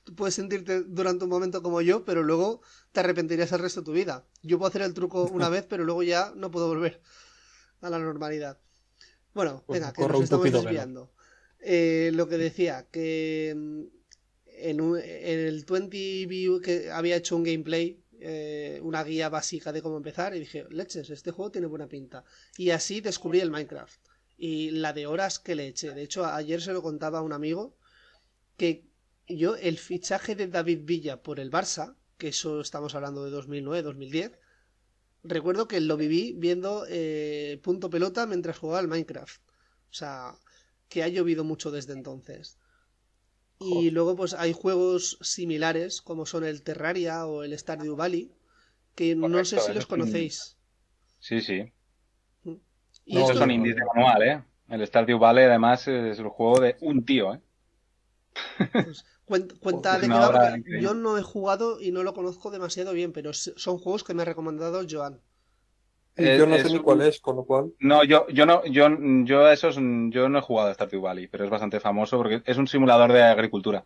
Speaker 2: Tú puedes sentirte durante un momento como yo, pero luego te arrepentirías el resto de tu vida. Yo puedo hacer el truco una vez, pero luego ya no puedo volver a la normalidad. Bueno,
Speaker 4: Pues
Speaker 2: venga,
Speaker 4: me
Speaker 2: que
Speaker 4: corre
Speaker 2: nos
Speaker 4: un
Speaker 2: estamos
Speaker 4: tupido velo.
Speaker 2: desviando. Lo que decía, que en el 20 vi que había hecho un gameplay, una guía básica de cómo empezar, y dije, leches, este juego tiene buena pinta. Y así descubrí el Minecraft. Y la de horas que le eché. De hecho, ayer se lo contaba a un amigo que yo, el fichaje de David Villa por el Barça, que eso estamos hablando de 2009-2010, recuerdo que lo viví viendo punto pelota mientras jugaba al Minecraft. O sea, que ha llovido mucho desde entonces. Y
Speaker 5: Joder.
Speaker 2: luego pues hay juegos similares como son el Terraria o el Stardew Valley, que no sé
Speaker 3: Correcto,
Speaker 2: si
Speaker 3: eso
Speaker 2: los
Speaker 3: es un...
Speaker 2: conocéis.
Speaker 3: Sí, sí.
Speaker 2: Y
Speaker 4: No,
Speaker 3: Esos
Speaker 2: esto,
Speaker 3: son
Speaker 4: yo no,
Speaker 3: indies de
Speaker 4: yo no.
Speaker 3: manual, ¿eh? El Stardew Valley, además, es el juego de un tío, ¿eh?
Speaker 2: pues cuenta
Speaker 4: Joder.
Speaker 3: Es
Speaker 2: de qué
Speaker 3: una
Speaker 2: va
Speaker 3: obra
Speaker 2: porque yo
Speaker 3: increíble.
Speaker 2: no he jugado y no lo conozco demasiado bien, pero son juegos que me ha recomendado Joan.
Speaker 5: Y yo no sé
Speaker 3: Es
Speaker 5: ni cuál
Speaker 3: un...
Speaker 5: es, con lo cual.
Speaker 3: No, yo no, yo a esos, yo no he jugado a Stardew Valley, pero es bastante famoso porque es un simulador de agricultura.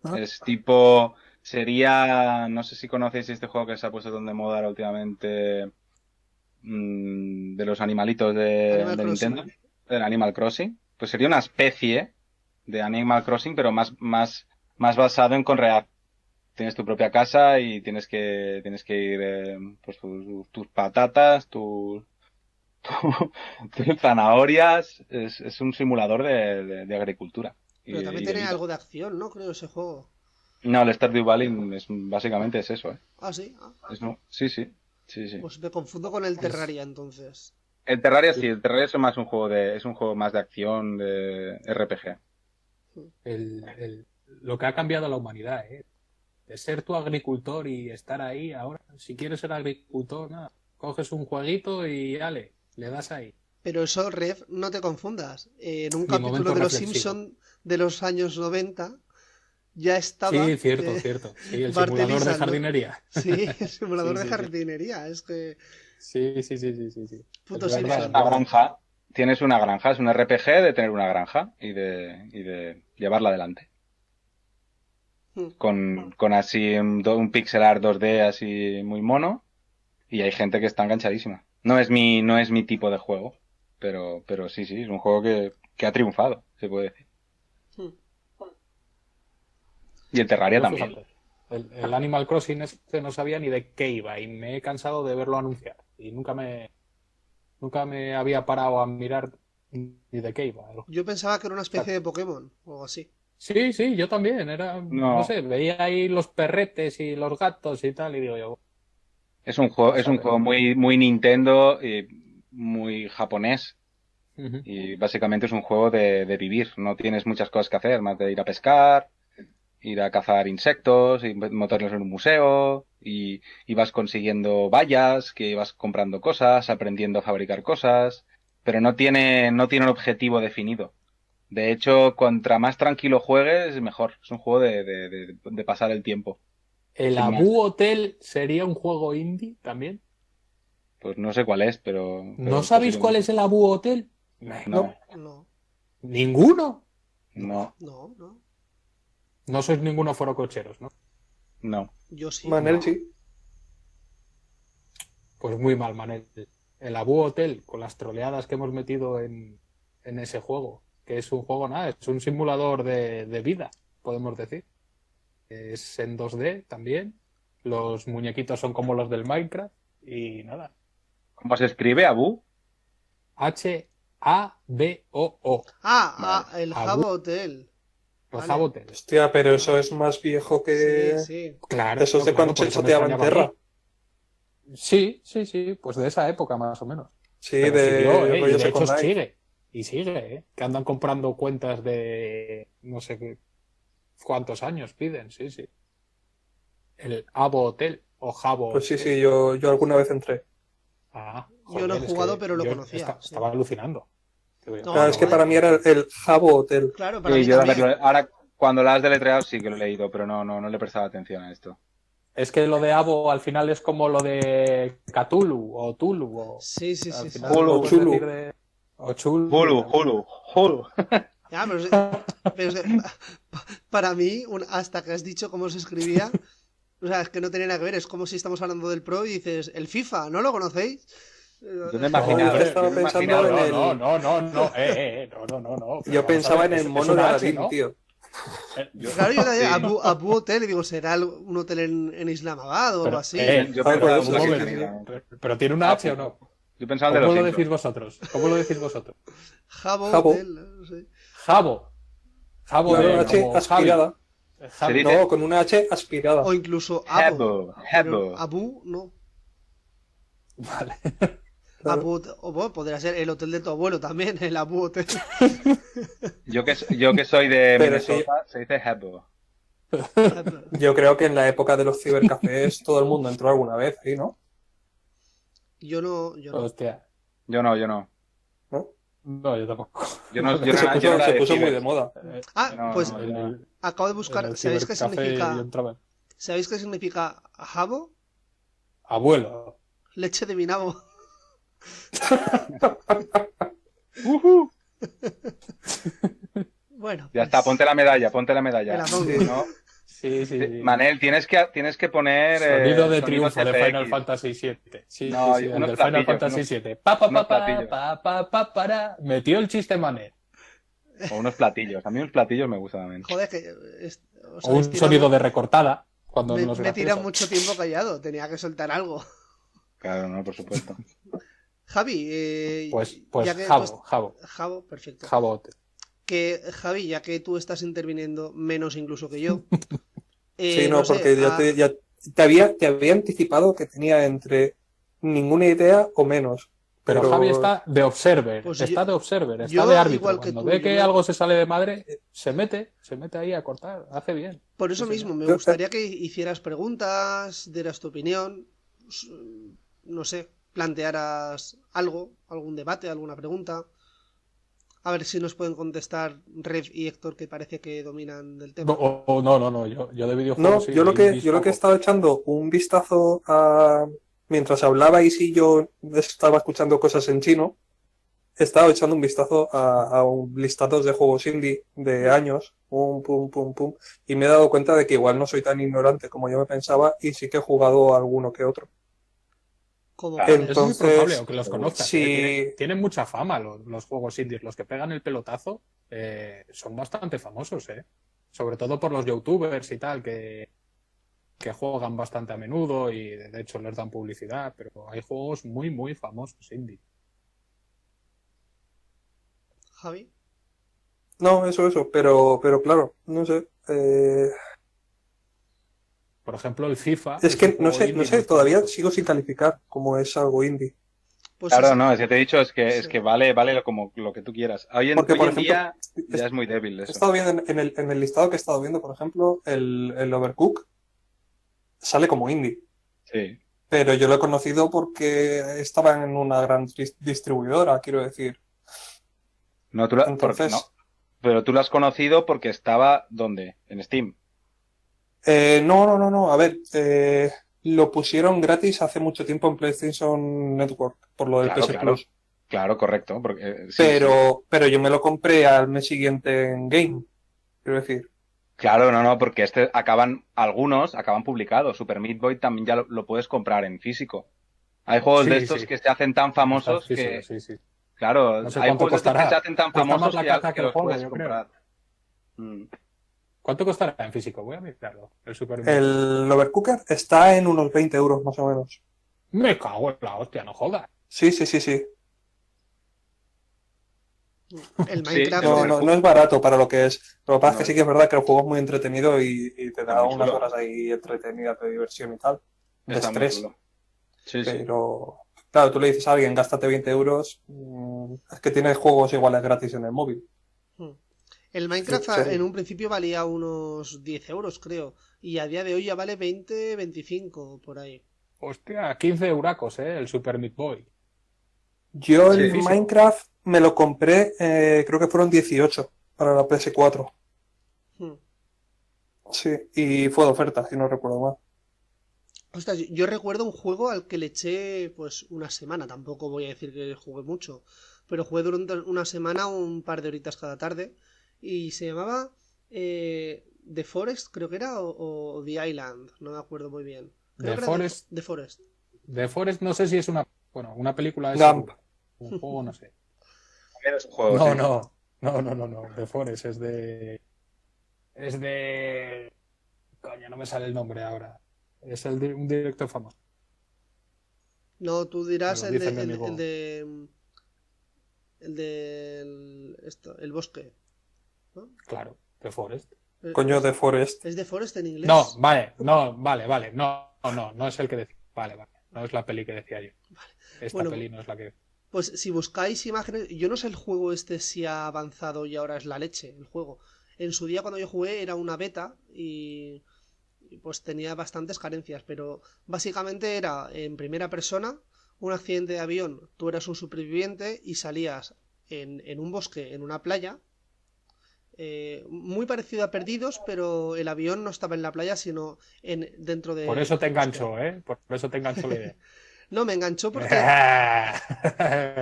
Speaker 5: Ah,
Speaker 3: Es tipo, sería, no sé si conocéis este juego que se ha puesto tan de moda ahora últimamente, de los animalitos
Speaker 2: Animal
Speaker 3: de Nintendo,
Speaker 2: Crossing.
Speaker 3: el Animal Crossing. Pues sería una especie de Animal Crossing, pero más basado en Conrear. Tienes tu propia casa y tienes que ir, pues tus patatas, tus zanahorias. Es un simulador de agricultura
Speaker 2: Pero también
Speaker 3: y de
Speaker 2: tiene
Speaker 3: vida.
Speaker 2: algo de acción, ¿no? Creo ese juego.
Speaker 3: No, el Stardew Valley básicamente es eso, ¿eh?
Speaker 2: Ah, sí. Ah,
Speaker 3: Sí, sí, sí, sí.
Speaker 2: pues me confundo con el
Speaker 4: Es
Speaker 2: Terraria entonces.
Speaker 3: El Terraria sí,
Speaker 4: el,
Speaker 3: el Terraria es más un juego es un juego más de acción, de RPG.
Speaker 4: lo que ha cambiado la humanidad, ¿eh? De ser tu agricultor y estar ahí ahora. Si quieres ser agricultor, nada. Coges un jueguito y dale, le das ahí.
Speaker 2: Pero eso, Rev, no te confundas. En un
Speaker 4: Y
Speaker 2: capítulo
Speaker 4: momento
Speaker 2: de Los
Speaker 4: reflexivo.
Speaker 2: Simpson de los años 90 ya
Speaker 4: Sí,
Speaker 2: estaba
Speaker 4: cierto, cierto. Sí, el
Speaker 2: Bart
Speaker 4: simulador de
Speaker 2: Elisan, ¿no?
Speaker 4: jardinería.
Speaker 2: Sí, el
Speaker 4: Sí,
Speaker 2: simulador de
Speaker 4: sí, sí.
Speaker 2: jardinería. Es que
Speaker 4: Sí, sí, sí, sí, sí, sí. Es
Speaker 2: puto
Speaker 4: verdad,
Speaker 3: Tienes
Speaker 4: es
Speaker 2: Simpson.
Speaker 3: una
Speaker 4: verdad.
Speaker 3: granja, tienes una granja, es un RPG de tener una granja y de llevarla adelante.
Speaker 2: Hmm.
Speaker 3: Con así un pixel art 2D así muy mono y hay gente que está enganchadísima. No es mi tipo de juego, pero sí, sí, es un juego que ha triunfado, se puede decir.
Speaker 2: Hmm.
Speaker 3: Y el Terraria
Speaker 4: Yo
Speaker 3: también.
Speaker 4: fíjate, el Animal Crossing este no sabía ni de qué iba y me he cansado de verlo anunciar. Y nunca me había parado a mirar ni de qué iba. O
Speaker 2: Yo pensaba que era una
Speaker 4: sea,
Speaker 2: especie de Pokémon o algo así.
Speaker 4: sí, sí, yo también. Era, no
Speaker 3: No,
Speaker 4: sé, veía ahí los perretes y los gatos y tal, y digo yo,
Speaker 3: es un
Speaker 4: sabe.
Speaker 3: juego muy Nintendo y muy japonés.
Speaker 4: Ujú.
Speaker 3: Y básicamente es un juego de vivir. No tienes muchas cosas que hacer, más de ir a pescar, ir a cazar insectos, y meterlos en un museo, y vas consiguiendo vallas, que vas comprando cosas, aprendiendo a fabricar cosas, pero no tiene un objetivo definido. De hecho, contra más tranquilo juegues, mejor. Es un juego de pasar el tiempo,
Speaker 4: El
Speaker 3: sin más.
Speaker 4: Abu Hotel sería un juego indie también.
Speaker 3: Pues no sé cuál es,
Speaker 4: ¿No
Speaker 3: pero
Speaker 4: sabéis cuál
Speaker 3: posiblemente.
Speaker 4: es el Abu Hotel?
Speaker 5: no.
Speaker 3: No,
Speaker 2: No,
Speaker 4: ¿Ninguno?
Speaker 3: no,
Speaker 2: no, no.
Speaker 4: No sois ninguno forococheros, ¿no?
Speaker 3: no.
Speaker 2: Yo sí.
Speaker 5: Manel sí.
Speaker 4: Pues muy mal, Manel. El Abu Hotel, con las troleadas que hemos metido en ese juego, que es un juego, nada, es un simulador de vida, podemos decir. Es en 2D también. Los muñequitos son como los del Minecraft y nada.
Speaker 3: ¿Cómo se escribe, Abu?
Speaker 4: Haboo.
Speaker 2: Ah,
Speaker 3: Vale.
Speaker 2: ah, el
Speaker 4: Abu,
Speaker 2: Java Hotel.
Speaker 4: el
Speaker 2: Vale.
Speaker 4: Hotel.
Speaker 5: Hostia, pero eso
Speaker 2: Ah,
Speaker 5: es más viejo
Speaker 2: sí,
Speaker 5: que...
Speaker 2: sí.
Speaker 4: Claro,
Speaker 5: Eso es de cuando
Speaker 4: claro, por
Speaker 5: se
Speaker 4: eso me
Speaker 5: choteaba en
Speaker 4: extrañaba a
Speaker 5: Terra.
Speaker 4: mí. Sí, sí, sí, pues de esa época más o menos.
Speaker 5: Sí,
Speaker 4: Pero siguió,
Speaker 5: de
Speaker 4: y
Speaker 5: rollo
Speaker 4: de hecho
Speaker 5: Second Life.
Speaker 4: sigue. Y sigue, que andan comprando cuentas de no sé qué, cuántos años piden, sí, sí. El Abo Hotel o Jabo
Speaker 5: Pues sí,
Speaker 4: Hotel.
Speaker 5: sí, yo alguna vez entré.
Speaker 4: Ah,
Speaker 2: Yo no he
Speaker 4: joder, es
Speaker 2: jugado,
Speaker 4: que
Speaker 2: pero lo
Speaker 4: yo
Speaker 2: conocía. Sí.
Speaker 4: estaba alucinando.
Speaker 2: No,
Speaker 5: Claro, es
Speaker 2: no,
Speaker 5: que
Speaker 4: Jabo
Speaker 5: para mí era
Speaker 4: Hotel.
Speaker 5: el Jabo Hotel.
Speaker 2: claro, para
Speaker 3: Sí,
Speaker 2: mí
Speaker 3: yo, a ver,
Speaker 2: también.
Speaker 3: ahora cuando lo has deletreado sí que lo he leído, pero no le he prestado atención a esto.
Speaker 4: Es que lo de Abo al final es como lo de Cthulhu o Tulu. O,
Speaker 2: Sí, sí,
Speaker 4: al
Speaker 2: sí, sí,
Speaker 4: final
Speaker 2: sí.
Speaker 5: O
Speaker 4: lo puedes decir
Speaker 5: Chulu.
Speaker 4: de. O Chul.
Speaker 3: Hulu.
Speaker 2: Ya, pero para mí, hasta que has dicho cómo se escribía, o sea, es que no tenía nada que ver. Es como si estamos hablando del Pro y dices, el FIFA, ¿no lo conocéis?
Speaker 3: Yo me he
Speaker 5: No,
Speaker 3: imaginado.
Speaker 5: yo estaba
Speaker 3: yo me he
Speaker 5: pensando
Speaker 3: imaginado-
Speaker 5: en el-
Speaker 4: No.
Speaker 5: Yo pensaba en el mono de Aladdin, tío.
Speaker 2: Claro, yo también,
Speaker 3: Sí.
Speaker 2: Abu Hotel, y digo, ¿será un hotel en Islamabad o algo
Speaker 4: Pero,
Speaker 2: así?
Speaker 3: Yo
Speaker 5: Ah,
Speaker 3: pensaba
Speaker 5: pues
Speaker 3: en
Speaker 5: eso
Speaker 3: la
Speaker 5: sí,
Speaker 3: cristianidad.
Speaker 4: pero ¿tiene una H o no?
Speaker 3: Yo pensaba de los
Speaker 4: ¿Cómo lo
Speaker 3: Simpsons.
Speaker 4: decís vosotros? ¿Cómo lo decís vosotros?
Speaker 2: Jabo
Speaker 5: Jabo.
Speaker 2: Hotel, no sé.
Speaker 4: Jabo. Jabo
Speaker 5: Con
Speaker 4: de
Speaker 5: una H
Speaker 4: como
Speaker 5: aspirada.
Speaker 4: Javi.
Speaker 3: Se dice-
Speaker 5: No, con una H aspirada.
Speaker 2: O incluso Abo.
Speaker 3: Habo.
Speaker 2: Pero Abu, no.
Speaker 4: Vale.
Speaker 5: Claro.
Speaker 2: Abu, o bueno, podría ser el hotel de tu abuelo también, el Abu Hotel.
Speaker 3: Yo que soy de
Speaker 5: Pero sí.
Speaker 3: Minnesota, se dice Habo.
Speaker 5: Yo creo que en la época de los cibercafés todo el mundo entró alguna vez ahí, ¿no?
Speaker 2: Yo no.
Speaker 4: Hostia.
Speaker 3: Yo no.
Speaker 5: ¿No?
Speaker 4: No, yo tampoco.
Speaker 3: Yo no,
Speaker 5: Que
Speaker 3: yo
Speaker 5: se
Speaker 3: no- yo
Speaker 5: puso,
Speaker 3: no era
Speaker 5: se
Speaker 3: de
Speaker 5: puso muy
Speaker 3: ciber.
Speaker 5: de moda.
Speaker 2: Ah,
Speaker 3: No,
Speaker 2: pues
Speaker 3: no,
Speaker 4: En el-
Speaker 2: acabo de
Speaker 4: en
Speaker 2: buscar.
Speaker 4: el
Speaker 2: ¿Sabéis qué
Speaker 4: cibercafé
Speaker 2: significa?
Speaker 4: yo entraba.
Speaker 2: ¿Sabéis qué significa Jabo?
Speaker 4: Abuelo.
Speaker 2: Leche de mi nabo. Bueno,
Speaker 3: Ya está, ponte la medalla.
Speaker 2: Me la pongo.
Speaker 3: Sí, ¿no?
Speaker 4: Sí.
Speaker 3: Manel, tienes que poner
Speaker 4: Sonido de
Speaker 3: sonidos
Speaker 4: triunfo de
Speaker 3: FX.
Speaker 4: Final Fantasy VII. Sí,
Speaker 3: No,
Speaker 4: el
Speaker 3: unos
Speaker 4: del Final
Speaker 3: platillos,
Speaker 4: Fantasy VII.
Speaker 3: unos platillos.
Speaker 4: Para. Metió el chiste Manel.
Speaker 3: O unos platillos. A mí unos platillos me gustan también.
Speaker 2: joder, que. os
Speaker 4: O un
Speaker 2: habéis tirado-
Speaker 4: sonido de recortada. Cuando
Speaker 2: Me,
Speaker 4: no es
Speaker 2: me tira
Speaker 4: gracioso.
Speaker 2: mucho tiempo callado, tenía que soltar algo.
Speaker 3: Claro, no, por supuesto.
Speaker 2: Javi,
Speaker 4: Pues
Speaker 2: ya que
Speaker 4: Jabo,
Speaker 2: perfecto.
Speaker 4: Jabote.
Speaker 2: Que Javi, ya que tú estás interviniendo menos incluso que yo.
Speaker 5: Sí, no,
Speaker 2: sé,
Speaker 5: porque ya te había anticipado que tenía entre ninguna idea o menos.
Speaker 4: Pero Javi está de observer,
Speaker 2: Pues
Speaker 4: está
Speaker 2: yo-
Speaker 4: de observer, está
Speaker 2: yo
Speaker 4: de árbitro.
Speaker 2: igual que
Speaker 4: Cuando
Speaker 2: tú,
Speaker 4: ve
Speaker 2: yo
Speaker 4: que
Speaker 2: me-
Speaker 4: algo se sale de madre, se mete ahí a cortar, hace bien.
Speaker 2: Por eso
Speaker 4: Sí,
Speaker 2: mismo, me
Speaker 5: Yo-
Speaker 2: gustaría que hicieras preguntas, dieras tu opinión, no sé, plantearas algo, algún debate, alguna pregunta. A ver si nos pueden contestar Rev y Héctor, que parece que dominan del tema.
Speaker 4: No, yo de
Speaker 5: No,
Speaker 4: videojuegos sí,
Speaker 5: yo lo
Speaker 4: de
Speaker 5: que
Speaker 4: indies
Speaker 5: he
Speaker 4: poco.
Speaker 5: estado echando un vistazo a... Mientras hablabais y yo estaba escuchando cosas en chino, he estado echando un vistazo a un listados de juegos indie de años, pum, y me he dado cuenta de que igual no soy tan ignorante como yo me pensaba y sí que he jugado alguno que otro.
Speaker 2: Como
Speaker 3: Claro,
Speaker 2: cuáles.
Speaker 4: Es muy
Speaker 5: Entonces,
Speaker 4: probable aunque los conozcas.
Speaker 5: sí.
Speaker 4: Tienen mucha fama los juegos indies. Los que pegan el pelotazo son bastante famosos, ¿eh? Sobre todo por los youtubers y tal, que juegan bastante a menudo y de hecho les dan publicidad, pero hay juegos muy, muy famosos indie.
Speaker 2: Javi.
Speaker 5: No, eso, pero claro, no sé.
Speaker 4: Por ejemplo, el FIFA.
Speaker 5: Es que
Speaker 4: un
Speaker 5: no
Speaker 4: juego
Speaker 5: sé,
Speaker 4: indie muy
Speaker 5: todavía
Speaker 4: famoso.
Speaker 5: sigo sin calificar como es algo indie.
Speaker 2: Pues
Speaker 3: Claro,
Speaker 2: es-
Speaker 3: no, es que te he dicho, es
Speaker 2: Sí.
Speaker 3: que vale como lo que tú quieras.
Speaker 5: Porque,
Speaker 3: Hoy
Speaker 5: por
Speaker 3: en
Speaker 5: ejemplo,
Speaker 3: día ya es muy débil
Speaker 5: He
Speaker 3: eso.
Speaker 5: estado viendo en el listado que he estado viendo, por ejemplo, el Overcook sale como indie,
Speaker 3: Sí.
Speaker 5: pero yo lo he conocido porque estaba en una gran distribuidora, quiero decir.
Speaker 3: No, porque
Speaker 5: Entonces,
Speaker 3: no. Pero tú lo has conocido porque estaba, ¿dónde? En Steam.
Speaker 5: no, a ver, lo pusieron gratis hace mucho tiempo en PlayStation Network, por lo del
Speaker 3: Claro,
Speaker 5: PS
Speaker 3: claro.
Speaker 5: Plus,
Speaker 3: Claro, correcto. Porque, sí, sí.
Speaker 5: pero yo me lo compré al mes siguiente en Game, quiero decir.
Speaker 3: Claro, no, porque algunos acaban publicados. Super Meat Boy también ya lo puedes comprar en físico. Hay juegos
Speaker 4: Sí,
Speaker 3: de estos
Speaker 4: sí.
Speaker 3: que se hacen tan famosos
Speaker 4: Está físico,
Speaker 3: que,
Speaker 4: sí.
Speaker 3: claro,
Speaker 4: No sé
Speaker 3: hay
Speaker 4: cuánto
Speaker 3: juegos de estos que
Speaker 4: costará.
Speaker 3: se hacen tan
Speaker 4: Cuesta más
Speaker 3: famosos
Speaker 4: la
Speaker 3: que,
Speaker 4: caja que el
Speaker 3: los
Speaker 4: juego,
Speaker 3: puedes
Speaker 4: yo creo.
Speaker 3: comprar. Mm.
Speaker 4: ¿Cuánto costará en físico? Voy a mirarlo. El Super
Speaker 5: El Overcooker está en unos 20 euros más o menos.
Speaker 4: Me cago en la hostia, no jodas.
Speaker 5: Sí.
Speaker 2: el
Speaker 3: Sí,
Speaker 2: Minecraft.
Speaker 5: No es barato para lo que es. Lo que pasa es
Speaker 3: No.
Speaker 5: que sí que es verdad que el juego es muy entretenido y te da
Speaker 3: muy
Speaker 5: unas
Speaker 3: chulo.
Speaker 5: horas ahí entretenidas de diversión y tal, de
Speaker 3: Está muy
Speaker 5: estrés.
Speaker 3: chulo. Sí, sí.
Speaker 5: Pero, claro, tú le dices a alguien, gástate 20 euros, es que tienes juegos iguales gratis en el móvil.
Speaker 2: El Minecraft
Speaker 5: Sí, sí.
Speaker 2: en un principio valía unos 10 euros, creo. Y a día de hoy ya vale 20, 25 por ahí.
Speaker 4: Hostia, 15 euracos, el Super Meat Boy.
Speaker 5: Yo
Speaker 3: Sí.
Speaker 5: el Minecraft me lo compré, creo que fueron 18 para la PS4.
Speaker 2: Hmm.
Speaker 5: Sí, y fue de oferta, si no recuerdo mal.
Speaker 2: Ostras, yo recuerdo un juego al que le eché pues una semana, tampoco voy a decir que jugué mucho, pero jugué durante una semana un par de horitas cada tarde y se llamaba The Forest, creo que era, o The Island, no me acuerdo muy bien. Creo
Speaker 4: The
Speaker 2: que era
Speaker 4: Forest,
Speaker 2: The Forest.
Speaker 4: The Forest no sé si es una película es
Speaker 5: Gump.
Speaker 4: un juego, no sé.
Speaker 3: También es un juego,
Speaker 4: No,
Speaker 3: sí.
Speaker 4: no. The Forest es de coño, no me sale el nombre ahora. Es un director famoso.
Speaker 2: No, tú
Speaker 4: Me
Speaker 2: dirás
Speaker 4: lo
Speaker 2: el
Speaker 4: dice
Speaker 2: de,
Speaker 4: mi amigo.
Speaker 2: el bosque, ¿no?
Speaker 4: Claro, The Forest.
Speaker 5: Coño, de Forest.
Speaker 2: ¿Es The Forest en inglés?
Speaker 4: No, vale. No es el que decía. Vale. No es la peli que decía yo. Esta
Speaker 2: Bueno,
Speaker 4: peli no es la que.
Speaker 2: pues si buscáis imágenes, yo no sé el juego este si ha avanzado y ahora es la leche, el juego. En su día cuando yo jugué era una beta y pues tenía bastantes carencias, pero básicamente era en primera persona, un accidente de avión, tú eras un superviviente y salías en un bosque, en una playa, muy parecido a Perdidos, pero el avión no estaba en la playa, sino dentro
Speaker 4: Por eso te
Speaker 2: del bosque.
Speaker 4: engancho, ¿eh? Por eso te engancho la idea.
Speaker 2: No, me enganchó porque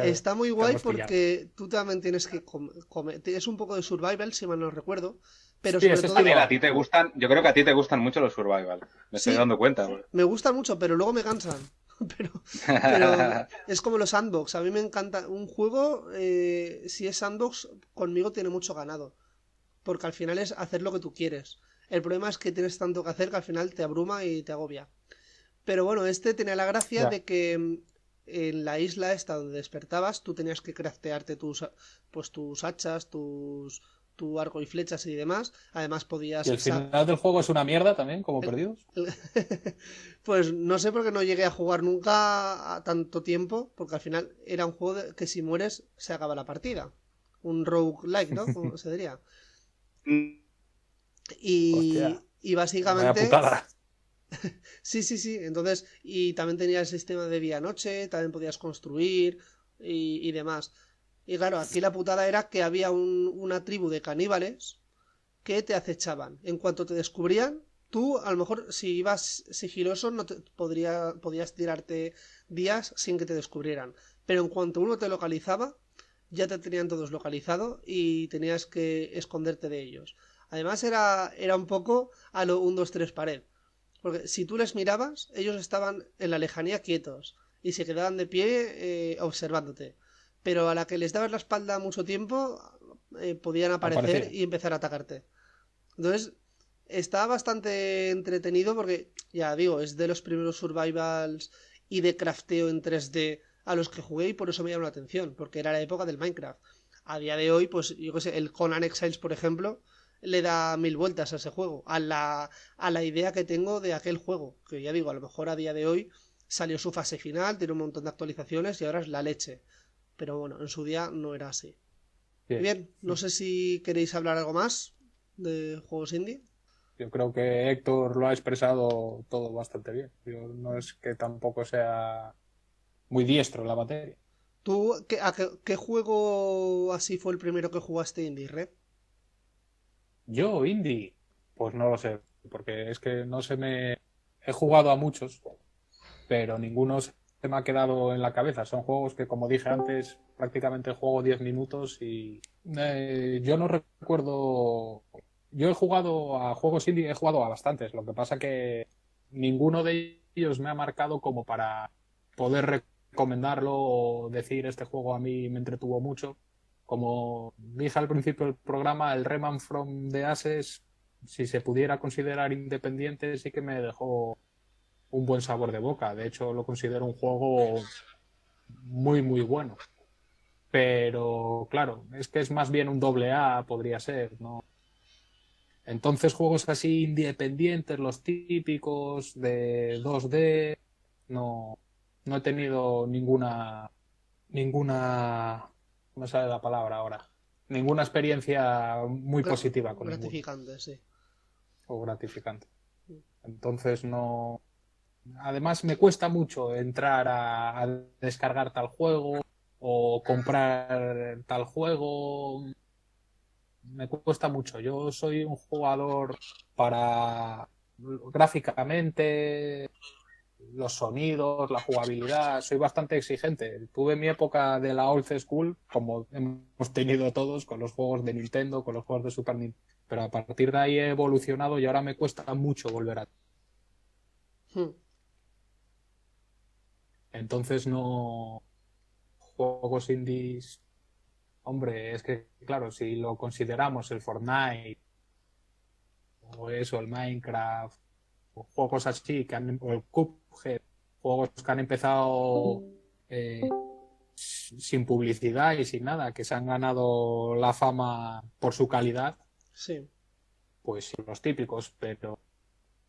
Speaker 2: está muy
Speaker 4: Te
Speaker 2: guay
Speaker 4: hemos pillado.
Speaker 2: porque tú también tienes que comer. Es un poco de survival, si mal no recuerdo, pero
Speaker 4: Sí,
Speaker 2: sobre
Speaker 4: ese
Speaker 2: todo
Speaker 3: Daniel,
Speaker 4: estilo.
Speaker 3: a ti te gustan, yo creo que a ti te gustan mucho los survival. Me estoy
Speaker 2: sí,
Speaker 3: dando cuenta.
Speaker 2: me gustan mucho, pero luego me cansan. Pero es como los sandbox. A mí me encanta un juego, si es sandbox, conmigo tiene mucho ganado, porque al final es hacer lo que tú quieres. El problema es que tienes tanto que hacer que al final te abruma y te agobia. Pero bueno, este tenía la gracia
Speaker 4: Ya.
Speaker 2: de que en la isla esta donde despertabas, tú tenías que craftearte tus hachas, tu arco y flechas y demás. Además
Speaker 4: Y
Speaker 2: podías...
Speaker 4: el final del juego es una mierda también, como
Speaker 2: el-
Speaker 4: Perdidos.
Speaker 2: el- Pues no sé por qué no llegué a jugar nunca a tanto tiempo, porque al final era un juego que si mueres se acaba la partida. Un roguelike, ¿no? Como se diría.
Speaker 4: Hostia,
Speaker 2: Y
Speaker 4: vaya
Speaker 2: básicamente...
Speaker 4: putada.
Speaker 2: Sí. Entonces, y también tenía el sistema de día-noche, también podías construir y demás. Y claro, aquí la putada era que había una tribu de caníbales que te acechaban. En cuanto te descubrían, tú a lo mejor si ibas sigiloso no podías tirarte días sin que te descubrieran. Pero en cuanto uno te localizaba, ya te tenían todos localizado y tenías que esconderte de ellos. Además era un poco a lo 1, 2, 3 pared. Porque si tú les mirabas, ellos estaban en la lejanía quietos y se quedaban de pie observándote. Pero a la que les dabas la espalda mucho tiempo, podían aparecer
Speaker 4: Aparecía.
Speaker 2: y empezar a atacarte. Entonces, está bastante entretenido porque, ya digo, es de los primeros survivals y de crafteo en 3D a los que jugué y por eso me llamó la atención, porque era la época del Minecraft. A día de hoy, pues yo qué sé, el Conan Exiles, por ejemplo, le da 1000 vueltas a ese juego, a la idea que tengo de aquel juego, que ya digo, a lo mejor a día de hoy salió su fase final, tiene un montón de actualizaciones y ahora es la leche. Pero bueno, en su día no era así.
Speaker 4: Bien.
Speaker 2: Bien, no sé si queréis hablar algo más de juegos indie.
Speaker 4: Yo creo que Héctor lo ha expresado todo bastante bien. Yo no es que tampoco sea muy diestro en la materia.
Speaker 2: ¿Tú qué juego así fue el primero que jugaste indie, Red?
Speaker 4: Yo, indie, pues no lo sé, porque es que no se me... He jugado a muchos, pero ninguno se me ha quedado en la cabeza. Son juegos que, como dije antes, prácticamente juego 10 minutos y yo no recuerdo... Yo he jugado a juegos indie, he jugado a bastantes. Lo que pasa que ninguno de ellos me ha marcado como para poder recomendarlo o decir este juego a mí me entretuvo mucho. Como dije al principio del programa, el Rayman from the Ashes, si se pudiera considerar independiente, sí que me dejó un buen sabor de boca. De hecho, lo considero un juego muy bueno. Pero claro, es que es más bien un doble A, podría ser, ¿no? Entonces, juegos así independientes, los típicos de 2D, no, no he tenido ninguna, no me sale la palabra ahora, ninguna experiencia muy positiva con ninguno
Speaker 2: Gratificante, sí.
Speaker 4: o gratificante. Entonces, no. Además, me cuesta mucho entrar a descargar tal juego o comprar tal juego. Me cuesta mucho. Yo soy un jugador para gráficamente, los sonidos, la jugabilidad, soy bastante exigente. Tuve mi época de la old school, como hemos tenido todos, con los juegos de Nintendo, con los juegos de Super Nintendo, pero a partir de ahí he evolucionado y ahora me cuesta mucho volver a...
Speaker 2: Hmm.
Speaker 4: Entonces no... Juegos indies... Hombre, es que, claro, si lo consideramos el Fortnite, o eso, el Minecraft, o juegos así, o el Cuphead, juegos que han empezado sin publicidad y sin nada, que se han ganado la fama por su calidad,
Speaker 2: Sí.
Speaker 4: pues sí, los típicos, pero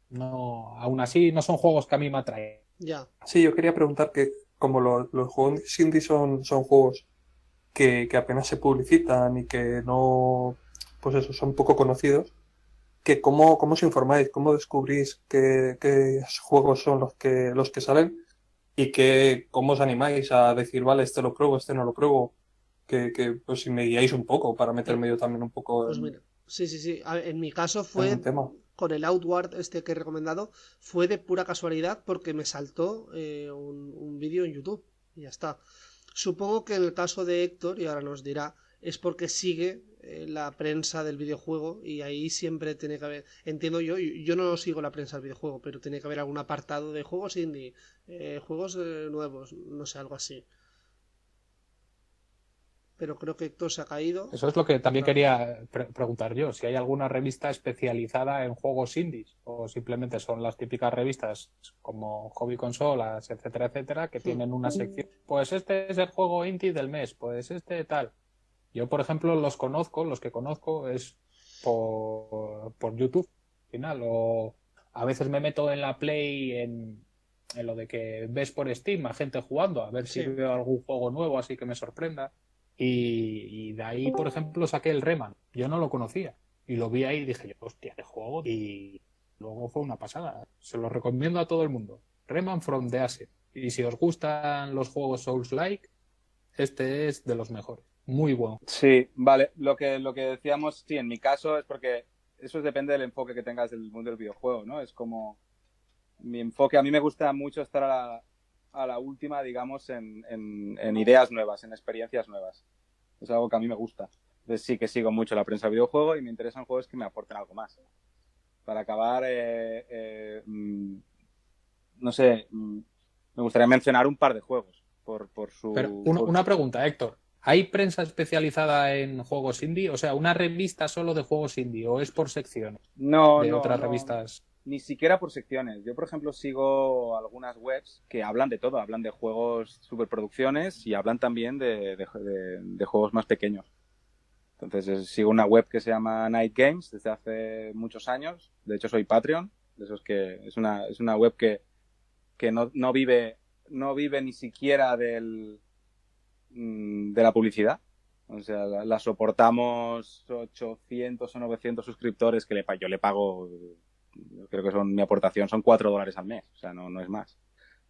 Speaker 4: no, aún así no son juegos que a mí me atraen.
Speaker 2: Ya.
Speaker 5: Sí, yo quería preguntar que como los juegos indie son juegos que apenas se publicitan y que no, pues eso, son poco conocidos, que cómo os informáis, cómo descubrís qué juegos son los que salen y cómo os animáis a decir, vale, este lo pruebo, este no lo pruebo, pues si me guiáis un poco para meterme yo también un poco
Speaker 2: Pues mira, sí. En mi caso
Speaker 5: en
Speaker 2: fue
Speaker 5: el tema.
Speaker 2: con el Outward este que he recomendado, fue de pura casualidad porque me saltó un vídeo en YouTube y ya está. Supongo que en el caso de Héctor, y ahora nos dirá, es porque sigue la prensa del videojuego y ahí siempre tiene que haber, entiendo yo no sigo la prensa del videojuego, pero tiene que haber algún apartado de juegos indie, juegos nuevos, no sé, algo así. Pero creo que Héctor se ha caído.
Speaker 4: Eso es lo que también quería preguntar yo, si hay alguna revista especializada en juegos indies o simplemente son las típicas revistas como Hobby Consolas, etcétera, etcétera, que tienen una sección. Pues este es el juego indie del mes, pues este tal. Yo, por ejemplo, los que conozco es por YouTube, al final, o a veces me meto en la Play en lo de que ves por Steam a gente jugando, a ver si
Speaker 2: Sí.
Speaker 4: veo algún juego nuevo así que me sorprenda. Y de ahí, por ejemplo, saqué el Rayman. Yo no lo conocía. Y lo vi ahí y dije yo, hostia, qué juego. Y luego fue una pasada. Se lo recomiendo a todo el mundo. Rayman from the Ashes. Y si os gustan los juegos Souls-like, este es de los mejores. Muy bueno.
Speaker 3: Sí, vale. Lo que decíamos, sí, en mi caso es porque eso depende del enfoque que tengas del mundo del videojuego, ¿no? Es como mi enfoque. A mí me gusta mucho estar a la última, digamos, en ideas nuevas, en experiencias nuevas. Es algo que a mí me gusta. Entonces sí que sigo mucho la prensa de videojuego y me interesan juegos que me aporten algo más. Para acabar, no sé, me gustaría mencionar un par de juegos por su...
Speaker 4: Pero una pregunta, Héctor. ¿Hay prensa especializada en juegos indie? O sea, ¿una revista solo de juegos indie o es por secciones
Speaker 3: No,
Speaker 4: de
Speaker 3: no,
Speaker 4: otras
Speaker 3: no.
Speaker 4: revistas?
Speaker 3: Ni siquiera por secciones. Yo, por ejemplo, sigo algunas webs que hablan de todo. Hablan de juegos, superproducciones y hablan también de juegos más pequeños. Entonces, sigo una web que se llama Night Games desde hace muchos años. De hecho, soy Patreon. De esos que es una web que no vive ni siquiera de la publicidad. O sea, la soportamos 800 o 900 suscriptores que yo le pago, creo que mi aportación son $4 al mes, o sea, no es más.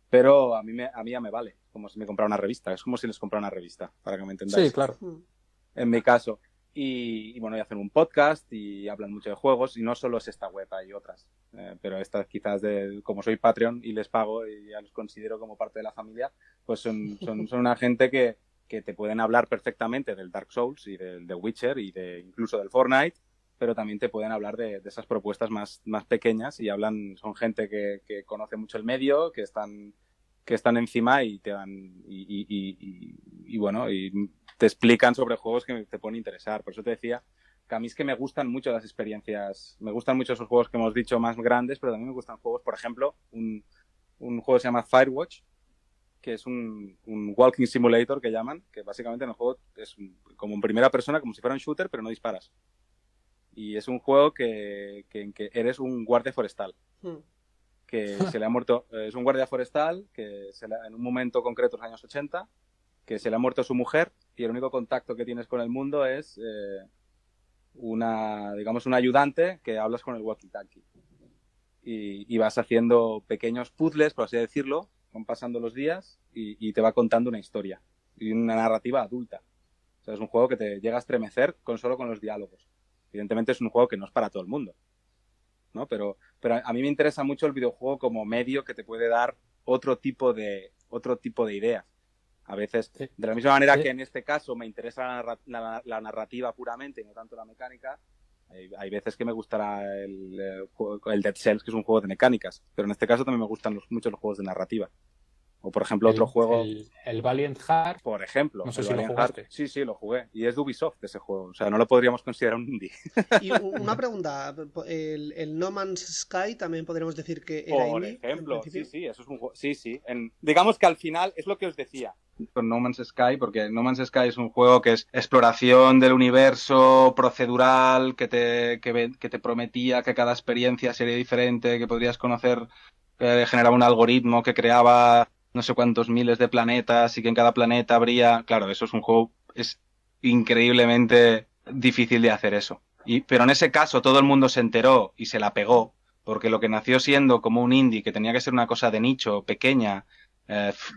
Speaker 3: Pero a mí ya me vale, como si me comprara una revista, es como si les comprara una revista, para que me entendáis.
Speaker 4: Sí, claro.
Speaker 3: En mi caso. Y bueno, y hacen un podcast y hablan mucho de juegos y no solo es esta web, hay otras. Pero estas quizás, como soy Patreon y les pago y ya los considero como parte de la familia, pues son una gente que te pueden hablar perfectamente del Dark Souls y del The Witcher y incluso del Fortnite, pero también te pueden hablar de esas propuestas más pequeñas y son gente que conoce mucho el medio, que están encima y te dan y bueno, y te explican sobre juegos que te pueden interesar. Por eso te decía que a mí es que me gustan mucho las experiencias, me gustan mucho esos juegos que hemos dicho más grandes, pero también me gustan juegos, por ejemplo, un juego que se llama Firewatch, que es un walking simulator que llaman, que básicamente en el juego es como en primera persona, como si fuera un shooter, pero no disparas. Y es un juego en que eres un guardia forestal. Que se le ha muerto, es un guardia forestal que en un momento concreto, en los años 80, que se le ha muerto su mujer y el único contacto que tienes con el mundo es digamos, un ayudante que hablas con el walkie-talkie. Y vas haciendo pequeños puzzles, por así decirlo, van pasando los días y te va contando una historia y una narrativa adulta. O sea, es un juego que te llega a estremecer solo con los diálogos. Evidentemente es un juego que no es para todo el mundo, ¿no? Pero a mí me interesa mucho el videojuego como medio que te puede dar otro tipo de ideas. A veces, de la misma manera que en este caso me interesa la narrativa puramente y no tanto la mecánica, hay veces que me gustará el Dead Cells, que es un juego de mecánicas, pero en este caso también me gustan mucho los juegos de narrativa. O por ejemplo otro juego...
Speaker 4: El Valiant Heart.
Speaker 3: Por ejemplo.
Speaker 4: No sé si lo jugaste.
Speaker 3: Sí, lo jugué. Y es de Ubisoft ese juego. O sea, no lo podríamos considerar un indie.
Speaker 2: Y una pregunta. El No Man's Sky también podríamos decir que era indie.
Speaker 3: Por ejemplo, sí, eso es un juego. Sí. Digamos que al final es lo que os decía. Con No Man's Sky, porque No Man's Sky es un juego que es exploración del universo procedural, que te prometía que cada experiencia sería diferente, que podrías conocer, que generaba un algoritmo que creaba no sé cuántos miles de planetas y que en cada planeta habría... Claro, eso es un juego... Es increíblemente difícil de hacer eso. Pero en ese caso todo el mundo se enteró y se la pegó, porque lo que nació siendo como un indie, que tenía que ser una cosa de nicho, pequeña,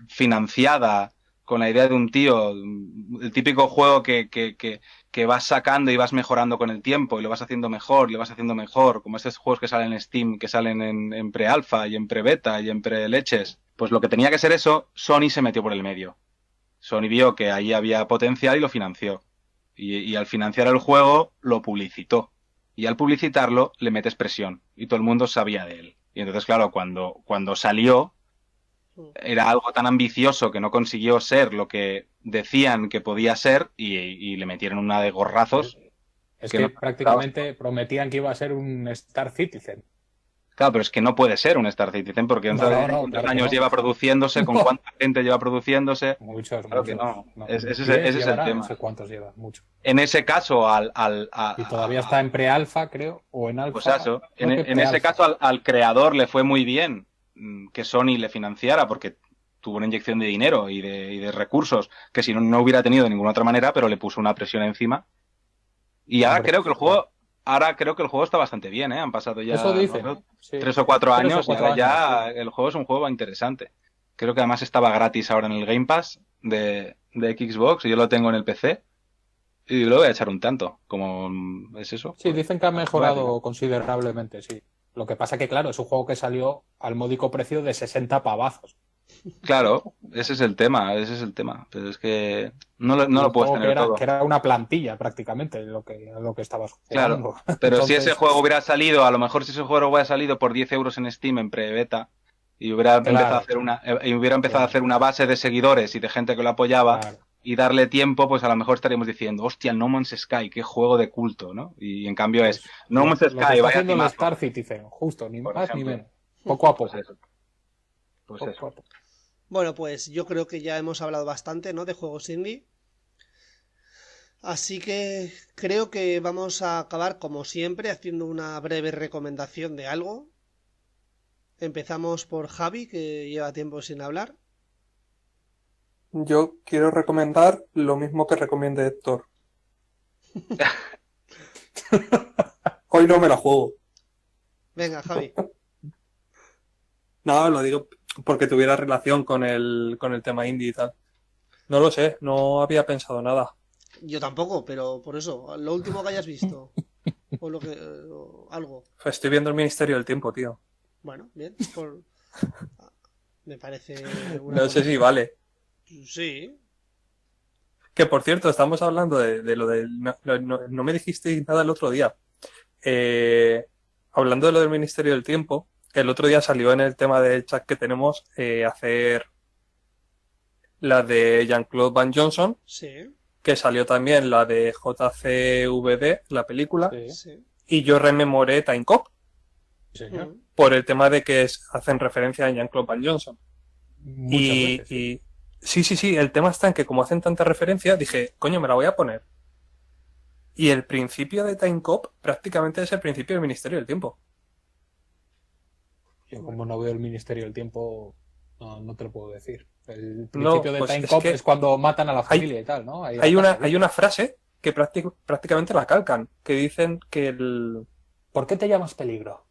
Speaker 3: financiada, con la idea de un tío, el típico juego que vas sacando y vas mejorando con el tiempo y lo vas haciendo mejor, como estos juegos que salen en Steam, que salen en pre-alfa y en pre-beta y en pre-leches. Pues lo que tenía que ser eso, Sony se metió por el medio. Sony vio que ahí había potencial y lo financió. Y al financiar el juego, lo publicitó. Y al publicitarlo, le metes presión. Y todo el mundo sabía de él. Y entonces, claro, cuando salió, era algo tan ambicioso que no consiguió ser lo que decían que podía ser y le metieron una de gorrazos.
Speaker 4: Es que prácticamente prometían que iba a ser un Star Citizen.
Speaker 3: Claro, pero es que no puede ser un Star Citizen porque ¿cuántos años lleva produciéndose? ¿Con cuánta gente lleva produciéndose?
Speaker 4: Muchos.
Speaker 3: Que no. Ese es el tema.
Speaker 4: No sé cuántos lleva, mucho.
Speaker 3: En ese caso,
Speaker 4: y todavía está en pre-alfa, creo, o en alfa.
Speaker 3: Pues eso, en ese caso al creador le fue muy bien que Sony le financiara porque tuvo una inyección de dinero y de recursos que si no hubiera tenido de ninguna otra manera, pero le puso una presión encima. Y ahora creo que el juego está bastante bien, ¿eh? Han pasado ya 3 o 4 años y ahora ya el juego es un juego interesante. Creo que además estaba gratis ahora en el Game Pass de Xbox y yo lo tengo en el PC y lo voy a echar un tanto, como es eso.
Speaker 4: Sí, dicen que ha mejorado considerablemente, sí. Lo que pasa que, claro, es un juego que salió al módico precio de 60 pavazos.
Speaker 3: Claro, ese es el tema. Pero es que no lo puedes tener todo.
Speaker 4: Que era una plantilla prácticamente lo que estabas jugando.
Speaker 3: Claro, pero entonces, si ese juego hubiera salido, a lo mejor si ese juego hubiera salido por 10 euros en Steam en pre-beta y hubiera empezado a hacer una base de seguidores y de gente que lo apoyaba y darle tiempo, pues a lo mejor estaríamos diciendo, hostia, No Man's Sky, qué juego de culto, ¿no? Y en cambio es No Man's Sky,
Speaker 4: vaya haciendo el Star Citizen, justo, ni más ni menos. Poco a poco.
Speaker 3: Pues eso.
Speaker 2: Bueno, pues yo creo que ya hemos hablado bastante, ¿no?, de juegos indie. Así que creo que vamos a acabar, como siempre, haciendo una breve recomendación de algo. Empezamos por Javi, que lleva tiempo sin hablar.
Speaker 5: Yo quiero recomendar lo mismo que recomiende Héctor. Hoy no me la juego.
Speaker 2: Venga, Javi.
Speaker 5: No, lo digo porque tuviera relación con el tema indie y tal. No lo sé, no había pensado nada.
Speaker 2: Yo tampoco, pero por eso, lo último que hayas visto. O algo.
Speaker 5: Estoy viendo el Ministerio del Tiempo, tío.
Speaker 2: Bueno, bien. Me parece...
Speaker 5: No sé si vale.
Speaker 2: Sí.
Speaker 5: Que por cierto, estamos hablando de lo del... No me dijiste nada el otro día. Hablando de lo del Ministerio del Tiempo, el otro día salió en el tema del chat que tenemos hacer la de Jean-Claude Van Johnson.
Speaker 2: Sí.
Speaker 5: Que salió también la de JCVD, la película.
Speaker 2: Sí.
Speaker 5: Y yo rememoré Time Cop.
Speaker 4: Señor.
Speaker 5: Por el tema de que hacen referencia a Jean-Claude Van Johnson.
Speaker 4: Muchas veces.
Speaker 5: Sí, el tema está en que como hacen tanta referencia, dije, coño, me la voy a poner. Y el principio de Time Cop prácticamente es el principio del Ministerio del Tiempo.
Speaker 4: Yo como no veo el Ministerio del Tiempo, no te lo puedo decir. El principio de Time Cop es cuando matan a la familia y tal, ¿no?
Speaker 5: Hay una frase que prácticamente la calcan, que dicen que el...
Speaker 4: ¿Por qué te llamas Peligro?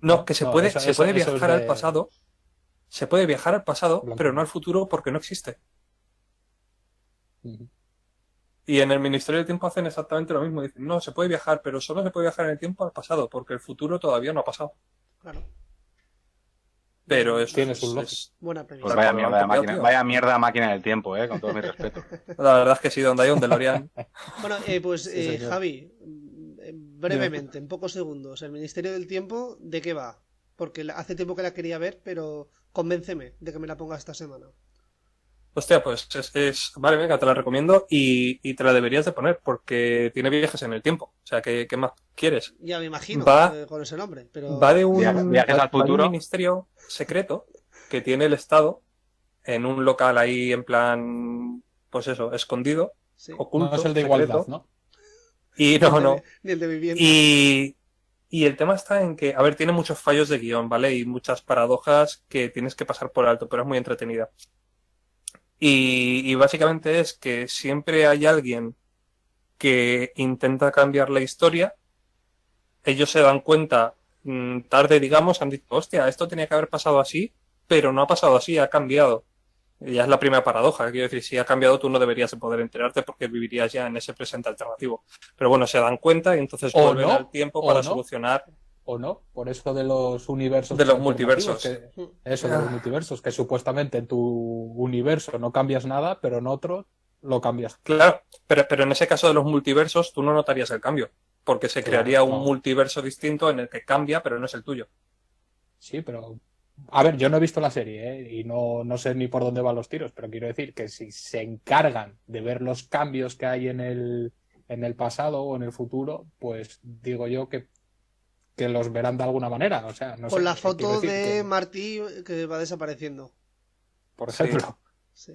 Speaker 5: No, que se puede viajar al pasado. Se puede viajar al pasado,
Speaker 4: Blanco.
Speaker 5: pero no al futuro porque no existe. Y en el Ministerio del Tiempo hacen exactamente lo mismo. Dicen, no, se puede viajar, pero solo se puede viajar en el tiempo al pasado, porque el futuro todavía no ha pasado.
Speaker 2: Claro.
Speaker 5: pero es,
Speaker 4: Tiene sus
Speaker 2: Buena
Speaker 3: Pues
Speaker 2: premisa.
Speaker 3: vaya
Speaker 5: Claro,
Speaker 3: mierda de
Speaker 5: tío.
Speaker 3: máquina, vaya mierda de máquina del tiempo, con todo mi respeto.
Speaker 5: la verdad es que sí, donde hay un DeLorean.
Speaker 2: Bueno, pues
Speaker 4: Sí, señor.
Speaker 2: Javi, brevemente, en pocos segundos, el Ministerio del Tiempo, ¿de qué va? Porque hace tiempo que la quería ver, pero convénceme de que me la ponga esta semana.
Speaker 5: Hostia, pues vale, venga, te la recomiendo y te la deberías de poner porque tiene viajes en el tiempo. O sea, ¿qué más quieres?
Speaker 2: Ya me imagino,
Speaker 5: Va,
Speaker 2: con ese nombre,
Speaker 5: va
Speaker 2: pero...
Speaker 5: de un,
Speaker 3: Viajes al
Speaker 5: va de un
Speaker 3: futuro.
Speaker 5: ministerio secreto que tiene el Estado en un local ahí en plan, pues eso, escondido,
Speaker 2: Sí.
Speaker 5: oculto,
Speaker 4: No es el de
Speaker 5: secreto.
Speaker 4: igualdad, ¿no?
Speaker 5: Y
Speaker 2: Ni el
Speaker 5: no,
Speaker 2: de-
Speaker 5: no.
Speaker 2: Ni el de vivienda.
Speaker 5: Y el tema está en que, a ver, tiene muchos fallos de guión, ¿vale? Y muchas paradojas que tienes que pasar por alto, pero es muy entretenida. Y básicamente es que siempre hay alguien que intenta cambiar la historia. Ellos se dan cuenta tarde, digamos, han dicho, hostia, esto tenía que haber pasado así, pero no ha pasado así, ha cambiado. Y ya es la primera paradoja. Quiero decir, si ha cambiado, tú no deberías de poder enterarte porque vivirías ya en ese presente alternativo. Pero bueno, se dan cuenta y entonces
Speaker 4: O
Speaker 5: vuelven
Speaker 4: no,
Speaker 5: al tiempo
Speaker 4: o
Speaker 5: para
Speaker 4: no.
Speaker 5: solucionar
Speaker 4: ¿O no? Por eso de los universos
Speaker 5: de los
Speaker 4: alternativos,
Speaker 5: multiversos.
Speaker 4: eso de los multiversos, que supuestamente en tu universo no cambias nada, pero en otro lo cambias.
Speaker 5: Claro, pero en ese caso de los multiversos tú no notarías el cambio, porque se
Speaker 4: Claro,
Speaker 5: crearía un
Speaker 4: no.
Speaker 5: multiverso distinto en el que cambia, pero no es el tuyo.
Speaker 4: Sí, pero... A ver, yo no he visto la serie, y no sé ni por dónde van los tiros, pero quiero decir que si se encargan de ver los cambios que hay en el pasado o en el futuro, pues digo yo que los verán de alguna manera. O sea, no
Speaker 2: Con
Speaker 4: sé,
Speaker 2: la
Speaker 4: quiero
Speaker 2: foto
Speaker 4: decir
Speaker 2: de
Speaker 4: que,
Speaker 2: Martí que va desapareciendo.
Speaker 4: por
Speaker 5: Sí.
Speaker 4: ejemplo,
Speaker 2: Sí.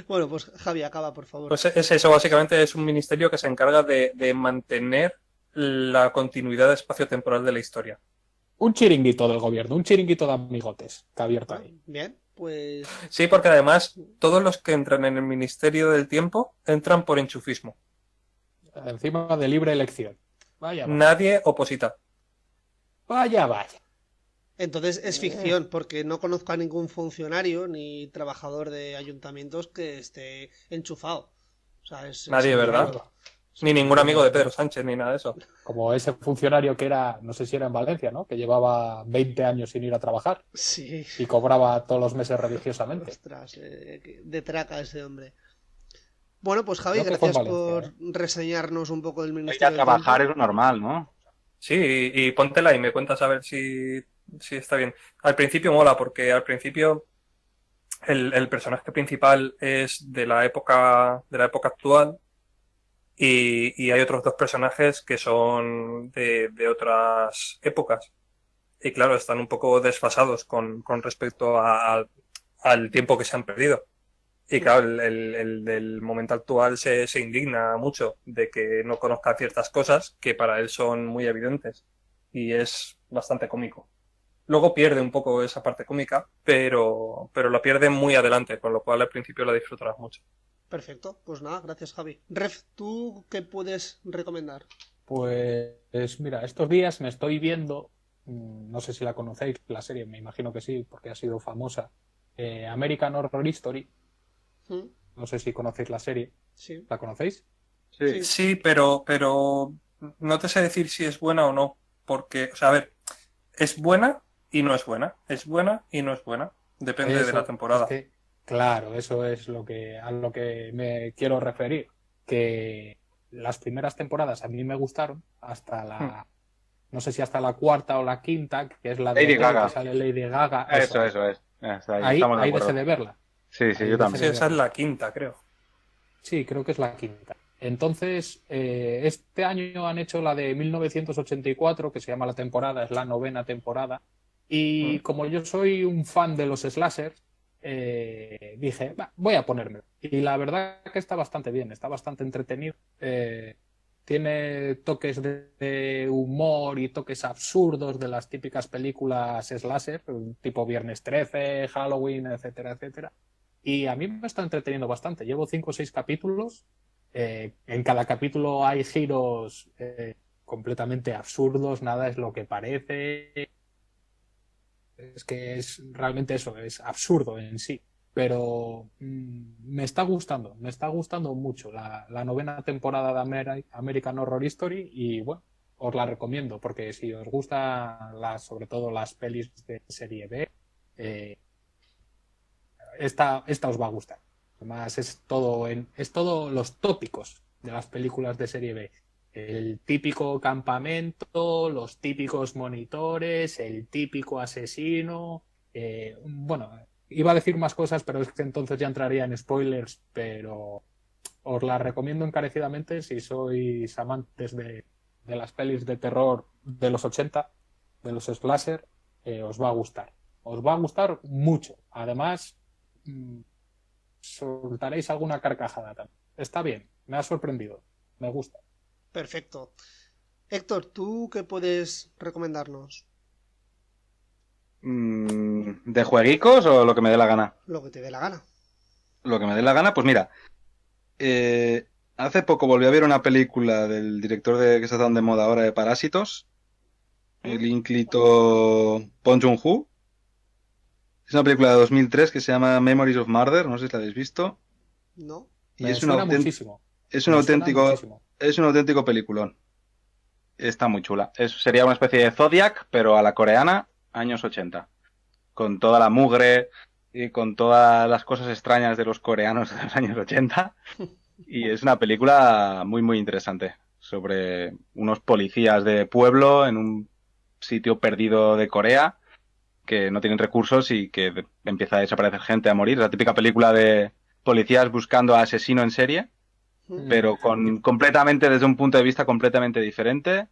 Speaker 2: Bueno, pues Javi, acaba, por favor.
Speaker 5: Pues es eso, básicamente es un ministerio que se encarga de mantener la continuidad espacio-temporal de la historia.
Speaker 4: un chiringuito del gobierno, un chiringuito de amigotes que ha abierto ahí.
Speaker 2: Bien, pues...
Speaker 5: Sí, porque además todos los que entran en el Ministerio del Tiempo entran por enchufismo.
Speaker 4: Encima de libre elección. Vaya, vaya.
Speaker 5: Nadie oposita.
Speaker 4: Vaya, vaya.
Speaker 2: Entonces es ficción, porque no conozco a ningún funcionario ni trabajador de ayuntamientos que esté enchufado. O sea,
Speaker 5: Nadie,
Speaker 2: es
Speaker 5: ¿verdad?
Speaker 2: ficción.
Speaker 5: Ni ningún amigo de Pedro Sánchez, ni nada de eso.
Speaker 4: Como ese funcionario que era, no sé si era en Valencia, ¿no? Que llevaba 20 años sin ir a trabajar
Speaker 2: Sí.
Speaker 4: y cobraba todos los meses religiosamente.
Speaker 2: Ostras, de traca ese hombre. Bueno, pues Javi,
Speaker 4: Creo que fue en
Speaker 2: gracias
Speaker 4: Valencia,
Speaker 2: por reseñarnos un poco del
Speaker 3: Ir a
Speaker 2: Ministerio del
Speaker 3: trabajar
Speaker 2: Tiempo.
Speaker 3: es normal, ¿no?
Speaker 5: Sí, y póntela y me cuentas a ver si está bien. Al principio mola, porque al principio el personaje principal es de la época actual y hay otros dos personajes que son de otras épocas. Y claro, están un poco desfasados con respecto al tiempo que se han perdido. Y claro, el del momento actual se indigna mucho de que no conozca ciertas cosas que para él son muy evidentes. Y es bastante cómico. Luego pierde un poco esa parte cómica, pero la pierde muy adelante, con lo cual al principio la disfrutarás mucho.
Speaker 2: Perfecto, pues nada, gracias Javi. Ref, ¿tú qué puedes recomendar?
Speaker 4: Pues mira, estos días me estoy viendo, no sé si la conocéis, la serie, me imagino que sí, porque ha sido famosa, American Horror Story.
Speaker 2: ¿Mm?
Speaker 4: No sé si conocéis la serie.
Speaker 2: Sí.
Speaker 4: ¿La conocéis?
Speaker 2: Sí.
Speaker 5: Sí, pero no te sé decir si es buena o no, porque, o sea, a ver, es buena y no es buena, es buena y no es buena, depende de la
Speaker 4: Eso,
Speaker 5: temporada.
Speaker 4: es que, claro, eso es a lo que me quiero referir. Que las primeras temporadas a mí me gustaron hasta no sé si hasta la cuarta o la quinta, que es la de
Speaker 3: Lady
Speaker 4: hotel,
Speaker 3: Gaga.
Speaker 4: que sale Lady Gaga.
Speaker 3: Eso es. Está ahí,
Speaker 4: Ahí,
Speaker 3: estamos de
Speaker 4: ahí
Speaker 3: acuerdo.
Speaker 4: dejé de verla.
Speaker 3: Sí,
Speaker 4: Ahí
Speaker 3: yo
Speaker 4: dejé
Speaker 3: también.
Speaker 5: Sí, esa es la quinta, creo.
Speaker 4: Sí, creo que es la quinta. Entonces, este año han hecho la de 1984, que se llama la temporada, es la novena temporada. Y como yo soy un fan de los slashers, dije, voy a ponérmelo. Y la verdad que está bastante bien, está bastante entretenido. Tiene toques de humor y toques absurdos de las típicas películas slasher, tipo Viernes 13, Halloween, etcétera, etcétera. Y a mí me está entreteniendo bastante. Llevo 5 o 6 capítulos. En cada capítulo hay giros completamente absurdos, nada es lo que parece. Es que es realmente eso, es absurdo en sí. Pero me está gustando mucho la novena temporada de American Horror Story y bueno, os la recomiendo, porque si os gustan sobre todo las pelis de serie B, esta os va a gustar. Además, es todo los tópicos de las películas de serie B. El típico campamento, los típicos monitores, el típico asesino. Bueno, iba a decir más cosas, pero es que entonces ya entraría en spoilers, pero os la recomiendo encarecidamente si sois amantes de las pelis de terror de los 80, de los slasher, os va a gustar. Os va a gustar mucho. Además, soltaréis alguna carcajada también. Está bien, me ha sorprendido, me gusta.
Speaker 2: Perfecto. Héctor, ¿tú qué puedes recomendarnos?
Speaker 3: ¿De jueguicos o lo que me dé la gana?
Speaker 2: Lo que te dé la gana.
Speaker 3: Lo que me dé la gana, pues mira. Hace poco volví a ver una película del director que está tan de moda ahora de Parásitos, el ínclito Bong Joon-ho. Es una película de 2003 que se llama Memories of Murder, no sé si la habéis visto.
Speaker 2: ¿No?
Speaker 3: Y
Speaker 4: Me
Speaker 3: es
Speaker 4: suena muchísimo.
Speaker 3: es un
Speaker 4: Me suena
Speaker 3: auténtico,
Speaker 4: muchísimo.
Speaker 3: es un auténtico peliculón. Está muy chula. Sería una especie de Zodiac, pero a la coreana, años 80. Con toda la mugre y con todas las cosas extrañas de los coreanos de los años 80. Y es una película muy, muy interesante sobre unos policías de pueblo en un sitio perdido de Corea que no tienen recursos y que empieza a desaparecer gente, a morir. Es la típica película de policías buscando a asesino en serie, pero completamente desde un punto de vista completamente diferente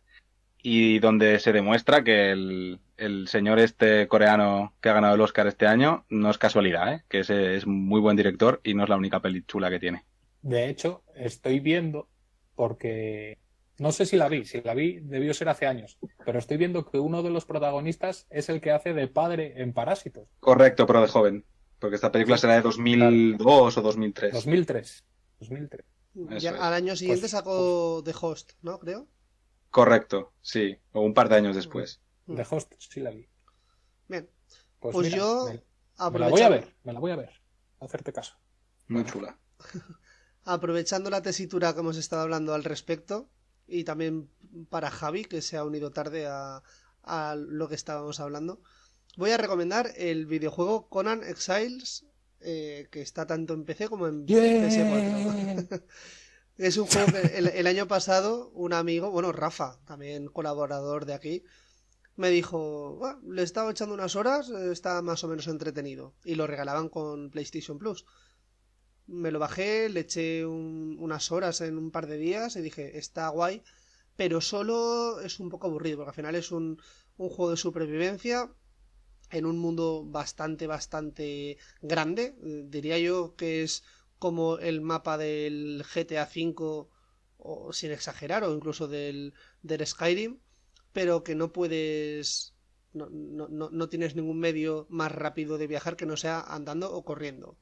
Speaker 3: y donde se demuestra que el señor este coreano que ha ganado el Oscar este año no es casualidad, que es muy buen director y no es la única peli chula que tiene.
Speaker 4: De hecho, estoy viendo, porque no sé si la vi debió ser hace años, pero estoy viendo que uno de los protagonistas es el que hace de padre en Parásitos.
Speaker 3: Correcto, pero de joven, porque esta película será de 2002 o 2003.
Speaker 4: 2003.
Speaker 2: Ya,
Speaker 3: Eso es.
Speaker 2: al año siguiente
Speaker 4: Pues-
Speaker 2: sacó The Host, ¿no? Creo.
Speaker 3: Correcto, sí, o un par de años después.
Speaker 4: The Host sí la vi.
Speaker 2: Bien.
Speaker 4: Pues,
Speaker 2: Pues
Speaker 4: mira,
Speaker 2: yo,
Speaker 4: me la voy a
Speaker 2: aprovechando,
Speaker 4: ver, a hacerte caso.
Speaker 3: Muy chula.
Speaker 2: aprovechando la tesitura que hemos estado hablando al respecto, y también para Javi, que se ha unido tarde a lo que estábamos hablando, voy a recomendar el videojuego Conan Exiles, que está tanto en PC como en PS4. Es un juego que el año pasado un amigo, bueno, Rafa, también colaborador de aquí, me dijo, "Buah, le estaba echando unas horas, está más o menos entretenido", y lo regalaban con PlayStation Plus. Me lo bajé, le eché unas horas en un par de días y dije, está guay, pero solo es un poco aburrido, porque al final es un juego de supervivencia en un mundo bastante grande. Diría yo que es como el mapa del GTA V, o sin exagerar, o incluso del Skyrim, pero que no puedes... No tienes ningún medio más rápido de viajar que no sea andando o corriendo.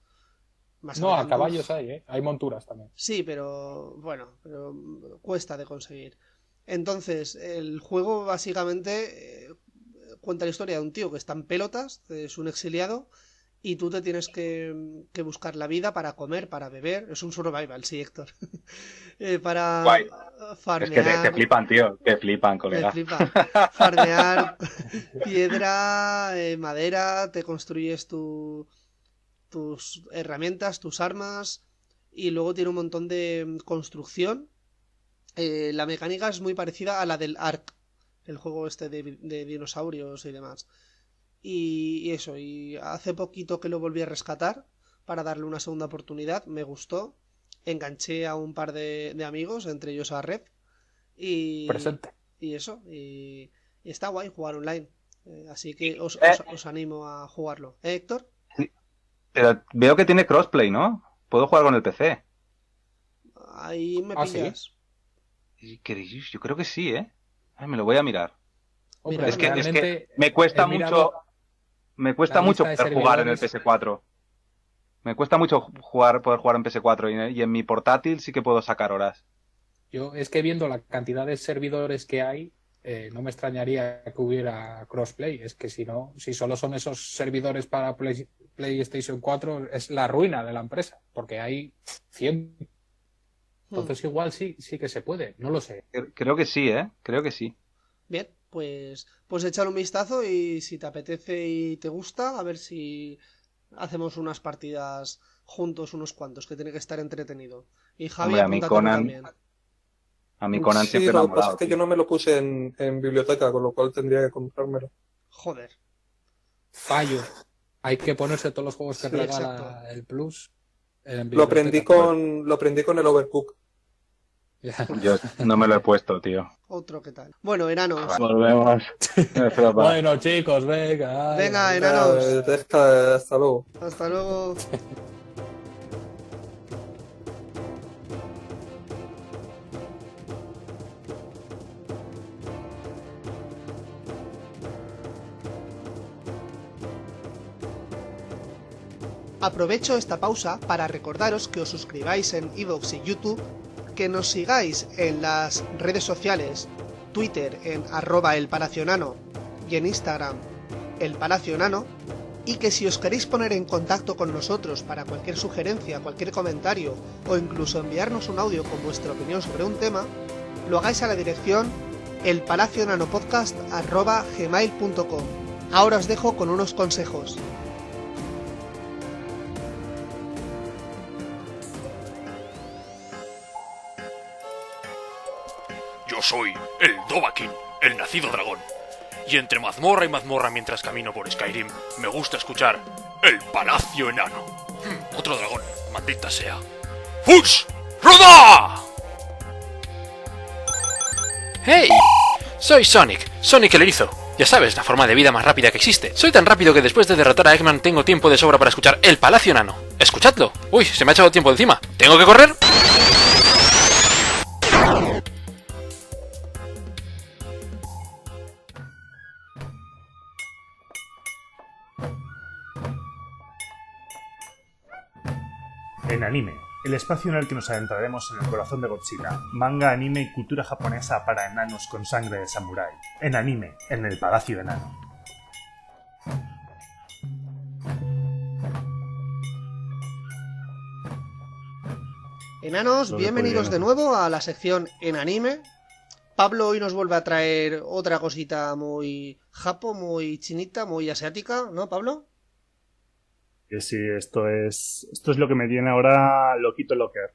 Speaker 2: Más
Speaker 4: No, a
Speaker 2: adelante,
Speaker 4: caballos hay monturas también.
Speaker 2: sí, pero bueno, pero cuesta de conseguir. Entonces, el juego básicamente cuenta la historia de un tío que está en pelotas, es un exiliado, y tú te tienes que buscar la vida para comer, para beber. Es un survival, sí, Héctor. Para
Speaker 3: Guay. Es que
Speaker 2: farmear.
Speaker 3: te flipan, tío. Te flipan,
Speaker 2: Me
Speaker 3: colega.
Speaker 2: flipa. Farmear piedra, madera, te construyes tus herramientas, tus armas, y luego tiene un montón de construcción. La mecánica es muy parecida a la del Ark, el juego este de dinosaurios y demás. Y eso, y hace poquito que lo volví a rescatar para darle una segunda oportunidad, me gustó. Enganché a un par de amigos, entre ellos a Red,
Speaker 4: Presente.
Speaker 2: y eso, y está guay jugar online. Así que os animo a jugarlo. Héctor?
Speaker 3: Pero veo que tiene crossplay, ¿no? Puedo jugar con el PC.
Speaker 2: Ahí me
Speaker 4: ¿Sí?
Speaker 2: pillas.
Speaker 3: Yo creo que sí, ¿eh? Ay, me lo voy a mirar.
Speaker 2: Mira,
Speaker 3: Es que
Speaker 4: realmente
Speaker 3: me cuesta
Speaker 4: he mirado
Speaker 3: me cuesta
Speaker 4: la
Speaker 3: mucho
Speaker 4: lista de
Speaker 3: poder jugar en el
Speaker 4: servidores.
Speaker 3: PS4. Me cuesta mucho poder jugar en PS4 y en mi portátil sí que puedo sacar horas.
Speaker 4: Yo es que viendo la cantidad de servidores que hay, no me extrañaría que hubiera crossplay. Es que si no, si solo son esos servidores para PlayStation 4, es la ruina de la empresa, porque hay 100. Entonces igual sí que se puede, no lo sé.
Speaker 3: Creo que sí, ¿eh? Creo que sí.
Speaker 2: Bien, pues échale un vistazo y si te apetece y te gusta, a ver si hacemos unas partidas juntos, unos cuantos, que tiene que estar entretenido. Y Javi,
Speaker 3: Hombre, a mí
Speaker 2: apúntatelo
Speaker 3: Conan,
Speaker 2: también.
Speaker 3: a mí Conan
Speaker 5: Sí,
Speaker 3: siempre me ha
Speaker 5: lo que pasa
Speaker 3: molado,
Speaker 5: es que
Speaker 3: tío.
Speaker 5: yo no me lo puse en biblioteca, con lo cual tendría que comprármelo.
Speaker 2: Joder.
Speaker 4: Fallo. Hay que ponerse todos los juegos que
Speaker 2: Sí,
Speaker 4: regala
Speaker 2: exacto.
Speaker 4: el Plus en
Speaker 5: Lo aprendí
Speaker 4: biblioteca.
Speaker 5: lo aprendí con el Overcook.
Speaker 4: Ya.
Speaker 3: Yo no me lo he puesto, tío.
Speaker 2: Otro que tal. Bueno, enanos.
Speaker 3: Volvemos.
Speaker 4: Bueno, chicos, venga.
Speaker 2: Venga,
Speaker 4: ay.
Speaker 2: enanos.
Speaker 5: Hasta luego.
Speaker 2: Hasta luego. Aprovecho esta pausa para recordaros que os suscribáis en iVoox y YouTube, que nos sigáis en las redes sociales, Twitter en @elpalacionano y en Instagram elpalacionano, y que si os queréis poner en contacto con nosotros para cualquier sugerencia, cualquier comentario o incluso enviarnos un audio con vuestra opinión sobre un tema, lo hagáis a la dirección elpalacionanopodcast@gmail.com. Ahora os dejo con unos consejos.
Speaker 1: Yo soy el Dovahkiin, el nacido dragón. Y entre mazmorra y mazmorra mientras camino por Skyrim, me gusta escuchar el Palacio Enano. Otro dragón, maldita sea. ¡Fush! ¡Roda!
Speaker 6: ¡Hey! Soy Sonic el erizo. Ya sabes, la forma de vida más rápida que existe. Soy tan rápido que después de derrotar a Eggman tengo tiempo de sobra para escuchar El Palacio Enano. ¡Escuchadlo! ¡Uy, se me ha echado tiempo encima! ¿Tengo que correr?
Speaker 7: En Anime, el espacio en el que nos adentraremos en el corazón de Godzilla, manga, anime y cultura japonesa para enanos con sangre de samurái. En Anime, en el Palacio Enano.
Speaker 2: Enanos,
Speaker 7: Lo de
Speaker 2: bienvenidos de
Speaker 7: Poliano.
Speaker 2: nuevo a la sección en anime. Pablo hoy nos vuelve a traer otra cosita muy japo, muy chinita, muy asiática, ¿no, Pablo?
Speaker 7: Sí, esto es lo que me tiene ahora Loquito Locker.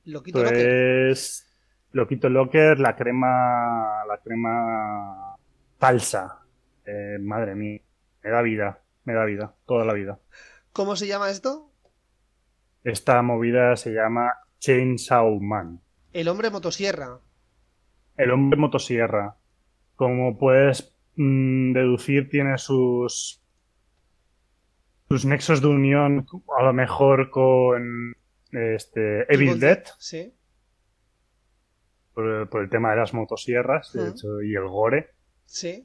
Speaker 2: Loquito
Speaker 7: Esto
Speaker 2: Locker.
Speaker 7: es Loquito Locker, la crema falsa. Madre mía, me da vida, toda la vida.
Speaker 2: ¿Cómo se llama esto?
Speaker 7: Esta movida se llama Chainsaw Man.
Speaker 2: El hombre motosierra.
Speaker 7: El hombre motosierra. Como puedes deducir, tiene sus nexos de unión, a lo mejor con Evil Dead,
Speaker 2: Sí.
Speaker 7: por el tema de las motosierras, de hecho, y el gore.
Speaker 2: Sí.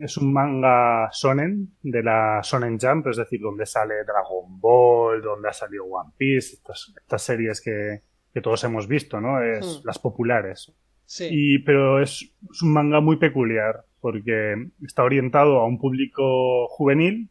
Speaker 7: Es un manga shonen de la Shonen Jump, es decir, donde sale Dragon Ball, donde ha salido One Piece, estas series que todos hemos visto, ¿no? Las populares.
Speaker 2: Sí.
Speaker 7: Pero es un manga muy peculiar, porque está orientado a un público juvenil,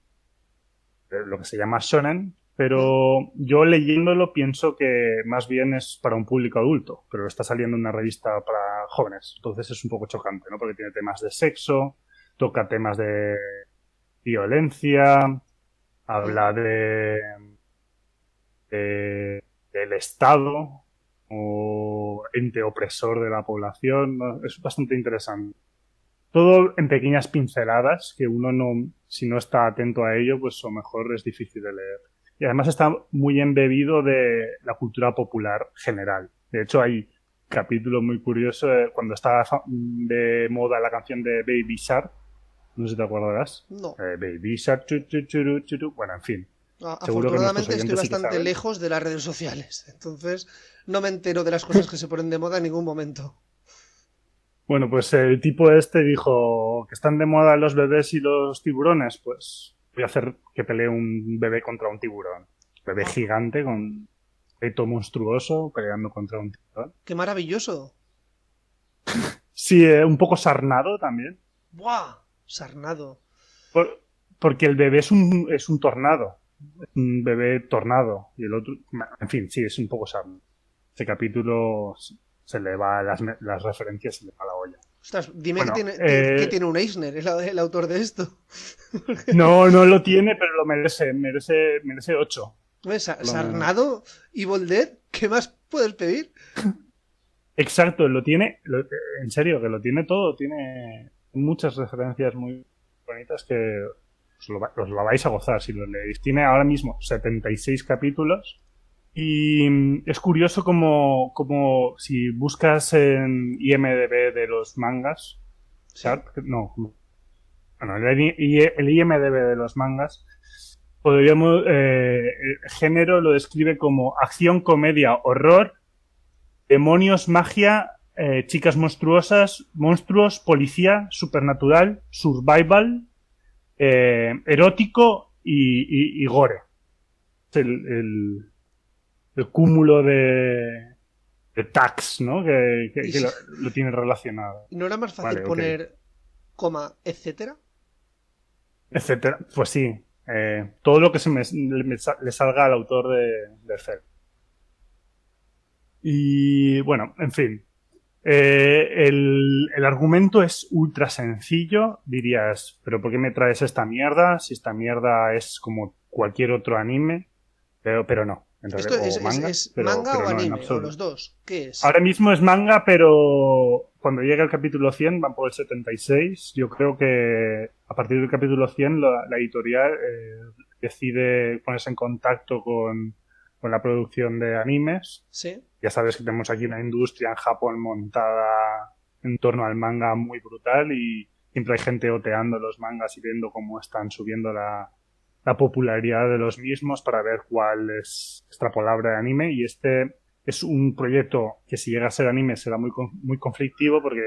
Speaker 7: lo que se llama shonen, pero yo leyéndolo pienso que más bien es para un público adulto, pero está saliendo en una revista para jóvenes, entonces es un poco chocante, ¿no? Porque tiene temas de sexo, toca temas de violencia, habla del Estado o ente opresor de la población, ¿no? Es bastante interesante. Todo en pequeñas pinceladas que uno no, si no está atento a ello, pues a lo mejor es difícil de leer. Y además está muy embebido de la cultura popular general. De hecho, hay capítulo muy curioso cuando estaba de moda la canción de Baby Shark. No sé si te acordarás.
Speaker 2: No.
Speaker 7: Baby Shark, chu. Bueno, en fin. Seguro que
Speaker 2: Afortunadamente
Speaker 7: nuestros
Speaker 2: estoy
Speaker 7: oyentes sí que
Speaker 2: bastante
Speaker 7: saben.
Speaker 2: lejos de las redes sociales, entonces no me entero de las cosas que se ponen de moda en ningún momento.
Speaker 7: Bueno, pues el tipo este dijo que están de moda los bebés y los tiburones, pues voy a hacer que pelee un bebé contra un tiburón. Bebé gigante con peto monstruoso peleando contra un tiburón.
Speaker 2: ¡Qué maravilloso!
Speaker 7: Sí, un poco sarnado también.
Speaker 2: ¡Buah! Sarnado.
Speaker 7: Porque el bebé es un tornado. Es un bebé tornado. Y el otro, en fin, sí, es un poco sarnado. Ese capítulo se le va las referencias, se le va la olla.
Speaker 2: Ostras, dime
Speaker 7: Bueno,
Speaker 2: que tiene un Eisner, el autor de esto.
Speaker 7: No lo tiene, pero lo merece. Merece 8.
Speaker 2: Sarnado, Evil Dead, ¿qué más puedes pedir?
Speaker 7: Exacto, lo tiene. En serio, que lo tiene todo. Tiene muchas referencias muy bonitas que os lo vais a gozar si lo leéis. Tiene ahora mismo 76 capítulos. Y es curioso como si buscas en IMDb de los mangas.
Speaker 2: Sí.
Speaker 7: No. Bueno, el IMDb de los mangas. Podríamos. El género lo describe como acción, comedia, horror, demonios, magia, chicas monstruosas, monstruos, policía, supernatural, survival, erótico y gore. Es el cúmulo de tags, ¿no? Que lo tiene relacionado.
Speaker 2: ¿No era más fácil poner coma, etcétera?
Speaker 7: Etcétera. Pues sí. Todo lo que le salga al autor de Cell. Y bueno, en fin. El argumento es ultra sencillo. Dirías, ¿pero por qué me traes esta mierda? Si esta mierda es como cualquier otro anime. Pero no. En realidad,
Speaker 2: ¿Esto es manga o anime? ¿O los dos? ¿Qué es?
Speaker 7: Ahora mismo es manga, pero cuando llegue el capítulo 100 van por el 76. Yo creo que a partir del capítulo 100 la editorial decide ponerse en contacto con la producción de animes.
Speaker 2: Sí.
Speaker 7: Ya sabes que tenemos aquí una industria en Japón montada en torno al manga muy brutal y siempre hay gente oteando los mangas y viendo cómo están subiendo la popularidad de los mismos para ver cuál es extrapolable de anime. Y este es un proyecto que si llega a ser anime será muy conflictivo porque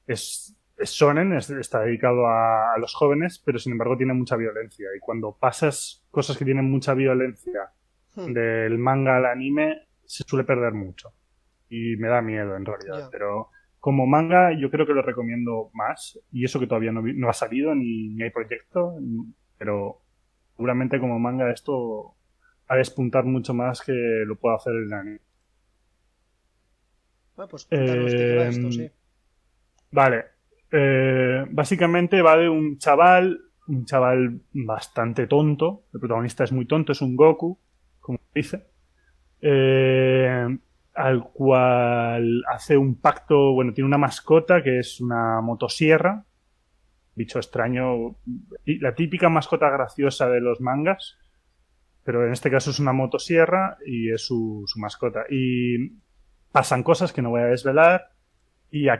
Speaker 7: es shonen, está dedicado a los jóvenes, pero sin embargo tiene mucha violencia. Y cuando pasas cosas que tienen mucha violencia del manga al anime, se suele perder mucho. Y me da miedo en realidad.
Speaker 2: Yeah.
Speaker 7: Pero como manga yo creo que lo recomiendo más. Y eso que todavía no ha salido ni hay proyecto. Pero seguramente como manga esto va a despuntar mucho más que lo pueda hacer el anime.
Speaker 2: Pues cuéntanos de qué va esto, sí.
Speaker 7: Vale. Básicamente va de un chaval bastante tonto. El protagonista es muy tonto, es un Goku, como dice. Al cual hace un pacto, bueno, tiene una mascota que es una motosierra, bicho extraño, la típica mascota graciosa de los mangas, pero en este caso es una motosierra y es su mascota. Y pasan cosas que no voy a desvelar y el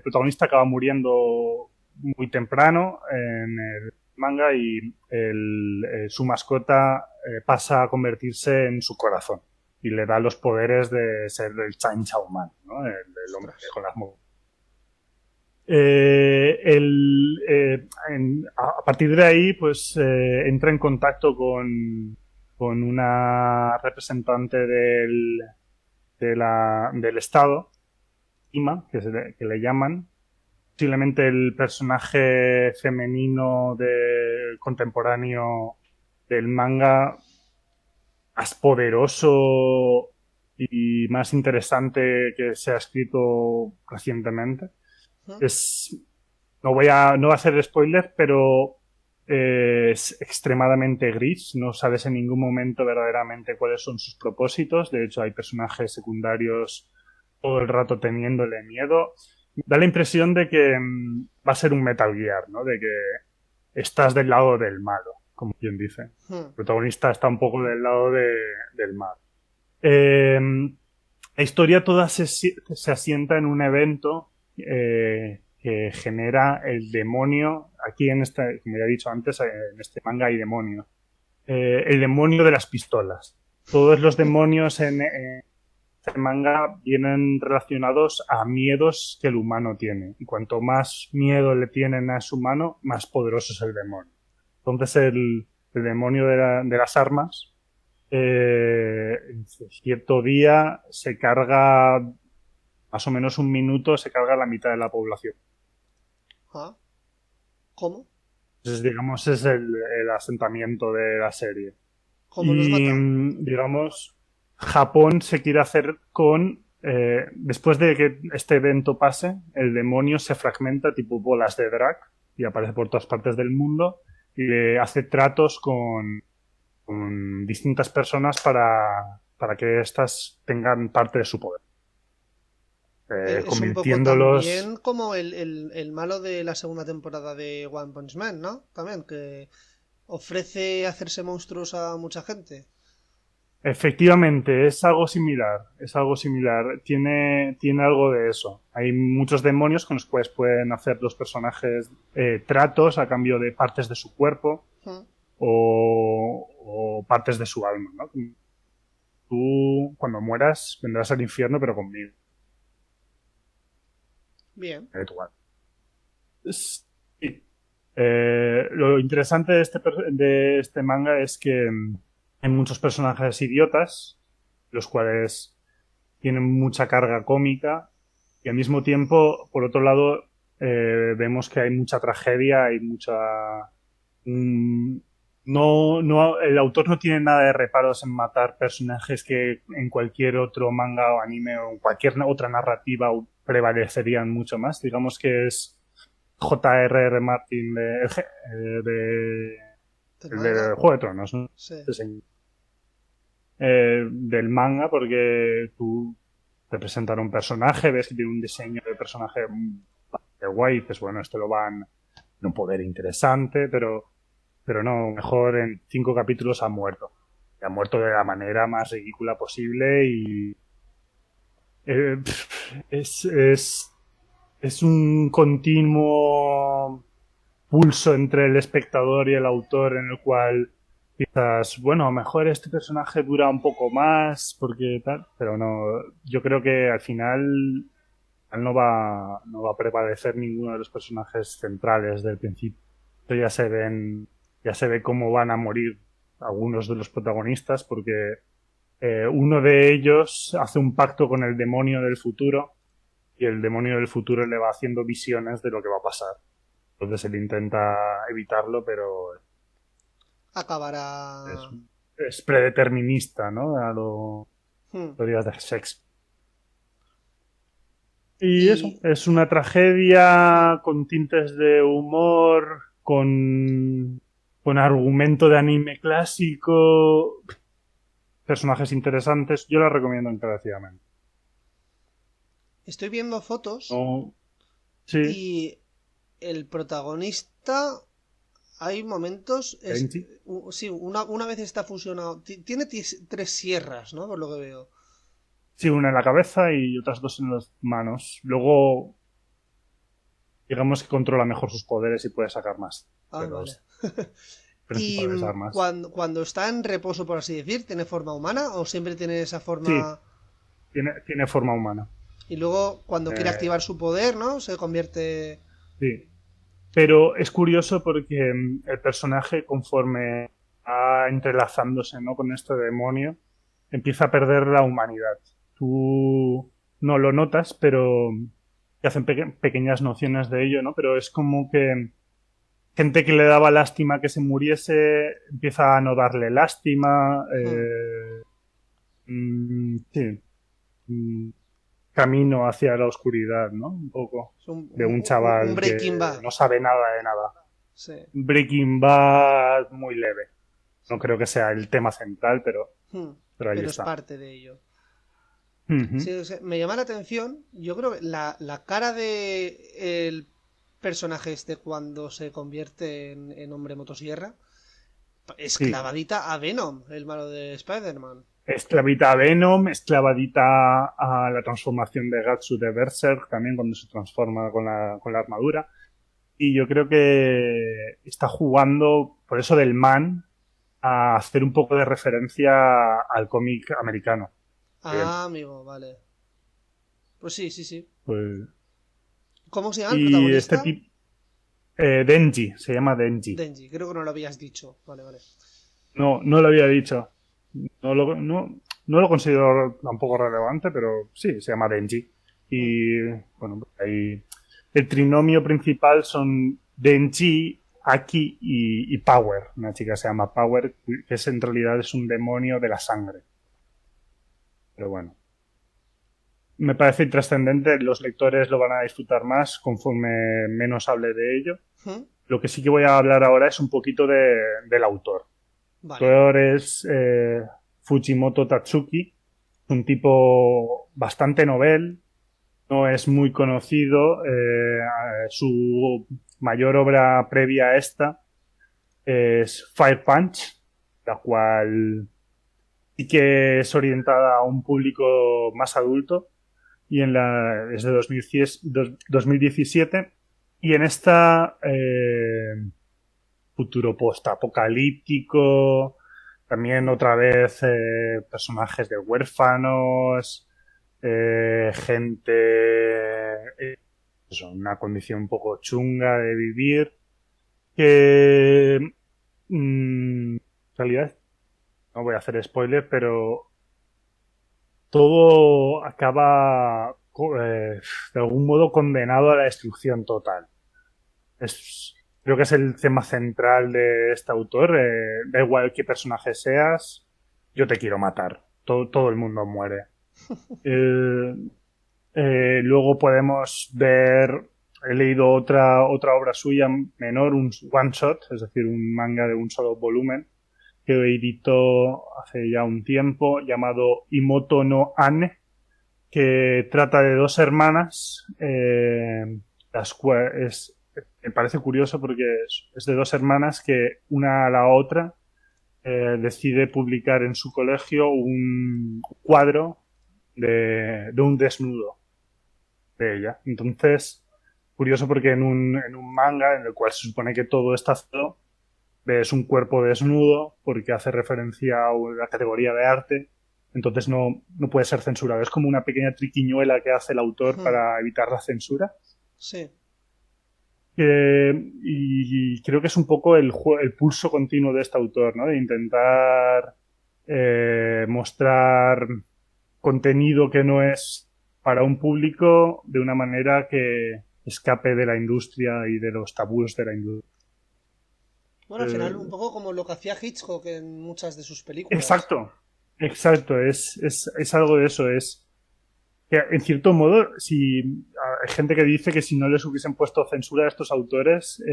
Speaker 7: protagonista acaba muriendo muy temprano en el manga y su mascota pasa a convertirse en su corazón y le da los poderes de ser el Chainsaw Man, ¿no? El hombre con las a partir de ahí pues entra en contacto con una representante del Estado, Ima, que le llaman, posiblemente el personaje femenino contemporáneo del manga más poderoso y más interesante que se ha escrito recientemente. No va a hacer spoiler, pero es extremadamente gris. No sabes en ningún momento verdaderamente cuáles son sus propósitos. De hecho, hay personajes secundarios todo el rato teniéndole miedo. Da la impresión de que va a ser un Metal Gear, ¿no? De que estás del lado del malo, como quien dice. El protagonista está un poco del lado del mal. La historia toda se asienta en un evento que genera el demonio. Aquí como ya he dicho antes, en este manga hay demonio. El demonio de las pistolas. Todos los demonios en este manga vienen relacionados a miedos que el humano tiene. Y cuanto más miedo le tienen a su humano, más poderoso es el demonio. Entonces el demonio de las armas, en cierto día se carga, más o menos un minuto, se carga la mitad de la población.
Speaker 2: ¿Ah? ¿Cómo?
Speaker 7: Entonces, digamos, es el asentamiento de la serie.
Speaker 2: ¿Cómo los mata?
Speaker 7: Digamos, Japón se quiere hacer con... después de que este evento pase, el demonio se fragmenta tipo bolas de drag y aparece por todas partes del mundo y hace tratos con distintas personas para que éstas tengan parte de su poder.
Speaker 2: Es un poco
Speaker 7: Convirtiéndolos...
Speaker 2: también como el malo de la segunda temporada de One Punch Man, ¿no? También, que ofrece hacerse monstruos a mucha gente.
Speaker 7: Efectivamente, es algo similar, tiene algo de eso. Hay muchos demonios con los cuales pueden hacer los personajes tratos a cambio de partes de su cuerpo o partes de su alma, ¿no? Tú, cuando mueras, vendrás al infierno, pero conmigo.
Speaker 2: Bien.
Speaker 7: Sí. Lo interesante de este manga es que hay muchos personajes idiotas, los cuales tienen mucha carga cómica, y al mismo tiempo, por otro lado, vemos que hay mucha tragedia, hay mucha... el autor no tiene nada de reparos en matar personajes que en cualquier otro manga o anime o en cualquier otra narrativa prevalecerían mucho más. Digamos que es J.R.R. Martin de Juego de Tronos, ¿no?
Speaker 2: Sí.
Speaker 7: Del manga, porque tú te presentan un personaje, ves que tiene un diseño de personaje bastante guay, y dices, bueno, esto lo van en un poder interesante, pero no, mejor en 5 capítulos ha muerto. Y ha muerto de la manera más ridícula posible y es un continuo pulso entre el espectador y el autor en el cual piensas, bueno, a lo mejor este personaje dura un poco más porque tal, pero no, yo creo que al final no va a prevalecer ninguno de los personajes centrales del principio. Ya se ve cómo van a morir algunos de los protagonistas porque uno de ellos hace un pacto con el demonio del futuro y el demonio del futuro le va haciendo visiones de lo que va a pasar. Entonces él intenta evitarlo, pero
Speaker 2: Acabará...
Speaker 7: es predeterminista, ¿no? A lo días de Shakespeare. Y eso, es una tragedia con tintes de humor, con argumento de anime clásico, personajes interesantes. Yo la recomiendo encarecidamente.
Speaker 2: Estoy viendo fotos
Speaker 7: Sí.
Speaker 2: y el protagonista, hay momentos... sí, una vez está fusionado. Tiene 3 sierras, ¿no? Por lo que veo.
Speaker 7: Sí, una en la cabeza y otras 2 en las manos. Luego, digamos que controla mejor sus poderes y puede sacar más.
Speaker 2: Vale. Y
Speaker 7: armas.
Speaker 2: Cuando está en reposo, por así decir, ¿tiene forma humana o siempre tiene esa forma...?
Speaker 7: Sí, tiene forma humana.
Speaker 2: Y luego, cuando quiere activar su poder, ¿no? Se convierte...
Speaker 7: Sí. Pero es curioso porque el personaje, conforme va entrelazándose, ¿no?, con este demonio, empieza a perder la humanidad. Tú no lo notas, pero te hacen pequeñas nociones de ello, ¿no? Pero es como que gente que le daba lástima que se muriese empieza a no darle lástima. Sí. Camino hacia la oscuridad, ¿no? Un poco. De un chaval
Speaker 2: Breaking
Speaker 7: que
Speaker 2: Bad.
Speaker 7: no sabe nada de nada.
Speaker 2: Sí.
Speaker 7: Breaking Bad muy leve. No creo que sea el tema central, pero ahí está.
Speaker 2: Es parte de ello. Sí, o sea, me llama la atención. Yo creo que la cara de el personaje este cuando se convierte en hombre motosierra es clavadita a Venom, el malo de Spider-Man.
Speaker 7: Esclavita a Venom, esclavadita a la transformación de Gatsu de Berserk, también cuando se transforma con la armadura. Y yo creo que está jugando, por eso del Man, a hacer un poco de referencia al cómic americano.
Speaker 2: Amigo, vale. Pues sí.
Speaker 7: Pues...
Speaker 2: ¿Cómo se llama el protagonista?
Speaker 7: Denji, se llama Denji.
Speaker 2: Denji, creo que no lo habías dicho. Vale.
Speaker 7: No lo había dicho. No lo considero tampoco relevante, pero sí, se llama Denji. Y bueno, ahí el trinomio principal son Denji, Aki y Power. Una chica se llama Power, que en realidad es un demonio de la sangre. Pero bueno. Me parece intrascendente, los lectores lo van a disfrutar más conforme menos hable de ello.
Speaker 2: ¿Mm?
Speaker 7: Lo que sí que voy a hablar ahora es un poquito del autor. El
Speaker 2: Vale.
Speaker 7: autor es Fujimoto Tatsuki, un tipo bastante novel, no es muy conocido. Su mayor obra previa a esta es Fire Punch, la cual sí que es orientada a un público más adulto y es de 2017 y en esta futuro post-apocalíptico, también otra vez personajes de huérfanos, gente eso, una condición un poco chunga de vivir que en realidad no voy a hacer spoiler, pero todo acaba de algún modo condenado a la destrucción total. Creo que es el tema central de este autor. Da igual qué personaje seas, yo te quiero matar. Todo el mundo muere. Luego podemos ver, he leído otra obra suya menor, un one shot, es decir, un manga de un solo volumen, que editó hace ya un tiempo, llamado Imoto no Ane, que trata de dos hermanas, las cuales me parece curioso porque es de dos hermanas que una a la otra decide publicar en su colegio un cuadro de un desnudo de ella. Entonces, curioso porque en un manga en el cual se supone que todo está haciendo, ves un cuerpo desnudo porque hace referencia a la categoría de arte, entonces no puede ser censurado. Es como una pequeña triquiñuela que hace el autor para evitar la censura.
Speaker 2: Sí.
Speaker 7: Y creo que es un poco el pulso continuo de este autor, ¿no? De intentar mostrar contenido que no es para un público de una manera que escape de la industria y de los tabús de la industria.
Speaker 2: Bueno, al final un poco como lo que hacía Hitchcock en muchas de sus películas.
Speaker 7: Exacto, es algo de eso, es que en cierto modo, si hay gente que dice que si no les hubiesen puesto censura a estos autores,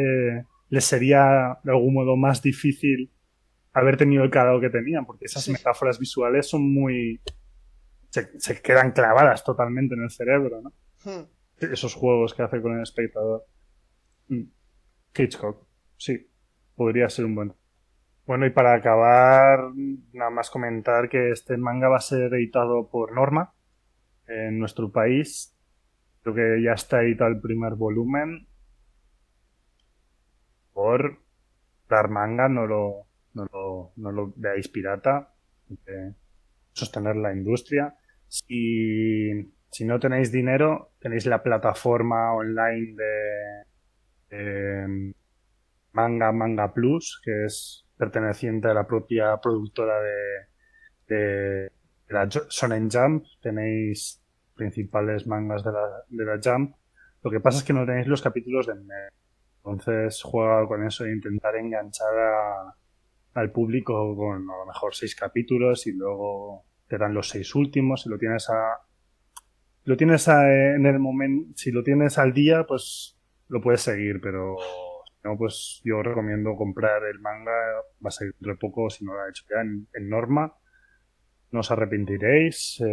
Speaker 7: les sería de algún modo más difícil haber tenido el calado que tenían, porque esas metáforas visuales son muy... Se quedan clavadas totalmente en el cerebro, ¿no? Esos juegos que hace con el espectador. Hitchcock, sí, podría ser un buen... Bueno, y para acabar, nada más comentar que este manga va a ser editado por Norma en nuestro país. Creo que ya está editado el primer volumen. Por dar manga, no lo veáis pirata. Hay que sostener la industria. Si no tenéis dinero, tenéis la plataforma online de Manga Plus, que es perteneciente a la propia productora de la Shonen Jump. Tenéis principales mangas de la Jump. Lo que pasa es que no tenéis los capítulos de mes. Entonces juega con eso e intentar enganchar al público con a lo mejor 6 capítulos y luego te dan los 6 últimos. Si lo tienes en el momento, si lo tienes al día, pues lo puedes seguir, pero no, pues yo recomiendo comprar el manga. Va a ser dentro de poco, si no lo ha hecho ya, en Norma. No os arrepentiréis.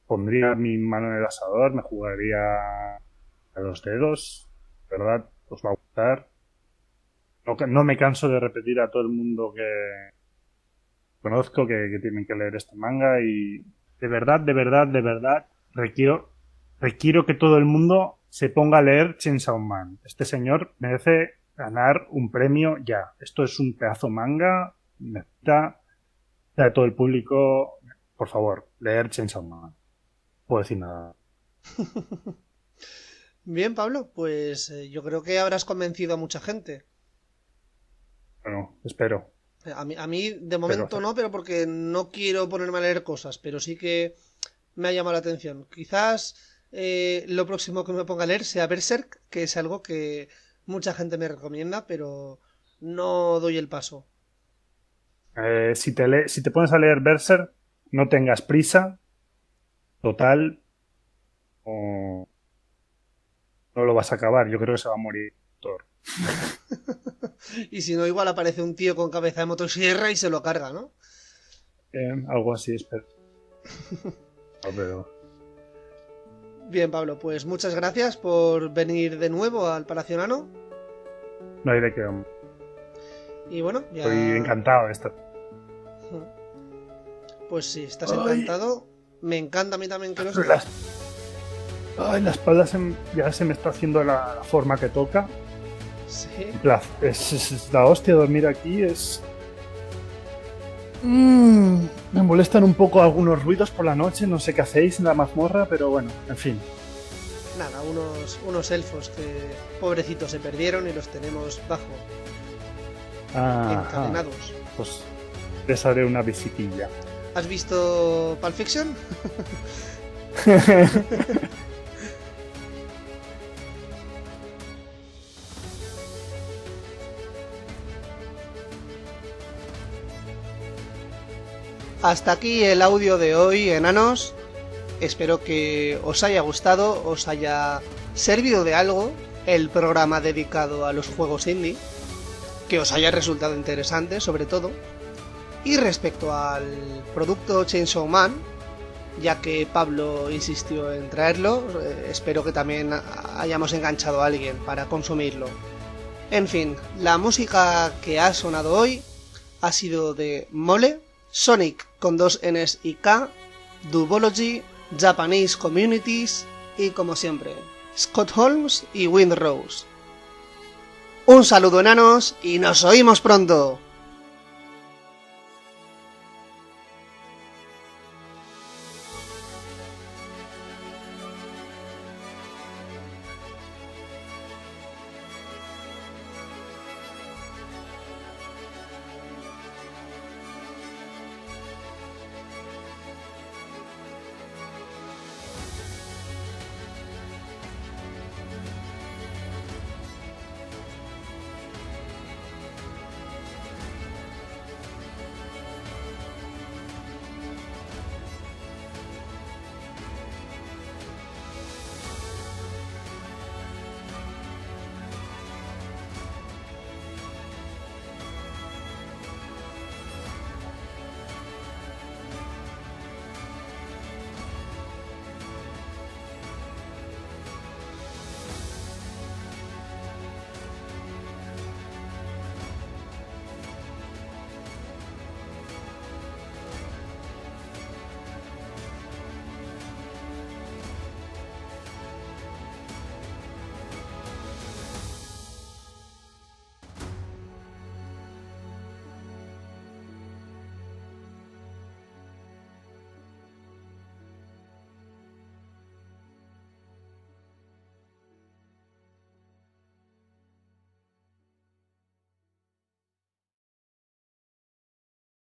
Speaker 7: Pondría mi mano en el asador, me jugaría a los dedos. ¿Verdad? Os va a gustar. No me canso de repetir a todo el mundo que conozco que tienen que leer este manga y de verdad requiero que todo el mundo se ponga a leer Chainsaw Man. Este señor merece ganar un premio ya. Esto es un pedazo manga. Necesita de todo el público, por favor, leer Chainsaw Man. No puedo decir nada.
Speaker 2: Bien, Pablo, pues yo creo que habrás convencido a mucha gente.
Speaker 7: Bueno, espero.
Speaker 2: A mí de momento no, pero porque no quiero ponerme a leer cosas, pero sí que me ha llamado la atención. Quizás lo próximo que me ponga a leer sea Berserk, que es algo que mucha gente me recomienda, pero no doy el paso.
Speaker 7: Si te pones a leer Berserk, no tengas prisa, total, o no lo vas a acabar. Yo creo que se va a morir Thor.
Speaker 2: Y si no, igual aparece un tío con cabeza de motosierra y se lo carga, ¿no?
Speaker 7: Algo así, espero. No, pero...
Speaker 2: Bien, Pablo, pues muchas gracias por venir de nuevo al Palacio Nano.
Speaker 7: No hay de qué.
Speaker 2: Y bueno, ya...
Speaker 7: Estoy encantado de esto.
Speaker 2: Pues si estás encantado, me encanta a mí también que lo estés.
Speaker 7: La espalda ya se me está haciendo la forma que toca.
Speaker 2: Sí.
Speaker 7: Es la hostia dormir aquí, es... me molestan un poco algunos ruidos por la noche, no sé qué hacéis en la mazmorra, pero bueno, en fin.
Speaker 2: Nada, unos elfos que pobrecitos se perdieron y los tenemos bajo, encadenados.
Speaker 7: Pues les haré una visitilla.
Speaker 2: ¿Has visto Pulp Fiction? Hasta aquí el audio de hoy, enanos. Espero que os haya gustado, os haya servido de algo el programa dedicado a los juegos indie, que os haya resultado interesante sobre todo. Y respecto al producto Chainsaw Man, ya que Pablo insistió en traerlo, espero que también hayamos enganchado a alguien para consumirlo. En fin, la música que ha sonado hoy ha sido de Mole, Sonic con 2 Ns y K, Dubology, Japanese Communities y, como siempre, Scott Holmes y Windrose. Un saludo, enanos, y nos oímos pronto.